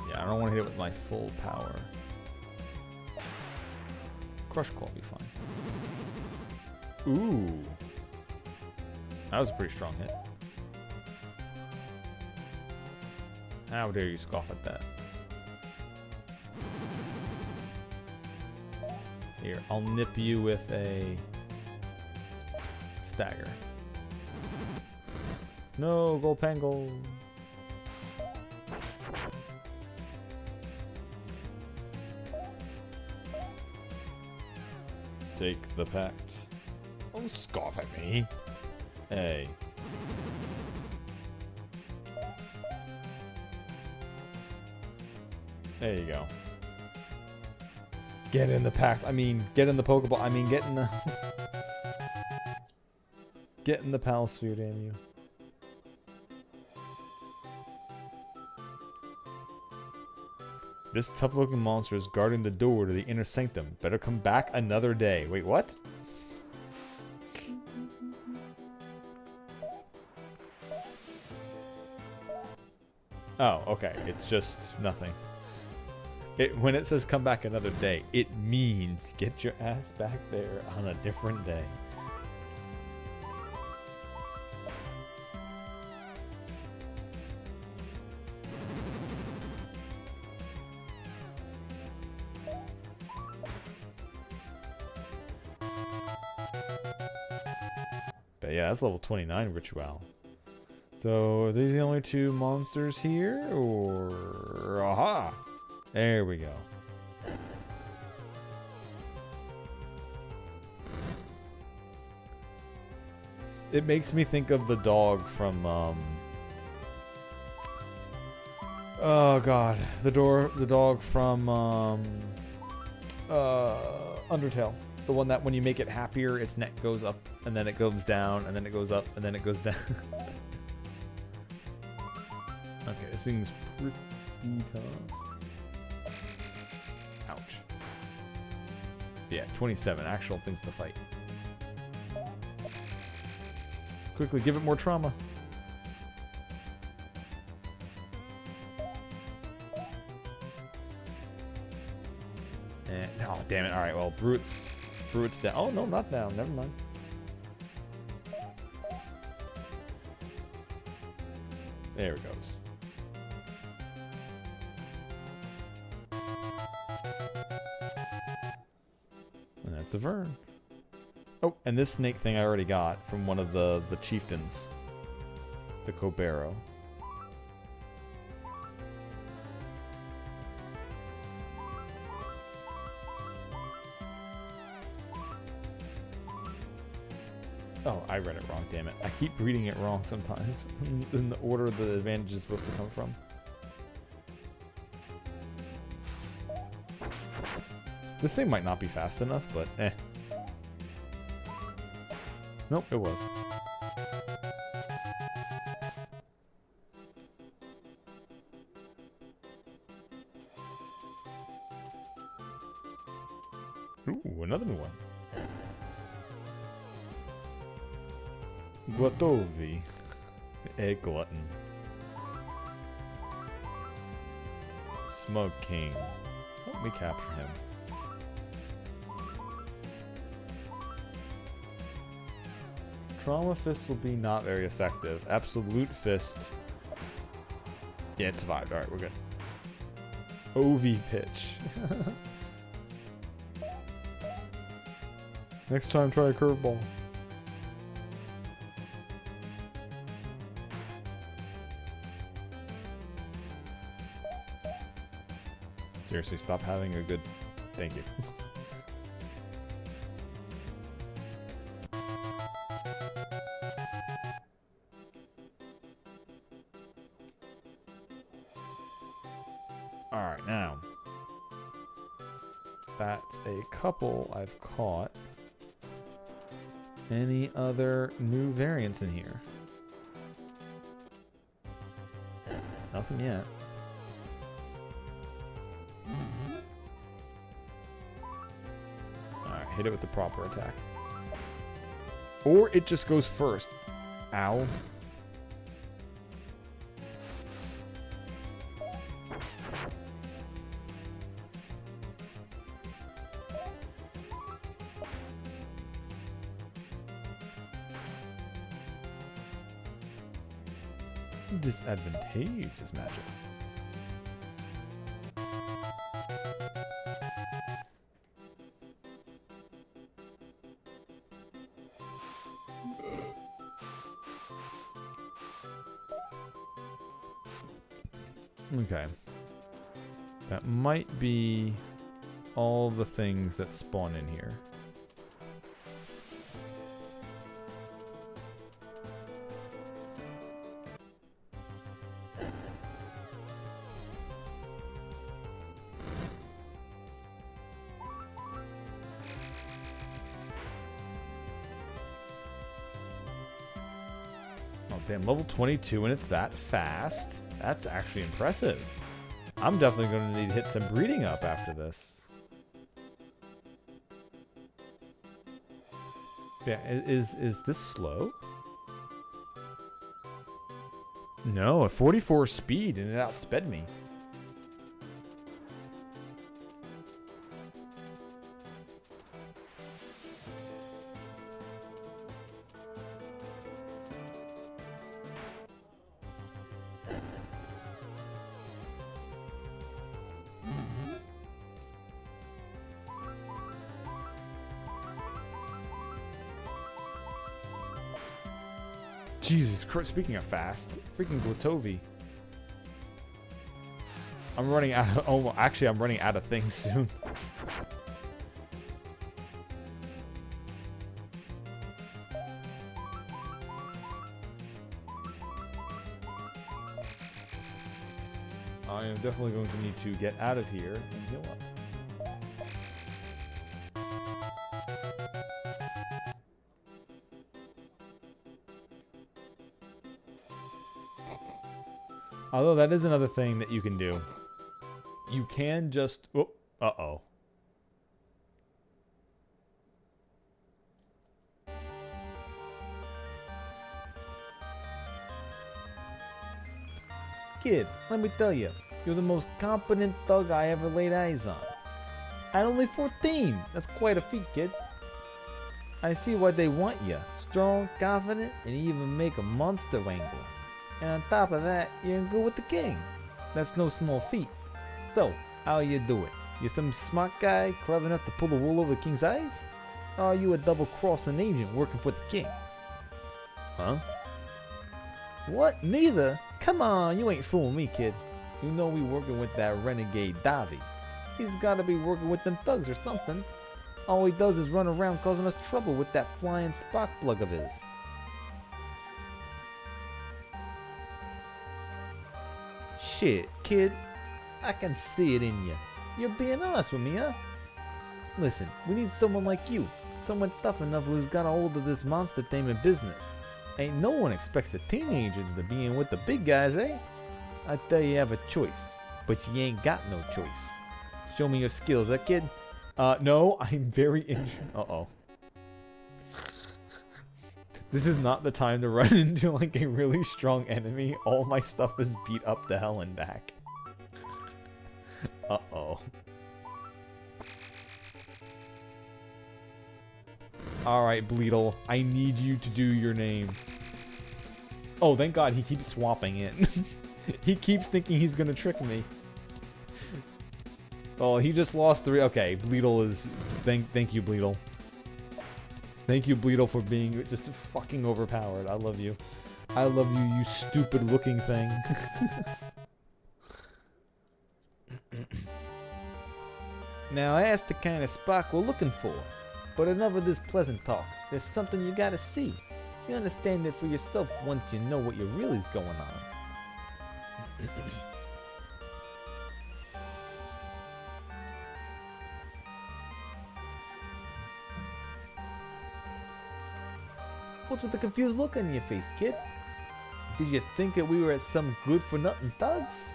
Yeah, I don't want to hit it with my full power. Crush Claw will be fine. Ooh. That was a pretty strong hit. How dare you scoff at that? Here, I'll nip you with a stagger. No, Golpangle. Take the pact. Don't scoff at me. Hey. There you go. Get in the pact. I mean, get in the Pokeball. I mean, get in the... Get in the Palsphere, damn you. This tough-looking monster is guarding the door to the inner sanctum. Better come back another day. Wait, what? Oh, okay. It's just nothing. When it says come back another day, it means get your ass back there on a different day. But yeah, that's level 29 Ritual. So, are these the only two monsters here? Or... Aha! There we go. It makes me think of the dog from, oh god. The dog from, Undertale. The one that when you make it happier, its neck goes up, and then it goes down, and then it goes up, and then it goes down. Okay, this thing's pretty tough. Ouch. Yeah, 27 actual things to fight. Quickly, give it more trauma. And, oh, damn it. Alright, well, Brute's down. Oh, no, not down. Never mind. There it goes. And that's a Vern. Oh, and this snake thing I already got from one of the chieftains. The Cobero. Oh, I read it wrong, damn it. I keep reading it wrong sometimes. In the order the advantage is supposed to come from. This thing might not be fast enough, but eh. Nope, it was. Ooh, another new one. Gluttovi. Egg Glutton. Smug King. Let me capture him. Trauma Fist will be not very effective. Absolute Fist. Yeah, it survived. Alright, we're good. OV Pitch. Next time, try a curveball. Seriously, stop having a good... Thank you. Alright, now. That's a couple I've caught. Any other new variants in here? Nothing yet. Alright, hit it with the proper attack. Or it just goes first. Ow. Disadvantageous magic. Okay. That might be all the things that spawn in here. Oh, damn, level 22 and it's that fast. That's actually impressive. I'm definitely going to need to hit some breeding up after this. Yeah, is this slow? No, at 44 speed and it outsped me. Jesus Christ, speaking of fast, freaking Glatovi. I'm running out of, oh, actually I'm running out of things soon. I am definitely going to need to get out of here and heal up. Although that is another thing that you can do. You can just... Oh, uh-oh. Kid, let me tell you, you're the most competent thug I ever laid eyes on. At only 14, that's quite a feat, kid. I see why they want you. Strong, confident, and you even make a monster wrangler. And on top of that, you're in good with the king. That's no small feat. So, how you do it? You some smart guy, clever enough to pull the wool over the king's eyes? Or are you a double-crossing agent working for the king? Huh? What? Neither? Come on, you ain't fooling me, kid. You know we working with that renegade Davi. He's gotta be working with them thugs or something. All he does is run around causing us trouble with that flying spark plug of his. Shit, kid. I can see it in you. You're being honest with me, huh? Listen, we need someone like you. Someone tough enough who's got a hold of this monster taming business. Ain't no one expects a teenager to be in with the big guys, eh? I tell you have a choice, but you ain't got no choice. Show me your skills, huh, kid? No, I'm very Uh-oh. This is not the time to run into, like, a really strong enemy. All my stuff is beat up to hell and back. Uh-oh. Alright, Bleedle. I need you to do your name. Oh, thank God he keeps swapping it. He keeps thinking he's gonna trick me. Oh, he just lost 3. Okay, Bleedle is... Thank you, Bleedle. Thank you, Bleedle, for being just fucking overpowered. I love you. I love you, you stupid looking thing. Now, I asked the kind of spark we're looking for. But enough of this pleasant talk. There's something you gotta see. You understand it for yourself once you know what you really is going on. What's with the confused look on your face, kid? Did you think that we were at some good-for-nothing thugs?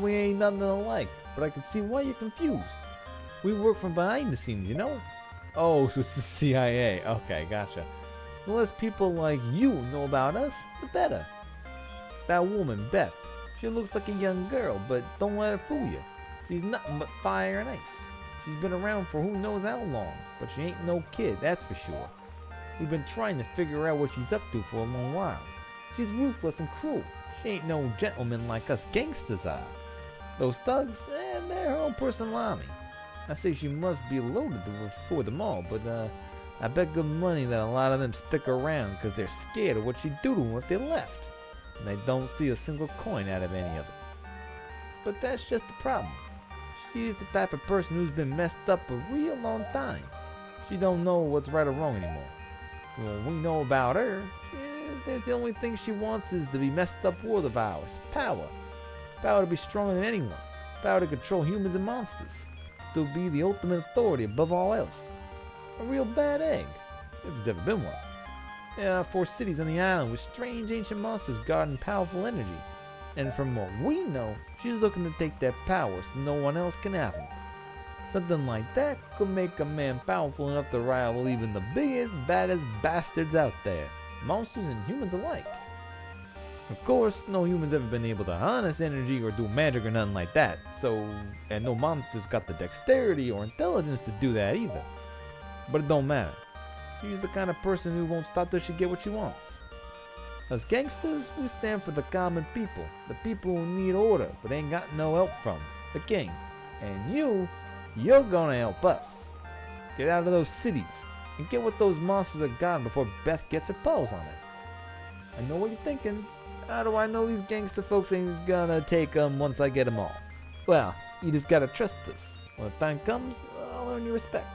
We ain't nothing alike, but I can see why you're confused. We work from behind the scenes, you know? Oh, so it's the CIA. Okay, gotcha. The less people like you know about us, the better. That woman, Beth, she looks like a young girl, but don't let her fool you. She's nothing but fire and ice. She's been around for who knows how long, but she ain't no kid, that's for sure. We've been trying to figure out what she's up to for a long while. She's ruthless and cruel. She ain't no gentleman like us gangsters are. Those thugs, they're her own personal army. I say she must be loaded for them all, but I bet good money that a lot of them stick around because they're scared of what she'd do to them if they left. and they don't see a single coin out of any of it. But that's just the problem. She's the type of person who's been messed up a real long time. She don't know what's right or wrong anymore. Well, we know about her. There's the only thing she wants is to be messed up world of ours. Power. Power to be stronger than anyone. Power to control humans and monsters. To be the ultimate authority above all else. A real bad egg. If there's ever been one. There are 4 cities on the island with strange ancient monsters guarding powerful energy. And from what we know, she's looking to take their powers so no one else can have them. Something like that could make a man powerful enough to rival even the biggest, baddest bastards out there. Monsters and humans alike. Of course, no human's ever been able to harness energy or do magic or nothing like that. And no monster's got the dexterity or intelligence to do that either. But it don't matter. She's the kind of person who won't stop till she get what she wants. As gangsters, we stand for the common people. The people who need order, but ain't got no help from the king. And you're gonna help us. Get out of those cities and get what those monsters are gone before Beth gets her paws on it. I know what you're thinking. How do I know these gangster folks ain't gonna take them once I get them all? Well, you just gotta trust us. When the time comes, I'll earn your respect.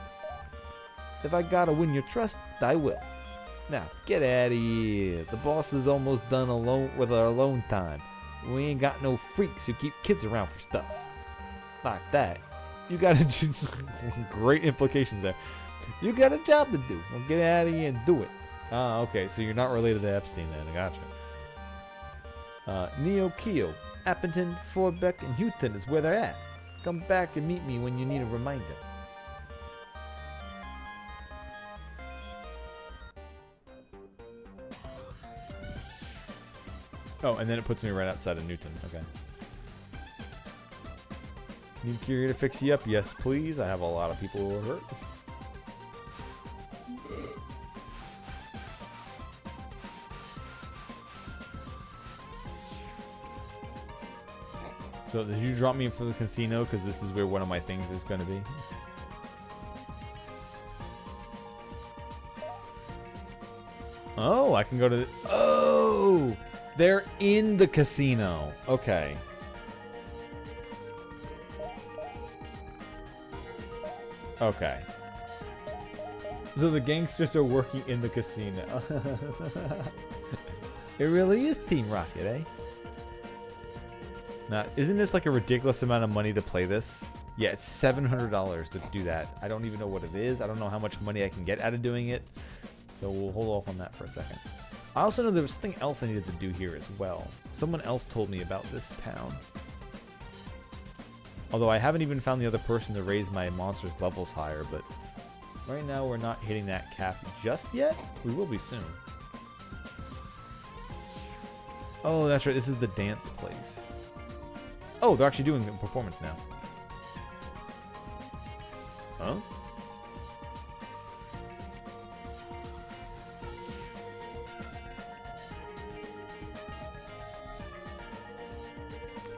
If I gotta win your trust, I will. Now, get out of here. The boss is almost done alone with our alone time. We ain't got no freaks who keep kids around for stuff. Like that. You got a great implications there. You got a job to do. Well, get out of here and do it. Ah, okay. So you're not related to Epstein then. I gotcha. Neo Keo, Appleton, Forbeck, and Houghton is where they're at. Come back and meet me when you need a reminder. Oh, and then it puts me right outside of Newton. Okay. Need Curie to fix you up? Yes, please. I have a lot of people who are hurt. So did you drop me for the casino? Because this is where one of my things is going to be. Oh, I can go to the... Oh! They're in the casino. Okay. Okay. So the gangsters are working in the casino. It really is Team Rocket, eh? Now, isn't this like a ridiculous amount of money to play this? Yeah, it's $700 to do that. I don't even know what it is. I don't know how much money I can get out of doing it. So we'll hold off on that for a second. I also know there was something else I needed to do here as well. Someone else told me about this town. Although I haven't even found the other person to raise my monster's levels higher, but right now we're not hitting that cap just yet. We will be soon. Oh, that's right. This is the dance place. Oh, they're actually doing a performance now. Huh?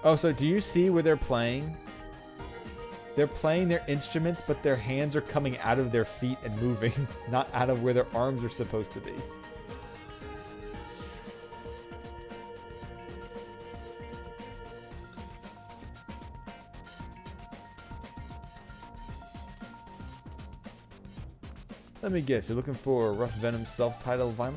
Oh, so do you see where they're playing? They're playing their instruments, but their hands are coming out of their feet and moving, not out of where their arms are supposed to be. Let me guess, you're looking for a Rough Venom self-titled vinyl?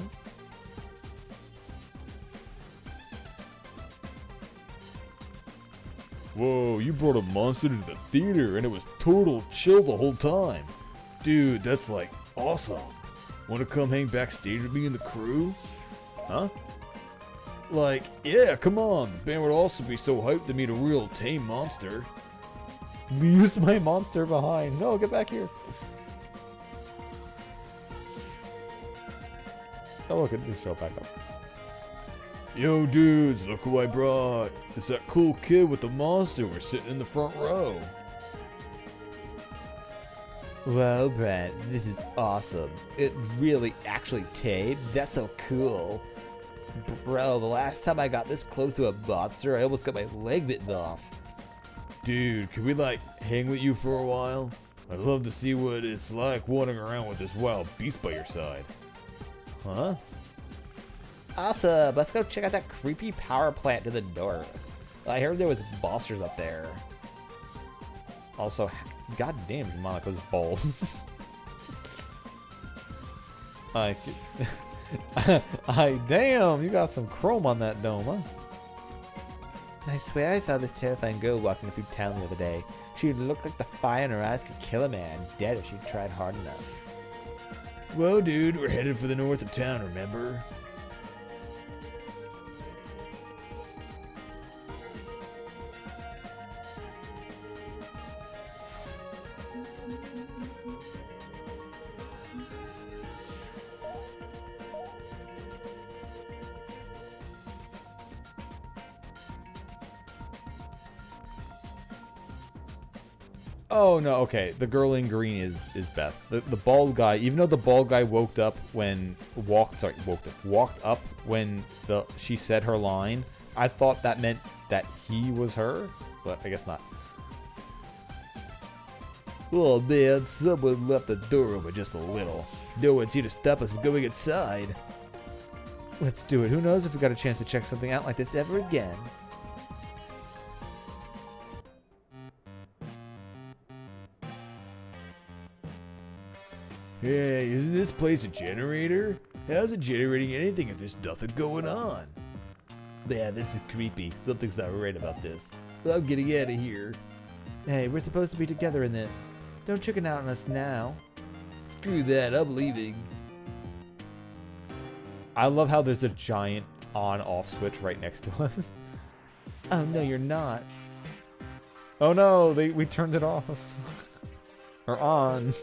Whoa, you brought a monster to the theater and it was total chill the whole time. Dude, that's like awesome. Want to come hang backstage with me and the crew? Huh? Like, yeah, come on. The band would also be so hyped to meet a real tame monster. Leaves my monster behind. No, get back here. Oh, look, it just showed back up. Yo, dudes, look who I brought. It's that cool kid with the monster. We're sitting in the front row. Well, Brent, this is awesome. It really actually tame. That's so cool. Bro, the last time I got this close to a monster, I almost got my leg bitten off. Dude, can we, like, hang with you for a while? I'd love to see what it's like wandering around with this wild beast by your side. Huh? Awesome. Let's go check out that creepy power plant to the north. I heard there was bossers up there. Also, goddamn, Monica's balls. Like, damn, you got some chrome on that dome, huh? I swear I saw this terrifying girl walking through town the other day. She looked like the fire in her eyes could kill a man, dead if she tried hard enough. Whoa, dude, we're headed for the north of town, remember? Oh no, okay. The girl in green is Beth. The bald guy, even though the bald guy walked up when walked up when she said her line, I thought that meant that he was her, but I guess not. Oh man, someone left the door open just a little. No one's here to stop us from going inside. Let's do it. Who knows if we got a chance to check something out like this ever again. Hey, isn't this place a generator? How's it generating anything if there's nothing going on? Yeah, this is creepy. Something's not right about this. I'm getting out of here. Hey, we're supposed to be together in this. Don't chicken out on us now. Screw that, I'm leaving. I love how there's a giant on-off switch right next to us. Oh no, you're not. Oh no, we turned it off. Or on.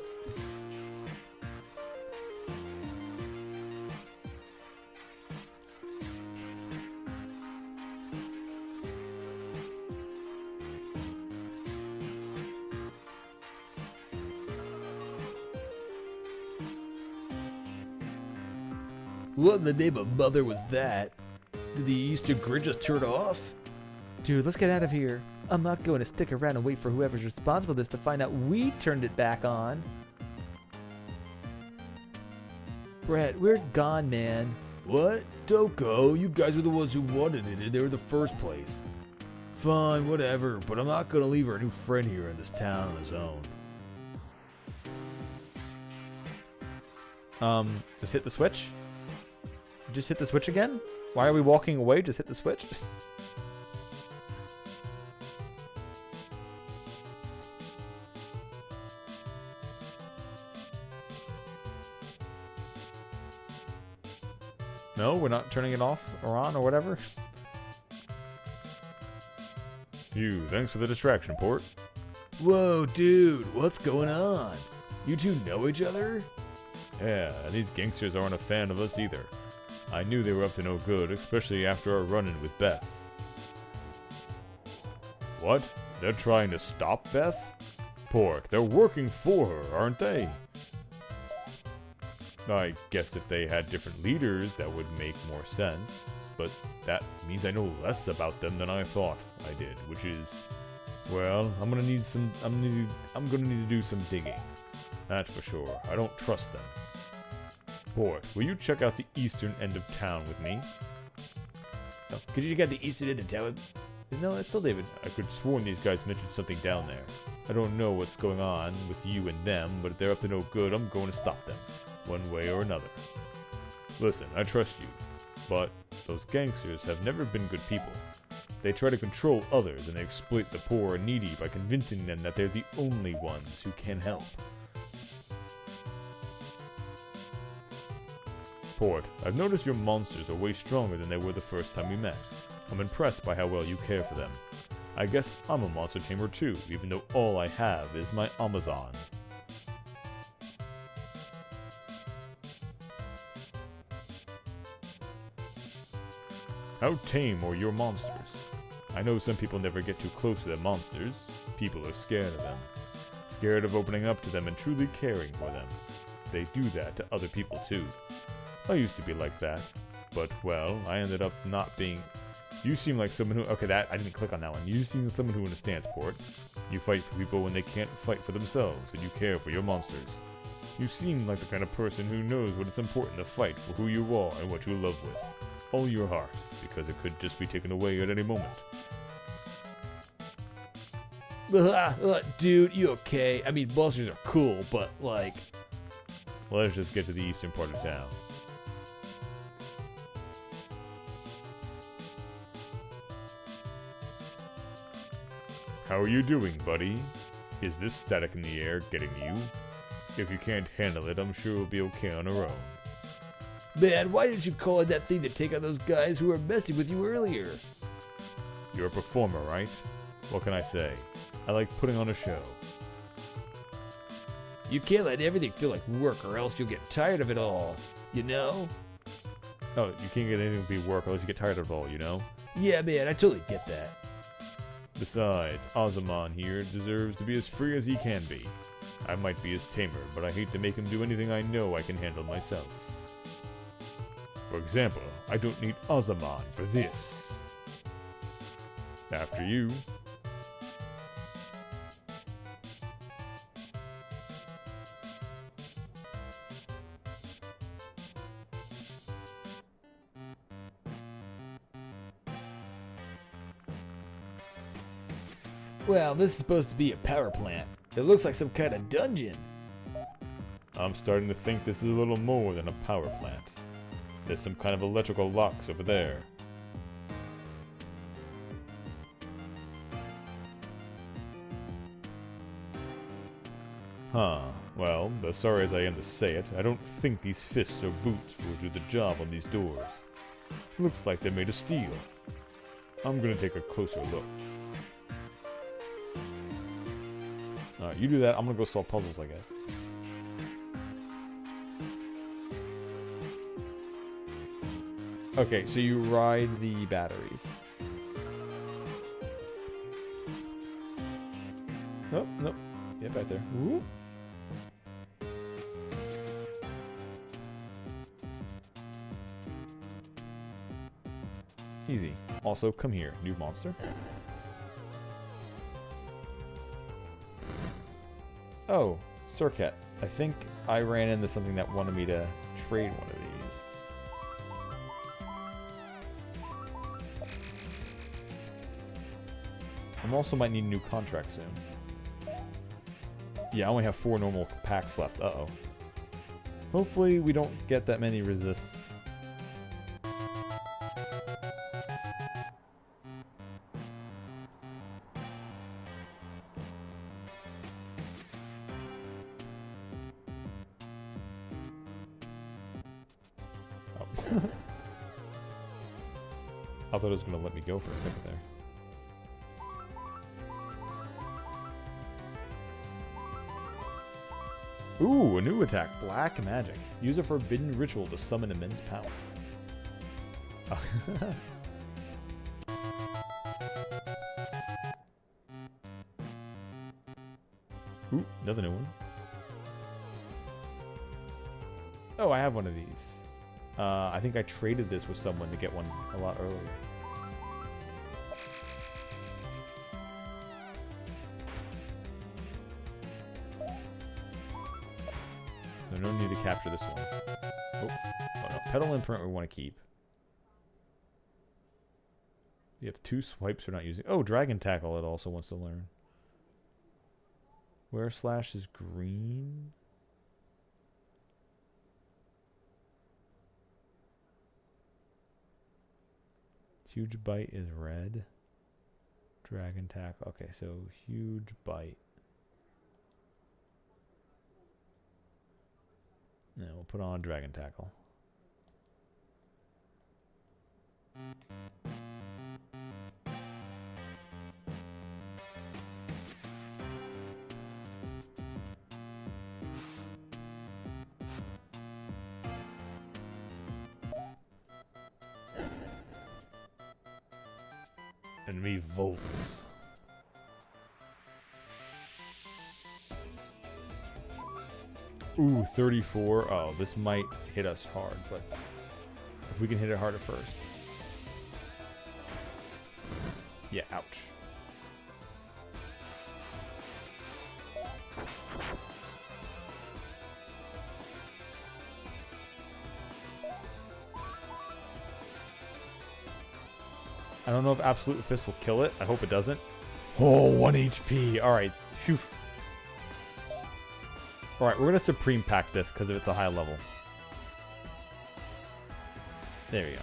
What in the name of mother was that? Did the Easter grid just turn off? Dude, let's get out of here. I'm not going to stick around and wait for whoever's responsible for this to find out we turned it back on. Brett, we're gone, man. What? Don't go. You guys were the ones who wanted it there in the first place. Fine, whatever, but I'm not gonna leave our new friend here in this town on his own. Just hit the switch? Just hit the switch again? Why are we walking away? Just hit the switch? No, we're not turning it off or on or whatever. Phew, thanks for the distraction, Port. Whoa, dude, what's going on? You two know each other? Yeah, these gangsters aren't a fan of us either. I knew they were up to no good, especially after our run-in with Beth. What? They're trying to stop Beth? Port, they're working for her, aren't they? I guess if they had different leaders, that would make more sense. But that means I know less about them than I thought I did, which is, well, I'm gonna need to do some digging. That's for sure. I don't trust them. Port, will you check out the eastern end of town with me? Oh, could you get the eastern end of town? No, it's still David. I could sworn these guys mentioned something down there. I don't know what's going on with you and them, but if they're up to no good, I'm going to stop them, one way or another. Listen, I trust you, but those gangsters have never been good people. They try to control others and they exploit the poor and needy by convincing them that they're the only ones who can help. Port, I've noticed your monsters are way stronger than they were the first time we met. I'm impressed by how well you care for them. I guess I'm a monster tamer too, even though all I have is my Amazon. How tame are your monsters? I know some people never get too close to their monsters. People are scared of them. Scared of opening up to them and truly caring for them. They do that to other people too. I used to be like that, but well, I ended up not being... You seem like someone who... Okay, I didn't click on that one. You seem like someone who understands, Port. You fight for people when they can't fight for themselves, and you care for your monsters. You seem like the kind of person who knows when it's important to fight for who you are and what you love with. all your heart, because it could just be taken away at any moment. Dude, you okay? I mean, monsters are cool, but like... Let's just get to the eastern part of town. How are you doing, buddy? Is this static in the air getting you? If you can't handle it, I'm sure we'll be okay on our own. Man, why didn't you call in that thing to take out those guys who were messing with you earlier? You're a performer, right? What can I say? I like putting on a show. You can't let everything feel like work or else you'll get tired of it all, you know? Oh, you can't get anything to be work unless you get tired of it all, you know? Yeah, man, I totally get that. Besides, Ozamon here deserves to be as free as he can be. I might be his tamer, but I hate to make him do anything I know I can handle myself. For example, I don't need Ozamon for this. After you. Well, this is supposed to be a power plant. It looks like some kind of dungeon. I'm starting to think this is a little more than a power plant. There's some kind of electrical locks over there. Huh. Well, as sorry as I am to say it, I don't think these fists or boots will do the job on these doors. Looks like they're made of steel. I'm gonna take a closer look. Alright, you do that. I'm gonna go solve puzzles, I guess. Okay, so you ride the batteries. Nope, nope. Get back there. Ooh. Easy. Also, come here, new monster. Oh, Surcat. I think I ran into something that wanted me to trade one of these. I also might need a new contract soon. Yeah, I only have 4 normal packs left. Uh-oh. Hopefully we don't get that many resists. Oh. I thought it was going to let me go for a second there. Ooh, a new attack. Black Magic. Use a forbidden ritual to summon immense power. Ooh, another new one. Oh, I have one of these. I think I traded this with someone to get one a lot earlier. So no need to capture this one. Oh no. Petal Imprint we want to keep. You have 2 swipes we're not using. Oh, Dragon Tackle it also wants to learn. Where slash is green? Huge Bite is red. Dragon Tackle. Okay, so Huge Bite. Now we'll put on Dragon Tackle. Enemy Volts. Ooh, 34. Oh, this might hit us hard, but if we can hit it harder first. Yeah, ouch. I don't know if Absolute Fist will kill it. I hope it doesn't. Oh, 1 HP. Alright. Phew. Alright, we're going to Supreme Pack this because it's a high level. There we go.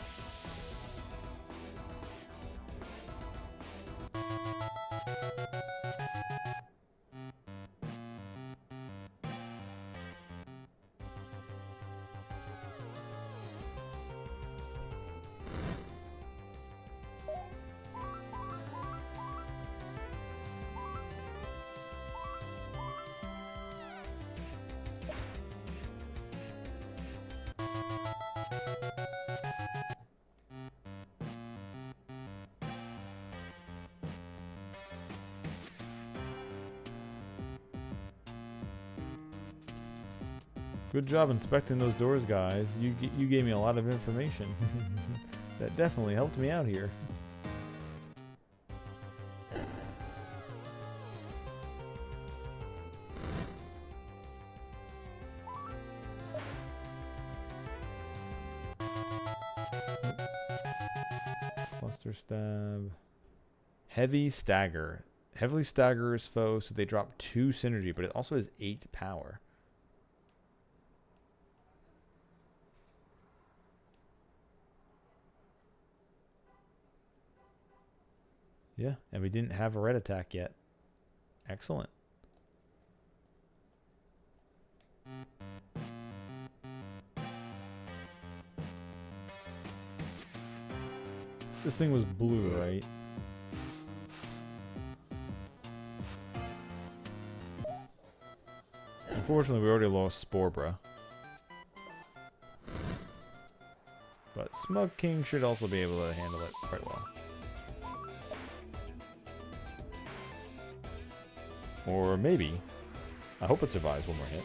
Good job inspecting those doors, guys. You gave me a lot of information. That definitely helped me out here. Cluster Stab. Heavy Stagger. Heavily staggers foes, so they drop 2 synergy, but it also has 8 power. Yeah, and we didn't have a red attack yet. Excellent. This thing was blue, right? Unfortunately, we already lost Sporebra. But Smug King should also be able to handle it quite well. Or maybe. I hope it survives one more hit.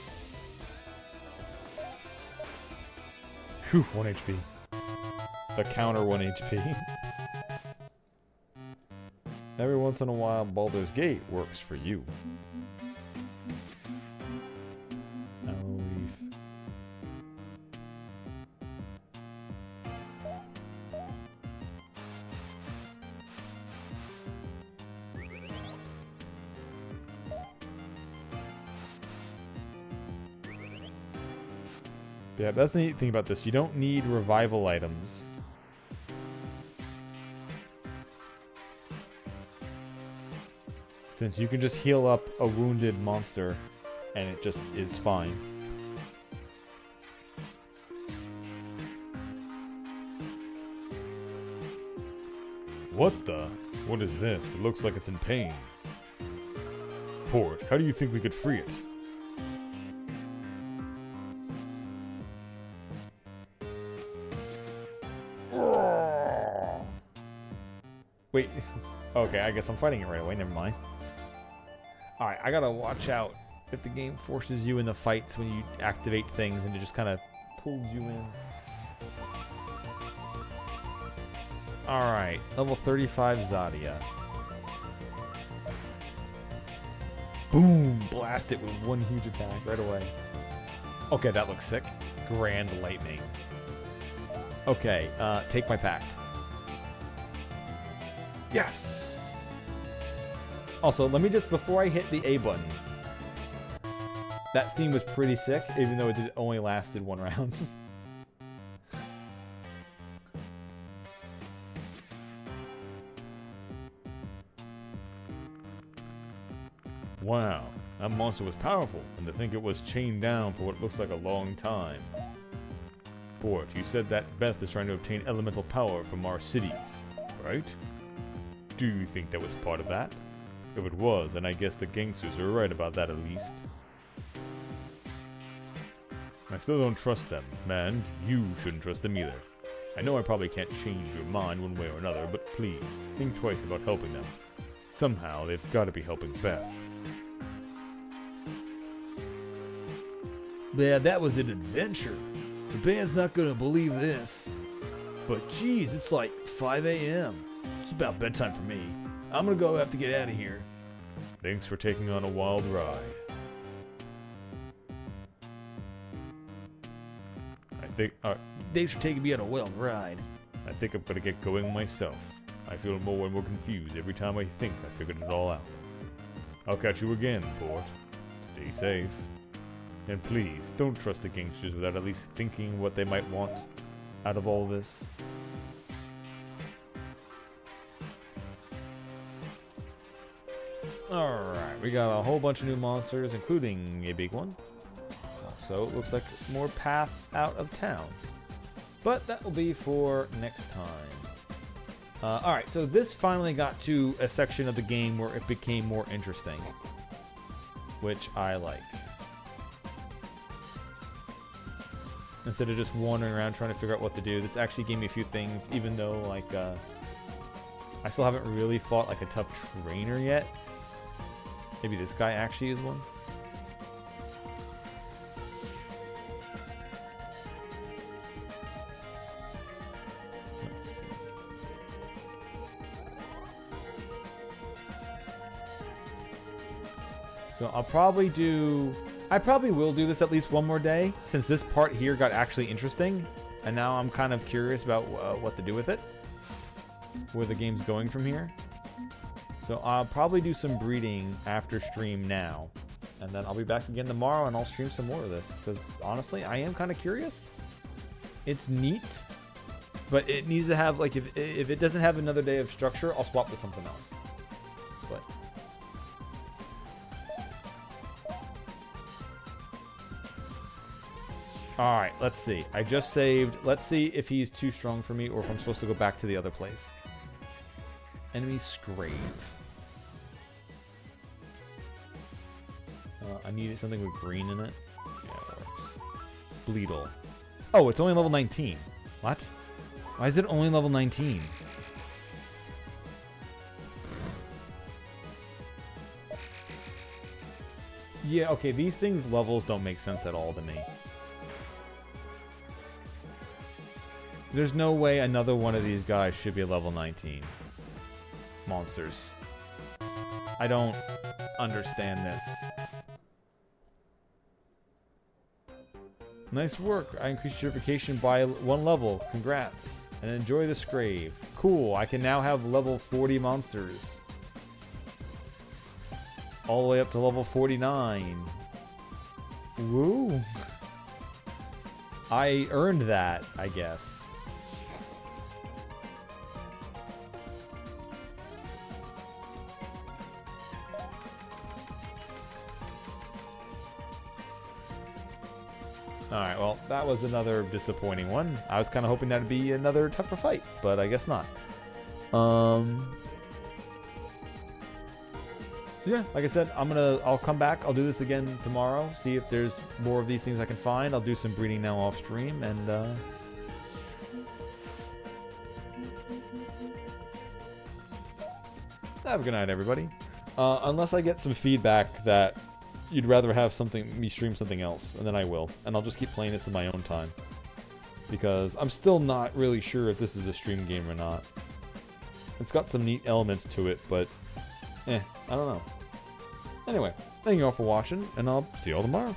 Whew, 1 HP. The counter 1 HP. Every once in a while, Baldur's Gate works for you. Arrow Leaf. Yeah, that's the neat thing about this. You don't need revival items. Since you can just heal up a wounded monster and it just is fine. What the? What is this? It looks like it's in pain. Port, how do you think we could free it? Wait. Okay, I guess I'm fighting it right away. Never mind. Alright, I gotta watch out if the game forces you in the fights when you activate things and it just kind of pulls you in. Alright, level 35 Zadia. Boom! Blast it with one huge attack right away. Okay, that looks sick. Grand Lightning. Okay, take my pact. Yes! Also, let me just, before I hit the A button, that theme was pretty sick, even though it only lasted 1 round. Wow, that monster was powerful, and to think it was chained down for what looks like a long time. Port, you said that Beth is trying to obtain elemental power from our cities, right? Do you think that was part of that? If it was, then I guess the gangsters are right about that at least. I still don't trust them, and you shouldn't trust them either. I know I probably can't change your mind one way or another, but please, think twice about helping them. Somehow, they've got to be helping Beth. Yeah, that was an adventure. The band's not gonna believe this. But geez, it's like 5 a.m. It's about bedtime for me. I'm gonna have to get out of here. Thanks for taking on a wild ride. Thanks for taking me on a wild ride. I think I'm gonna get going myself. I feel more and more confused every time I think I figured it all out. I'll catch you again, Port. Stay safe. And please, don't trust the gangsters without at least thinking what they might want out of all this. Alright, we got a whole bunch of new monsters, including a big one. So it looks like more path out of town. But that will be for next time. Alright, so this finally got to a section of the game where it became more interesting. Which I like. Instead of just wandering around trying to figure out what to do, this actually gave me a few things, even though, like, I still haven't really fought, like, a tough trainer yet. Maybe this guy actually is one. Let's see. So I probably will do this at least one more day, since this part here got actually interesting, and now I'm kind of curious about what to do with it, where the game's going from here. So I'll probably do some breeding after stream now, and then I'll be back again tomorrow and I'll stream some more of this, because honestly, I am kind of curious. It's neat, but it needs to have, like, if it doesn't have another day of structure, I'll swap to something else. But alright, let's see. I just saved. Let's see if he's too strong for me or if I'm supposed to go back to the other place. Enemy Scrave. I needed something with green in it. Yeah, it works. Bleedle. Oh, it's only level 19. What? Why is it only level 19? Yeah, okay, these things' levels don't make sense at all to me. There's no way another one of these guys should be level 19. Monsters. I don't understand this. Nice work. I increased your vacation by 1 level. Congrats. And enjoy the Scrave. Cool. I can now have level 40 monsters. All the way up to level 49. Woo. I earned that, I guess. Alright, well, that was another disappointing one. I was kind of hoping that'd be another tougher fight, but I guess not. Yeah, like I said, I'll come back. I'll do this again tomorrow. See if there's more of these things I can find. I'll do some breeding now off stream, and have a good night, everybody. Unless I get some feedback that you'd rather have me stream something else, and then I will. And I'll just keep playing this in my own time. Because I'm still not really sure if this is a stream game or not. It's got some neat elements to it, but I don't know. Anyway, thank you all for watching, and I'll see you all tomorrow.